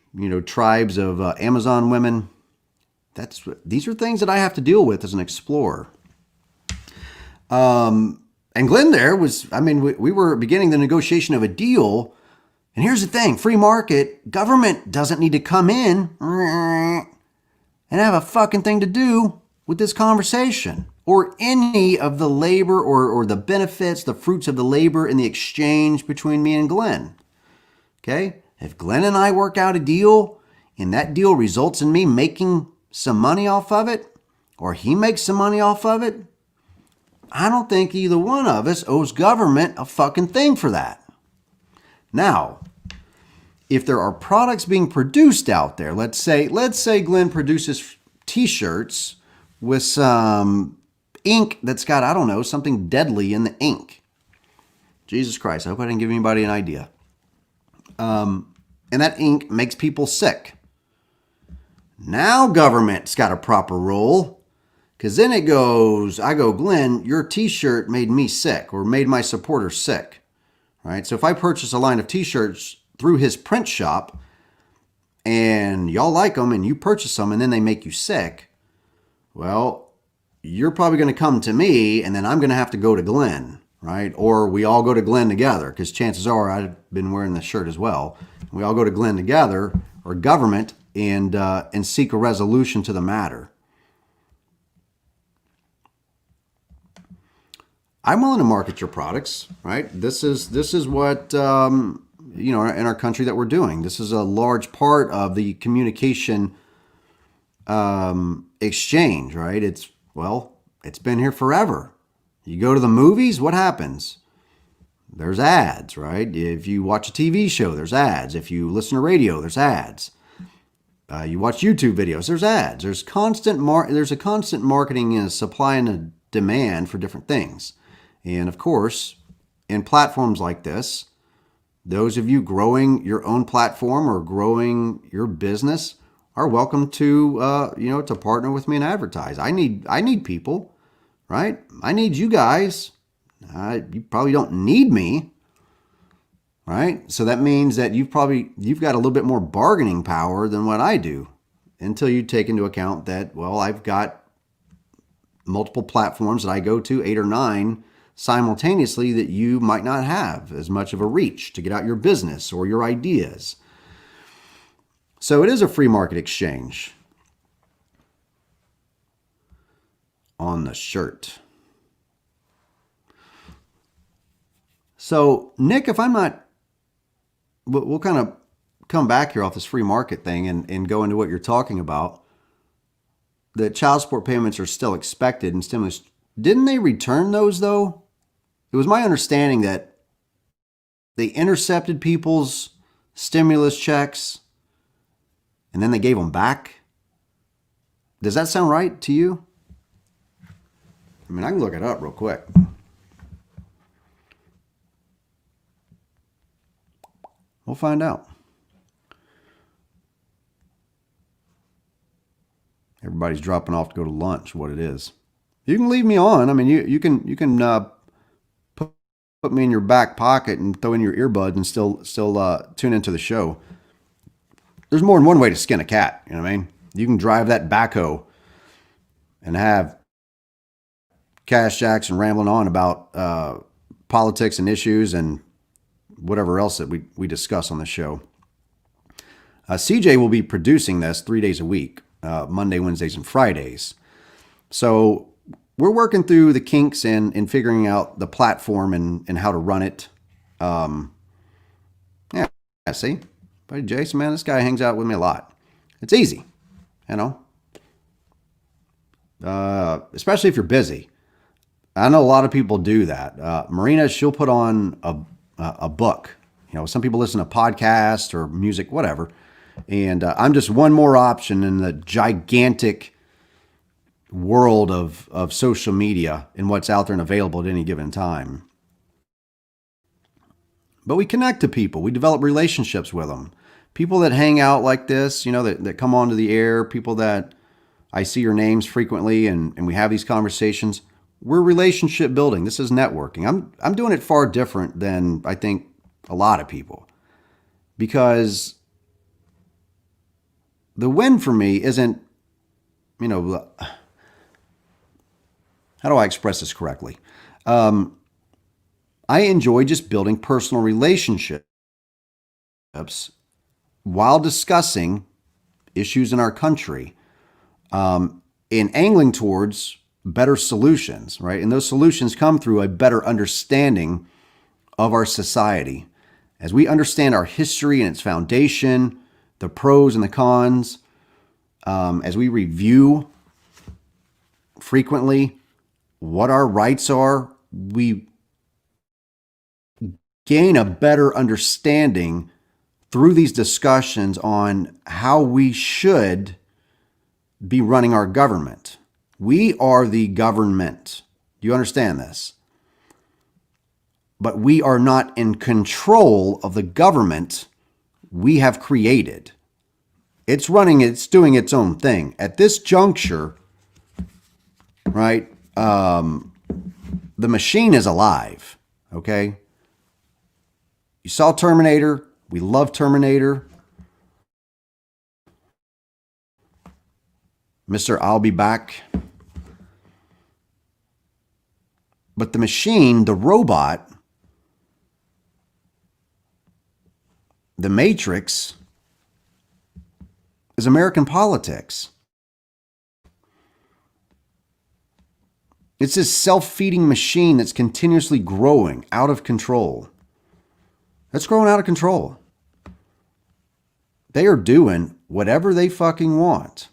tribes of Amazon women. These are things that I have to deal with as an explorer. And Glenn there we were beginning the negotiation of a deal. And here's the thing, free market, government doesn't need to come in and have a fucking thing to do with this conversation or any of the labor or the benefits, the fruits of the labor in the exchange between me and Glenn. Okay? If Glenn and I work out a deal and that deal results in me making some money off of it, or he makes some money off of it, I don't think either one of us owes government a fucking thing for that. Now, if there are products being produced out there, let's say Glenn produces T-shirts with some ink that's got, I don't know, something deadly in the ink. Jesus Christ, I hope I didn't give anybody an idea. And that ink makes people sick. Now government's got a proper role, because then I go, Glenn, your T-shirt made me sick or made my supporters sick. Right? So if I purchase a line of T-shirts through his print shop and y'all like them and you purchase them and then they make you sick, well, you're probably going to come to me and then I'm going to have to go to Glenn, right? Or we all go to Glenn together, because chances are I've been wearing this shirt as well. We all go to Glenn together or government and seek a resolution to the matter. I'm willing to market your products, right? This is what in our country that we're doing. This is a large part of the communication exchange, right? It's been here forever. You go to the movies, what happens? There's ads, right? If you watch a TV show, there's ads. If you listen to radio, there's ads. You watch YouTube videos, there's ads. There's a constant marketing and supply and a demand for different things. And of course, in platforms like this, those of you growing your own platform or growing your business are welcome to to partner with me and advertise. I need people, right? I need you guys. You probably don't need me, right? So that means that you've got a little bit more bargaining power than what I do, until you take into account that, well, I've got multiple platforms that I go to, 8 or 9 simultaneously, that you might not have as much of a reach to get out your business or your ideas. So it is a free market exchange on the shirt. So, Nick, if I'm not, we'll kind of come back here off this free market thing and go into what you're talking about. The child support payments are still expected and stimulus. Didn't they return those, though? It was my understanding that they intercepted people's stimulus checks and then they gave them back. Does that sound right to you? I mean, I can look it up real quick. We'll find out. Everybody's dropping off to go to lunch. What it is? You can leave me on. I mean, you can put me in your back pocket and throw in your earbuds and still tune into the show. There's more than one way to skin a cat. You know what I mean? You can drive that backhoe and have Cash Jackson rambling on about politics and issues and whatever else that we discuss on the show. CJ will be producing this 3 days a week, Monday, Wednesdays, and Fridays. So we're working through the kinks and figuring out the platform and how to run it. Yeah, see? Buddy Jason, man, this guy hangs out with me a lot. It's easy, you know? Especially if you're busy. I know a lot of people do that. Marina, she'll put on a book. You know, some people listen to podcasts or music, whatever. And I'm just one more option in the gigantic world of social media and what's out there and available at any given time. But we connect to people. We develop relationships with them. People that hang out like this, you know, that come onto the air, people that I see your names frequently and we have these conversations. We're relationship building. This is networking. I'm doing it far different than I think a lot of people, because the win for me isn't, you know, how do I express this correctly? I enjoy just building personal relationships while discussing issues in our country, and angling towards better solutions, right? And those solutions come through a better understanding of our society. As we understand our history and its foundation, the pros and the cons, as we review frequently what our rights are, we gain a better understanding through these discussions on how we should be running our government. We are the government. Do you understand this? But we are not in control of the government we have created. It's doing its own thing. At this juncture, right, the machine is alive, okay? You saw Terminator. We love Terminator. Mr. I'll be back. But the machine, the robot, the Matrix, is American politics. It's this self-feeding machine that's continuously growing out of control. It's growing out of control. They are doing whatever they fucking want.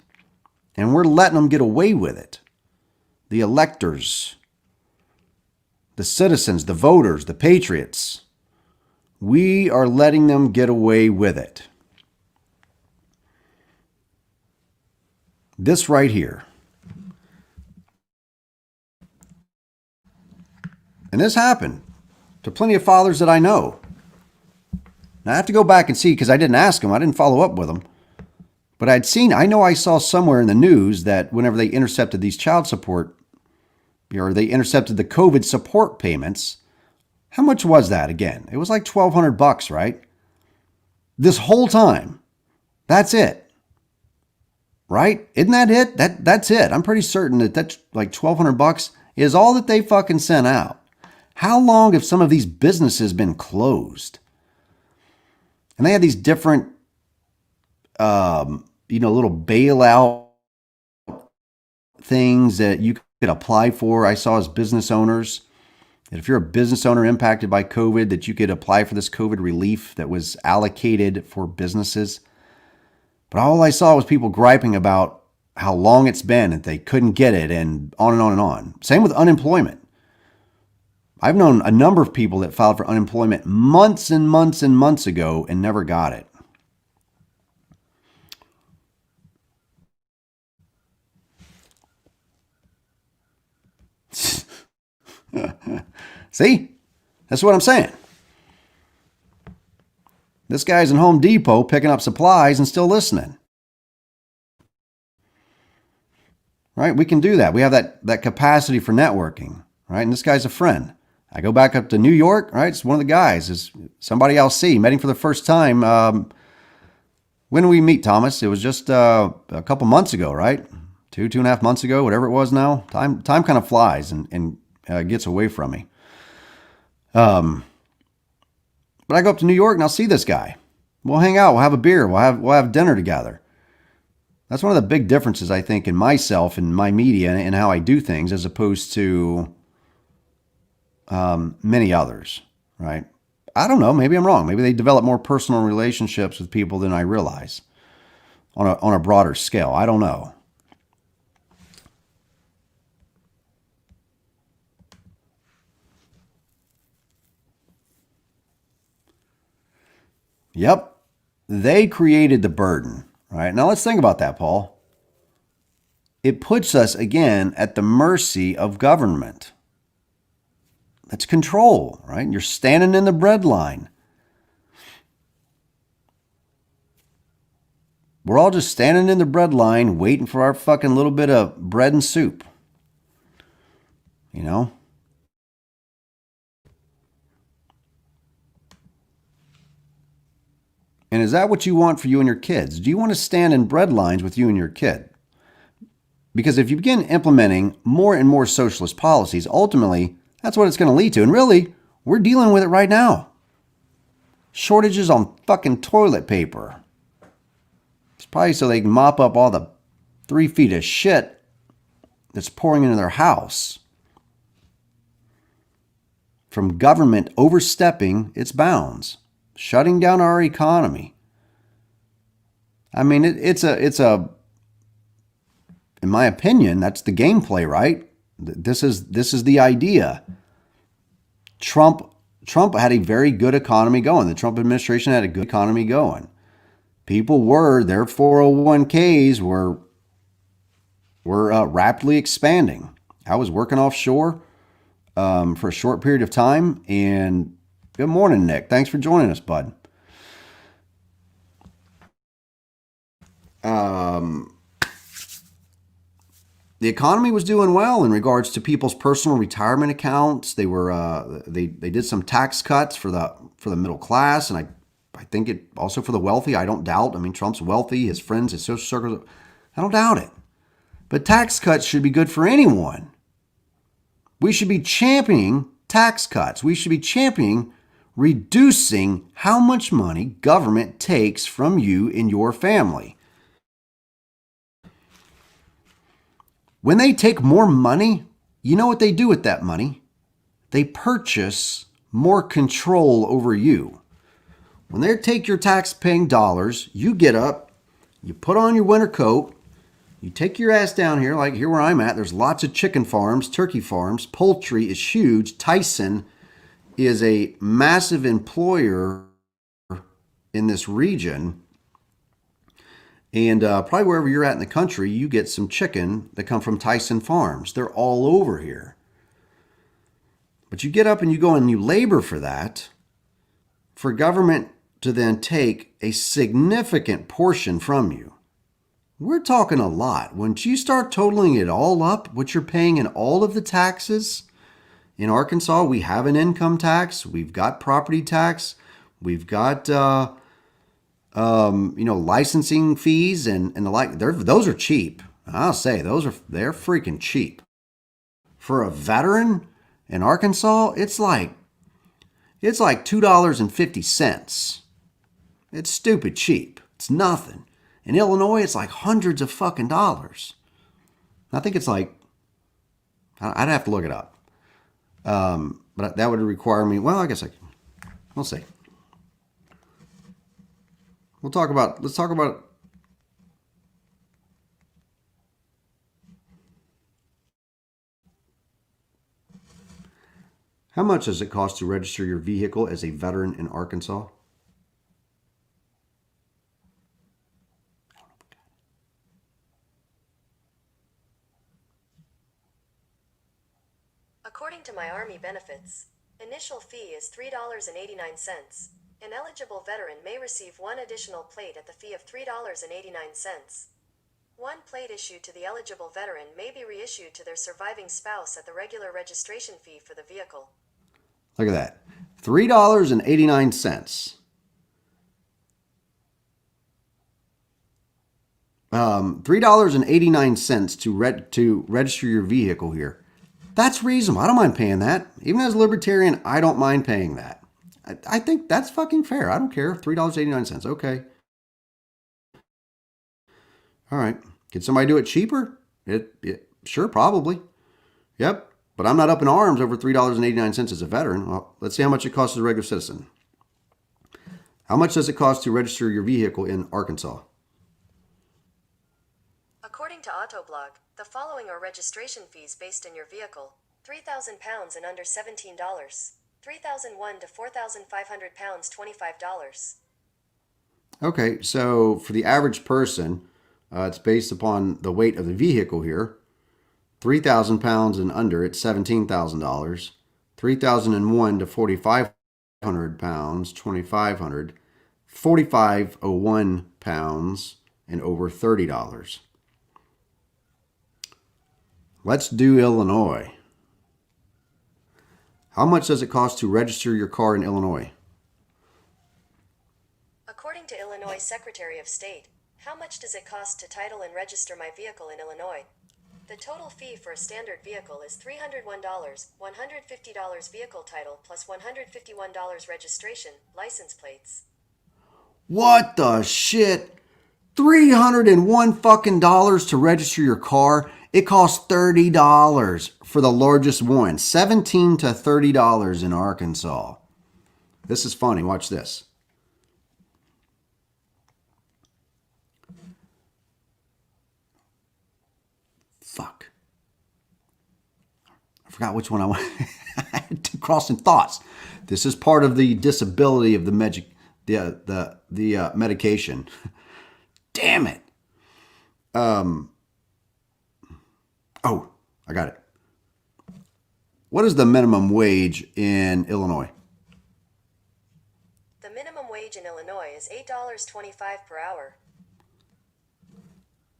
And we're letting them get away with it. The electors, the citizens, the voters, the patriots. We are letting them get away with it. This right here. And this happened to plenty of fathers that I know. Now I have to go back and see, because I didn't ask them. I didn't follow up with them. But I know I saw somewhere in the news that whenever they intercepted these child support, or they intercepted the COVID support payments, How much was that again? It was like $1,200, right? This whole time. That's it. Right? Isn't that it? That's it. I'm pretty certain that that's like $1,200 is all that they fucking sent out. How long have some of these businesses been closed? And they had these different, little bailout things that you could apply for. I saw as business owners that if you're a business owner impacted by COVID, that you could apply for this COVID relief that was allocated for businesses. But all I saw was people griping about how long it's been and they couldn't get it and on and on and on. Same with unemployment. I've known a number of people that filed for unemployment months and months and months ago and never got it. See? That's what I'm saying. This guy's in Home Depot picking up supplies and still listening. Right? We can do that. We have that capacity for networking. Right? And this guy's a friend. I go back up to New York, right? It's one of the guys. Is somebody I'll see. Met him for the first time. When did we meet, Thomas? It was just a couple months ago, right? 2.5 months ago, whatever it was now. Time kind of flies and gets away from me. But I go up to New York and I'll see this guy. We'll hang out. We'll have a beer. We'll have dinner together. That's one of the big differences, I think, in myself and my media and how I do things as opposed to many others, right? I don't know. Maybe I'm wrong. Maybe they develop more personal relationships with people than I realize on a broader scale. I don't know. Yep. They created the burden, right? Now let's think about that, Paul. It puts us, again, at the mercy of government. That's control, right? You're standing in the bread line. We're all just standing in the bread line waiting for our fucking little bit of bread and soup. You know? And is that what you want for you and your kids? Do you want to stand in bread lines with you and your kid? Because if you begin implementing more and more socialist policies, ultimately, that's what it's going to lead to. And really, we're dealing with it right now. Shortages on fucking toilet paper. It's probably so they can mop up all the 3 feet of shit that's pouring into their house from government overstepping its bounds, shutting down our economy. I mean, it's a, in my opinion, that's the gameplay, right? This is the idea. Trump had a very good economy going. The Trump administration had a good economy going. People their 401ks were rapidly expanding. I was working offshore for a short period of time. And good morning, Nick. Thanks for joining us, bud. The economy was doing well in regards to people's personal retirement accounts. They were they did some tax cuts for the middle class, and I think it also for the wealthy. I don't doubt. I mean, Trump's wealthy, his friends, his social circles. I don't doubt it. But tax cuts should be good for anyone. We should be championing tax cuts. We should be championing reducing how much money government takes from you and your family. When they take more money, you know what they do with that money? They purchase more control over you. When they take your tax-paying dollars, you get up, you put on your winter coat, you take your ass down here, like here where I'm at. There's lots of chicken farms, turkey farms. Poultry is huge. Tyson is a massive employer in this region. And probably wherever you're at in the country, you get some chicken that come from Tyson Farms. They're all over here. But you get up and you go and you labor for that, for government to then take a significant portion from you. We're talking a lot. Once you start totaling it all up, what you're paying in all of the taxes, In Arkansas, we have an income tax. We've got property tax. We've got, licensing fees and the like. Those are cheap. I'll say they're freaking cheap. For a veteran in Arkansas, it's like $2.50. It's stupid cheap. It's nothing. In Illinois, it's like hundreds of fucking dollars. I think it's like, I'd have to look it up. But that would require me, well, I guess we'll see. Let's talk about how much does it cost to register your vehicle as a veteran in Arkansas? According to my Army benefits, initial fee is $3.89. An eligible veteran may receive one additional plate at the fee of $3.89. One plate issued to the eligible veteran may be reissued to their surviving spouse at the regular registration fee for the vehicle. Look at that. $3.89. $3.89 to register your vehicle here. That's reasonable. I don't mind paying that. Even as a libertarian, I don't mind paying that. I think that's fucking fair. I don't care. $3.89. Okay. All right. Could somebody do it cheaper? Sure, probably. Yep. But I'm not up in arms over $3.89 as a veteran. Well, let's see how much it costs as a regular citizen. How much does it cost to register your vehicle in Arkansas? According to Autoblog, the following are registration fees based on your vehicle: £3,000 and under $17, $3,001 to £4,500, $25. Okay, so for the average person, it's based upon the weight of the vehicle here. 3,000 pounds and under, it's $17,000. 3,001 to 4,500 pounds, 2,500. 4,501 pounds and over $30. Let's do Illinois. How much does it cost to register your car in Illinois? According to Illinois Secretary of State, how much does it cost to title and register my vehicle in Illinois? The total fee for a standard vehicle is $301, $150 vehicle title plus $151 registration, license plates. What the shit? $301 fucking dollars to register your car? It costs $30 for the largest one. $17 to $30 in Arkansas. This is funny. Watch this. Fuck. I forgot which one I want. I had two crossing thoughts. This is part of the disability of the medication. Damn it. Oh, I got it. What is the minimum wage in Illinois? The minimum wage in Illinois is $8.25 per hour.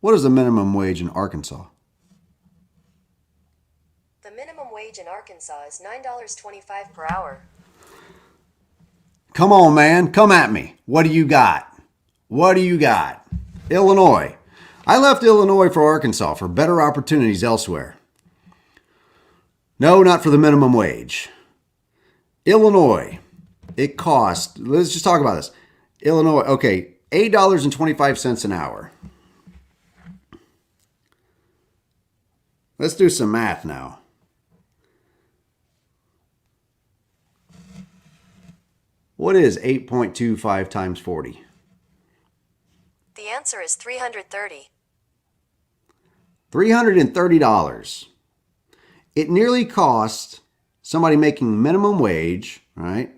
What is the minimum wage in Arkansas? The minimum wage in Arkansas is $9.25 per hour. Come on, man. Come at me. What do you got? What do you got? Illinois. I left Illinois for Arkansas for better opportunities elsewhere. No, not for the minimum wage. Illinois. It costs, let's just talk about this. Illinois, okay, $8.25 an hour. Let's do some math now. What is 8.25 times 40? The answer is $330. $330. It nearly costs somebody making minimum wage, right?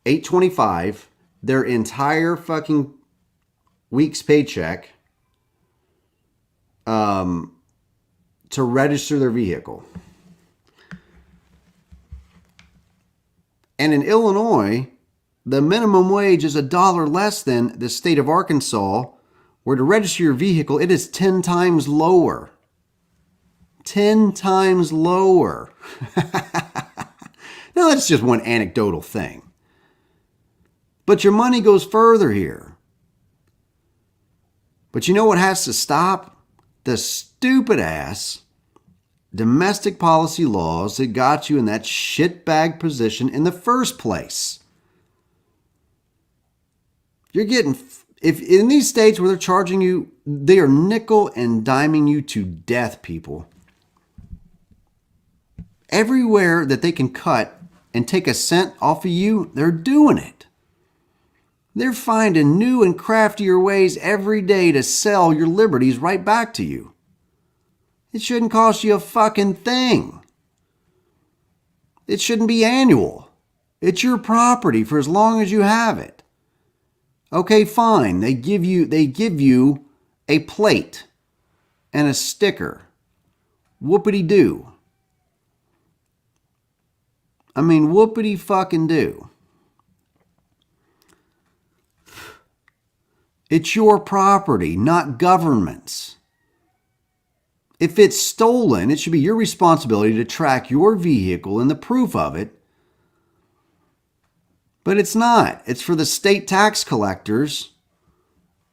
$8.25, their entire fucking week's paycheck to register their vehicle. And in Illinois, the minimum wage is $1 less than the state of Arkansas, where to register your vehicle, it is 10 times lower. 10 times lower. Now, that's just one anecdotal thing. But your money goes further here. But you know what has to stop? The stupid ass domestic policy laws that got you in that shitbag position in the first place. You're getting, if in these states where they're charging you, they are nickel and diming you to death, people. Everywhere that they can cut and take a cent off of you, they're doing it. They're finding new and craftier ways every day to sell your liberties right back to you. It shouldn't cost you a fucking thing. It shouldn't be annual. It's your property for as long as you have it. Okay, fine. They give you a plate and a sticker. Whoopity-doo. I mean, whoopity fucking do. It's your property, not government's. If it's stolen, it should be your responsibility to track your vehicle and the proof of it. But it's not. It's for the state tax collectors,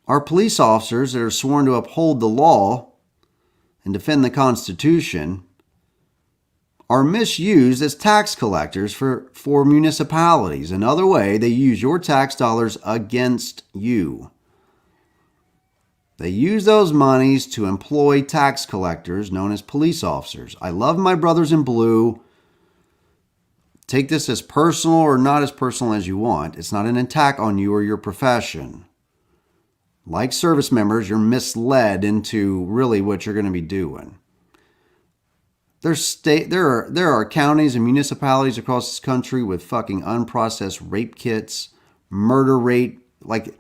our police officers that are sworn to uphold the law and defend the Constitution, are misused as tax collectors for municipalities. Another way, they use your tax dollars against you. They use those monies to employ tax collectors known as police officers. I love my brothers in blue. Take this as personal or not as personal as you want. It's not an attack on you or your profession. Like service members, you're misled into really what you're going to be doing. There are counties and municipalities across this country with fucking unprocessed rape kits, murder rate. Like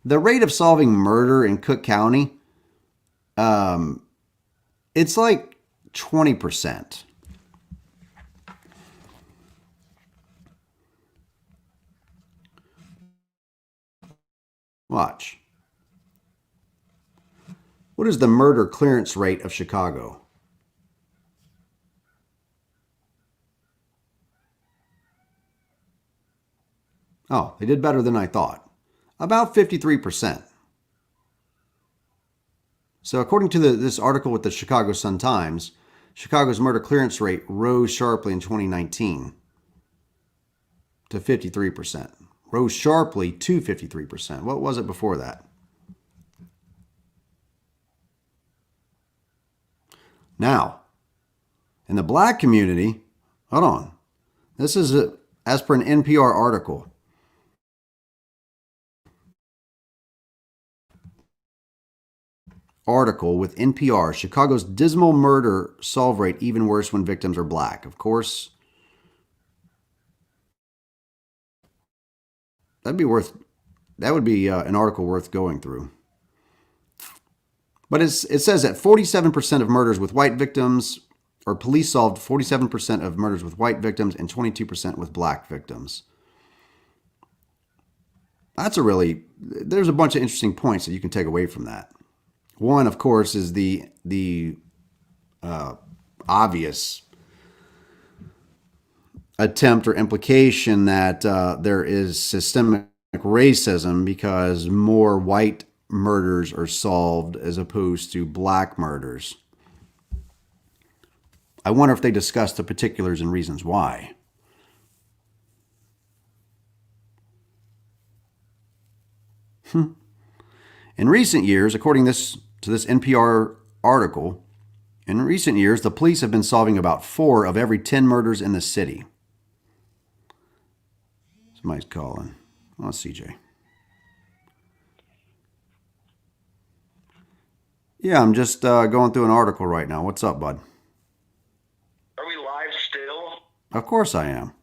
the rate of solving murder in Cook County, it's like 20%. Watch. What is the murder clearance rate of Chicago? Oh, they did better than I thought. About 53%. So according to this article with the Chicago Sun-Times, Chicago's murder clearance rate rose sharply in 2019 to 53%. Rose sharply to 53%. What was it before that? Now, in the black community, hold on. This is as per an NPR article. With NPR, Chicago's dismal murder solve rate even worse when victims are black. Of course, that would be an article worth going through. But it says that 47% of murders with white victims, or police solved 47% of murders with white victims and 22% with black victims. There's a bunch of interesting points that you can take away from that. One, of course, is the obvious attempt or implication that there is systemic racism because more white murders are solved as opposed to black murders. I wonder if they discuss the particulars and reasons why. In recent years, according to this NPR article, in recent years, the police have been solving about 4 of every 10 murders in the city. Somebody's calling. Oh, CJ. Yeah, I'm just going through an article right now. What's up, bud? Are we live still? Of course I am.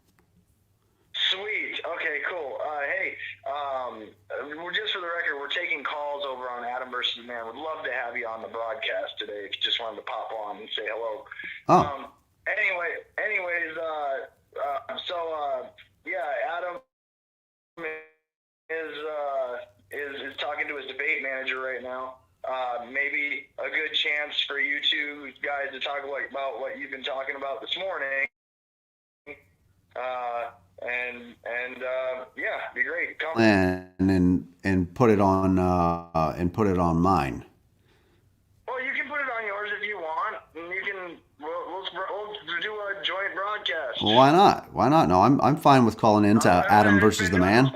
Sweet. Okay, cool. Hey, we're just for the record, we're taking calls over on Adam versus Man. Would love to have you on the broadcast today if you just wanted to pop on and say hello. Oh. Adam is talking to his debate manager right now. maybe a good chance for you two guys to talk about what you've been talking about this morning. Yeah, be great. Come. And put it on mine. Well, you can put it on yours if you want, and you can. We'll do a joint broadcast. Well, why not? Why not? No, I'm fine with calling into Adam versus the man.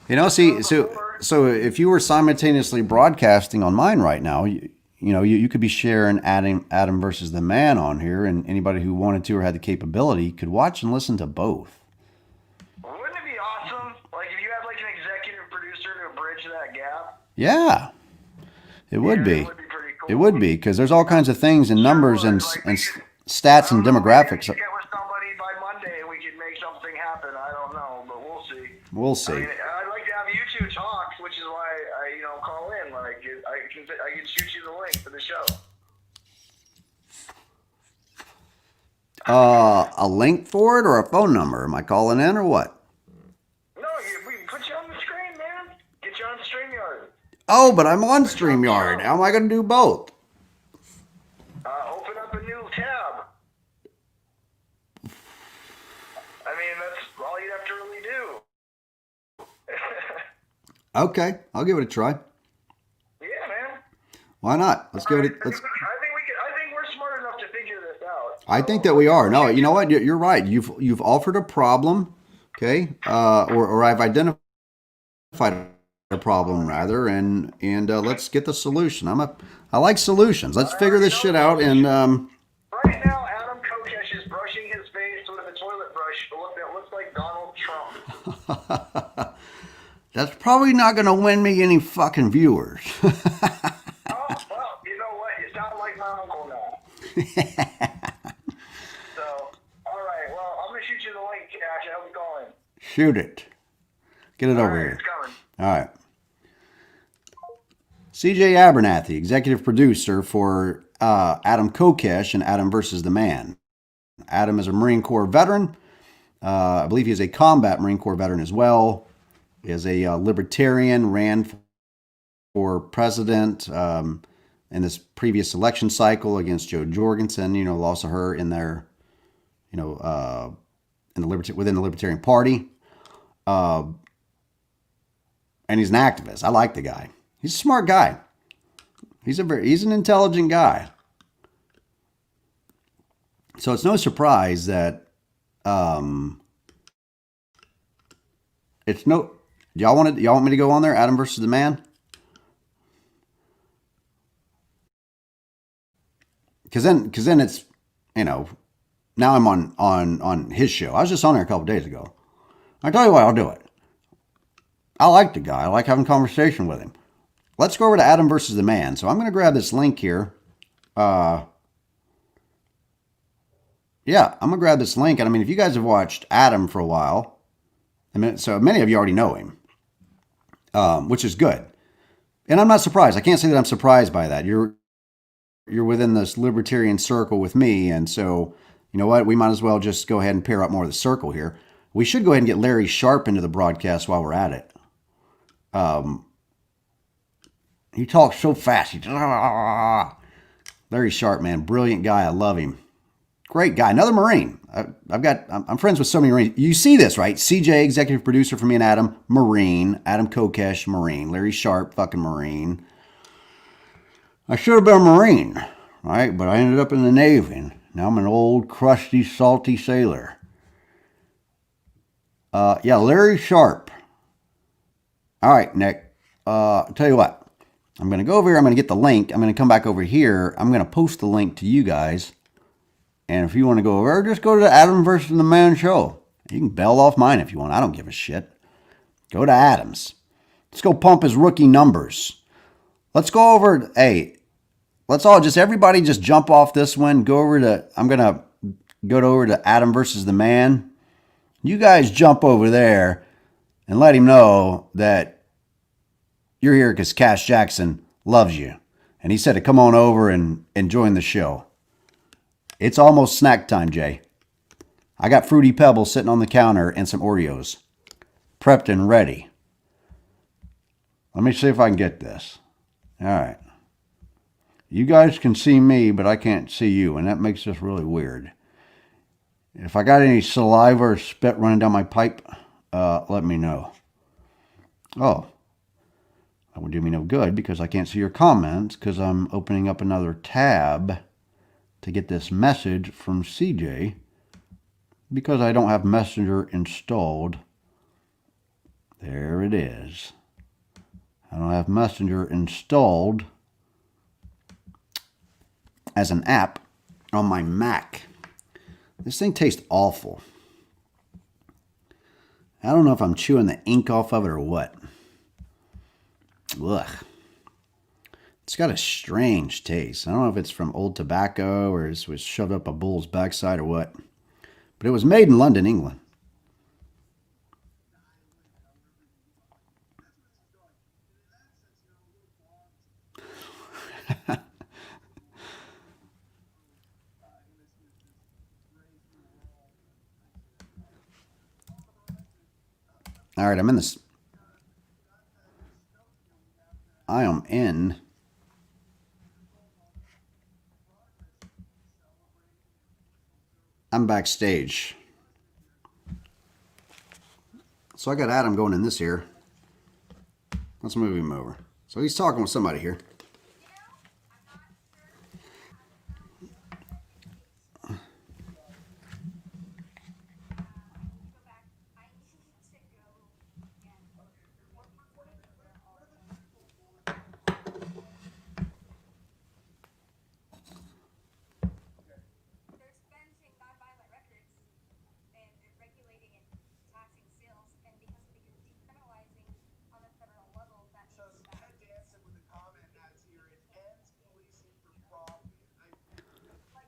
You know, see, so if you were simultaneously broadcasting on mine right now, you could be sharing Adam versus the man on here, and anybody who wanted to or had the capability could watch and listen to both. Wouldn't it be awesome? Like if you had like an executive producer to bridge that gap. Yeah, it would be. It would be pretty cool. It would be, because there's all kinds of things and numbers and stats and demographics. We could get with somebody by Monday and we could make something happen. I don't know, but we'll see. We'll see. I mean, I'd like to have you two talk, which is why I call in. Like I can shoot you the link for the show. A link for it or a phone number? Am I calling in or what? No, we can put you on the screen, man. Get you on StreamYard. Oh, but I'm on StreamYard. How am I going to do both? Open up a new tab. I mean, that's all you'd have to really do. Okay, I'll give it a try. Yeah, man. Why not? Let's give it. I think we're smart enough to figure this out. I think that we are. No, you know what? You're right. You've offered a problem, okay, or I've identified a problem rather, and let's get the solution. I like solutions. Let's figure this shit out. And right now, Adam Kokesh is brushing his face with a toilet brush that looks like Donald Trump. That's probably not going to win me any fucking viewers. Oh, well, you know what? You sound like my uncle now. So, all right. Well, I'm going to shoot you the link, Cash. How's it going? Shoot it. Get it over here. It's coming. All right. CJ Abernathy, executive producer for Adam Kokesh and Adam versus the Man. Adam is a Marine Corps veteran. I believe he is a combat Marine Corps veteran as well. He is a libertarian, ran for president in this previous election cycle against Joe Jorgensen. Lost to her in their, within the Libertarian Party. And he's an activist. I like the guy. He's a smart guy. He's an intelligent guy. So it's no surprise that y'all want me to go on there, Adam versus the Man? Because then it's, now I'm on his show. I was just on there a couple days ago. I tell you what, I'll do it. I like the guy. I like having conversation with him. Let's go over to Adam versus the Man. So I'm going to grab this link here. Yeah, I'm going to grab this link. And I mean, if you guys have watched Adam for a while, so many of you already know him, which is good. And I'm not surprised. I can't say that I'm surprised by that. You're within this libertarian circle with me. And so, you know what? We might as well just go ahead and pair up more of the circle here. We should go ahead and get Larry Sharp into the broadcast while we're at it. He talks so fast. Larry Sharp, man, brilliant guy. I love him. Great guy. Another Marine. I'm friends with so many Marines. You see this, right? CJ, executive producer for me and Adam, Marine. Adam Kokesh, Marine. Larry Sharp, fucking Marine. I should have been a Marine, right? But I ended up in the Navy. And now I'm an old, crusty, salty sailor. Yeah, Larry Sharp. All right, Nick. I'll tell you what. I'm going to go over here. I'm going to get the link. I'm going to come back over here. I'm going to post the link to you guys. And if you want to go over, just go to the Adam versus the Man show. You can bail off mine if you want. I don't give a shit. Go to Adam's. Let's go pump his rookie numbers. Let's go over. Hey, let's all everybody just jump off this one. Go over to, I'm going to go over to Adam versus the Man. You guys jump over there and let him know that you're here because Cash Jackson loves you. And he said to come on over and join the show. It's almost snack time, Jay. I got Fruity Pebbles sitting on the counter and some Oreos. Prepped and ready. Let me see if I can get this. All right. You guys can see me, but I can't see you, and that makes this really weird. If I got any saliva or spit running down my pipe, let me know. Oh, that would do me no good because I can't see your comments because I'm opening up another tab to get this message from CJ because I don't have Messenger installed. There it is. I don't have Messenger installed as an app on my Mac. This thing tastes awful. I don't know if I'm chewing the ink off of it or what. Ugh. It's got a strange taste. I don't know if it's from old tobacco or it was shoved up a bull's backside or what. But it was made in London, England. All right, I'm in this. I am in. I'm backstage. So I got Adam going in this here. Let's move him over. So he's talking with somebody here.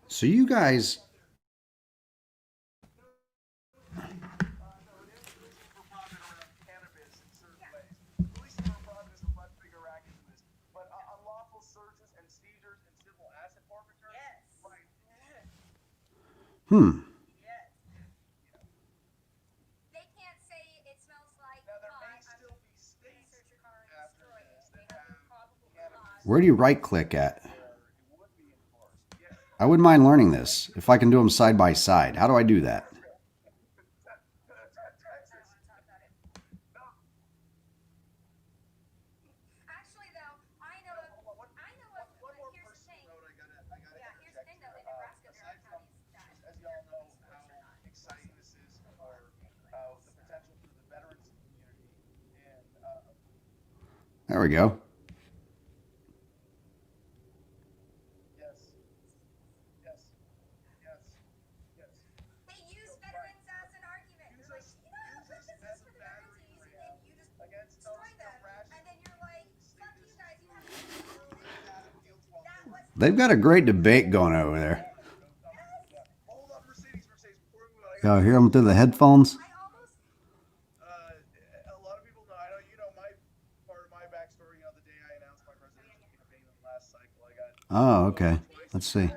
So you guys, where do you right click at? I wouldn't mind learning this if I can do them side by side. How do I do that? There we go. They've got a great debate going over there. Y'all hear them through the headphones? Oh, okay. Let's see.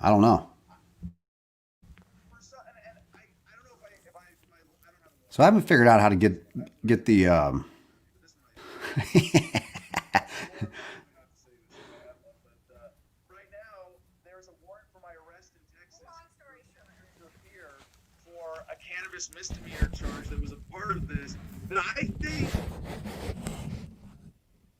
I don't know. So I haven't figured out how to get the a cannabis misdemeanor charge that was a part of this that I think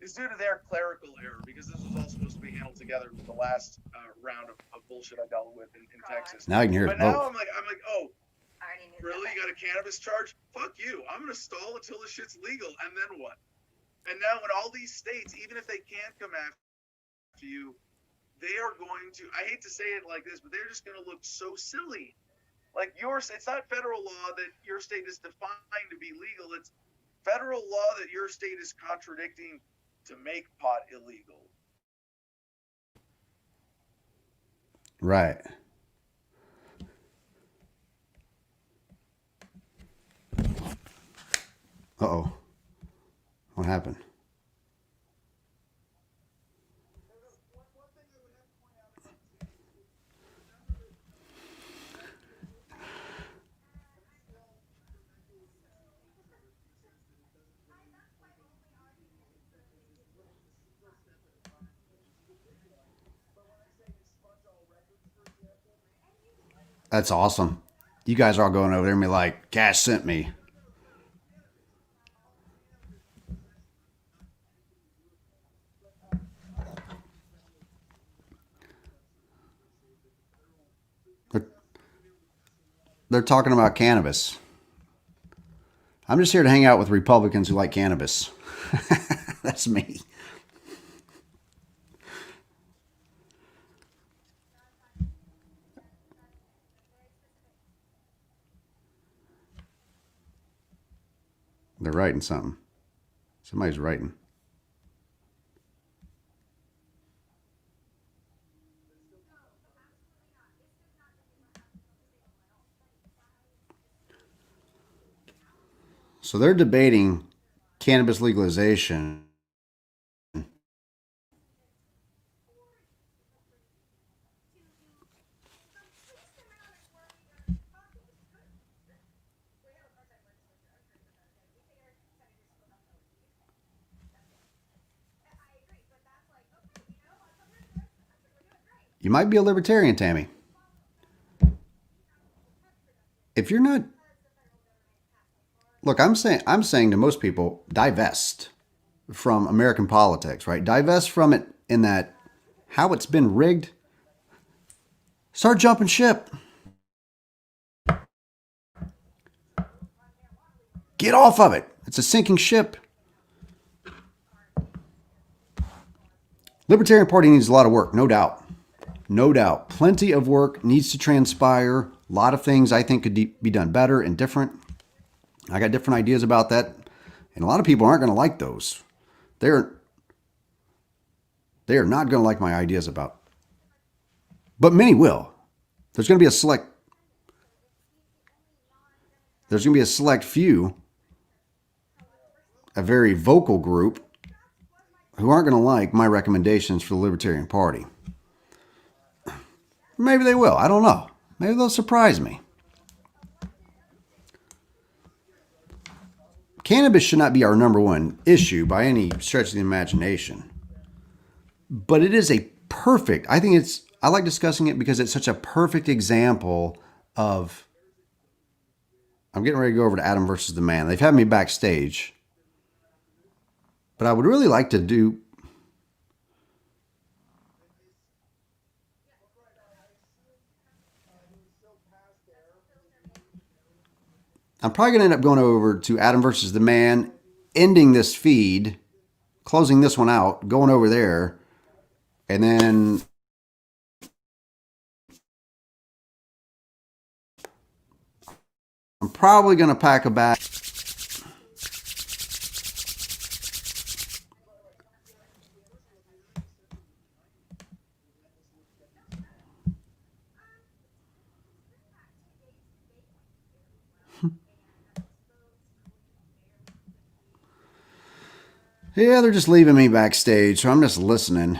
is due to their clerical error because this was all supposed to be handled together with the last round of bullshit I dealt with in Texas. Now you can hear but it now both. I'm like, oh, really? You got a cannabis charge? Fuck you. I'm gonna stall until the shit's legal, and then what? And now in all these states, even if they can't come after you, they are going to. I hate to say it like this, but they're just gonna look so silly. Like it's not federal law that your state is defined to be legal. It's federal law that your state is contradicting to make pot illegal. Right. Uh-oh. What happened? That's awesome. You guys are all going over there and be like, Cash sent me. They're, they're talking about cannabis. I'm just here to hang out with Republicans who like cannabis. That's me. They're writing something. Somebody's writing. So they're debating cannabis legalization. You might be a libertarian, Tammy. If you're not, look, I'm saying to most people, divest from American politics, right? Divest from it in that how it's been rigged. Start jumping ship. Get off of it. It's a sinking ship. Libertarian Party needs a lot of work, no doubt. No doubt. Plenty of work needs to transpire. A lot of things I think could be done better and different. I got different ideas about that. And a lot of people aren't going to like those. They are not going to like my ideas about. But many will. There's going to be a select few, a very vocal group, who aren't going to like my recommendations for the Libertarian Party. Maybe they will. I don't know. Maybe they'll surprise me. Cannabis should not be our number one issue by any stretch of the imagination. But it is a perfect, I like discussing it because it's such a perfect example of, I'm getting ready to go over to Adam versus the Man. They've had me backstage. But I would really like to do, I'm probably going to end up going over to Adam versus the Man, ending this feed, closing this one out, going over there, and then I'm probably going to pack a bag. Yeah, they're just leaving me backstage, so I'm just listening.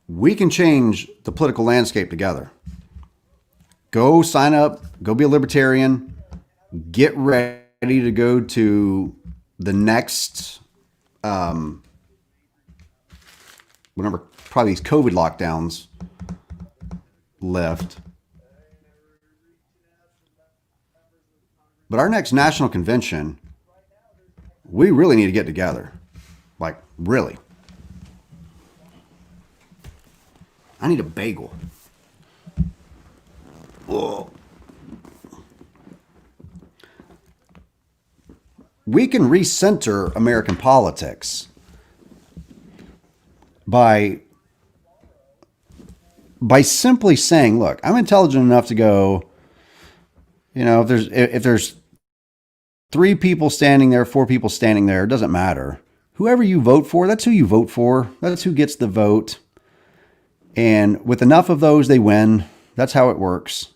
We can change the political landscape together. Go sign up, go be a libertarian, get ready to go to the next, whenever probably these COVID lockdowns lift. But our next national convention, we really need to get together. Like, really. I need a bagel. Ugh. We can recenter American politics by simply saying, look, I'm intelligent enough to go, if there's 3 people standing there, 4 people standing there, it doesn't matter. Whoever you vote for, that's who you vote for. That's who gets the vote. And with enough of those, they win. That's how it works.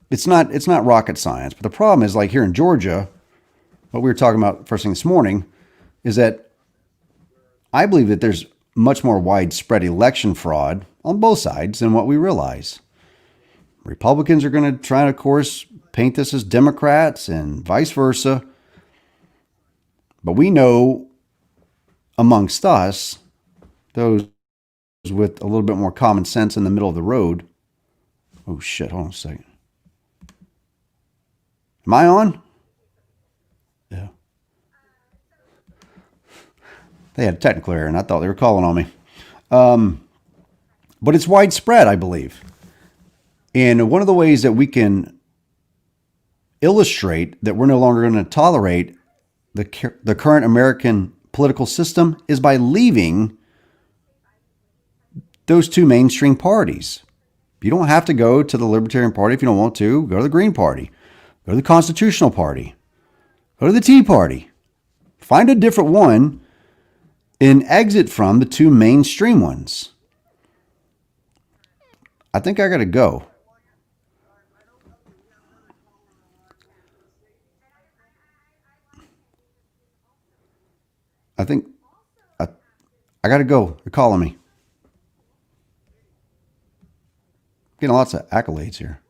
It's not rocket science. But the problem is, like here in Georgia, what we were talking about first thing this morning is that I believe that there's much more widespread election fraud on both sides than what we realize. Republicans are going to try to, of course, paint this as Democrats and vice versa. But we know amongst us, those with a little bit more common sense in the middle of the road. Oh, shit. Hold on a second. Am I on? Yeah. They had a technical error, and I thought they were calling on me. But it's widespread, I believe. And one of the ways that we can illustrate that we're no longer going to tolerate the current American political system is by leaving those two mainstream parties. You don't have to go to the Libertarian Party if you don't want to. Go to the Green Party. Go to the Constitutional Party. Go to the Tea Party. Find a different one and exit from the two mainstream ones. I think I got to go. I think I got to go. They're calling me. Getting lots of accolades here.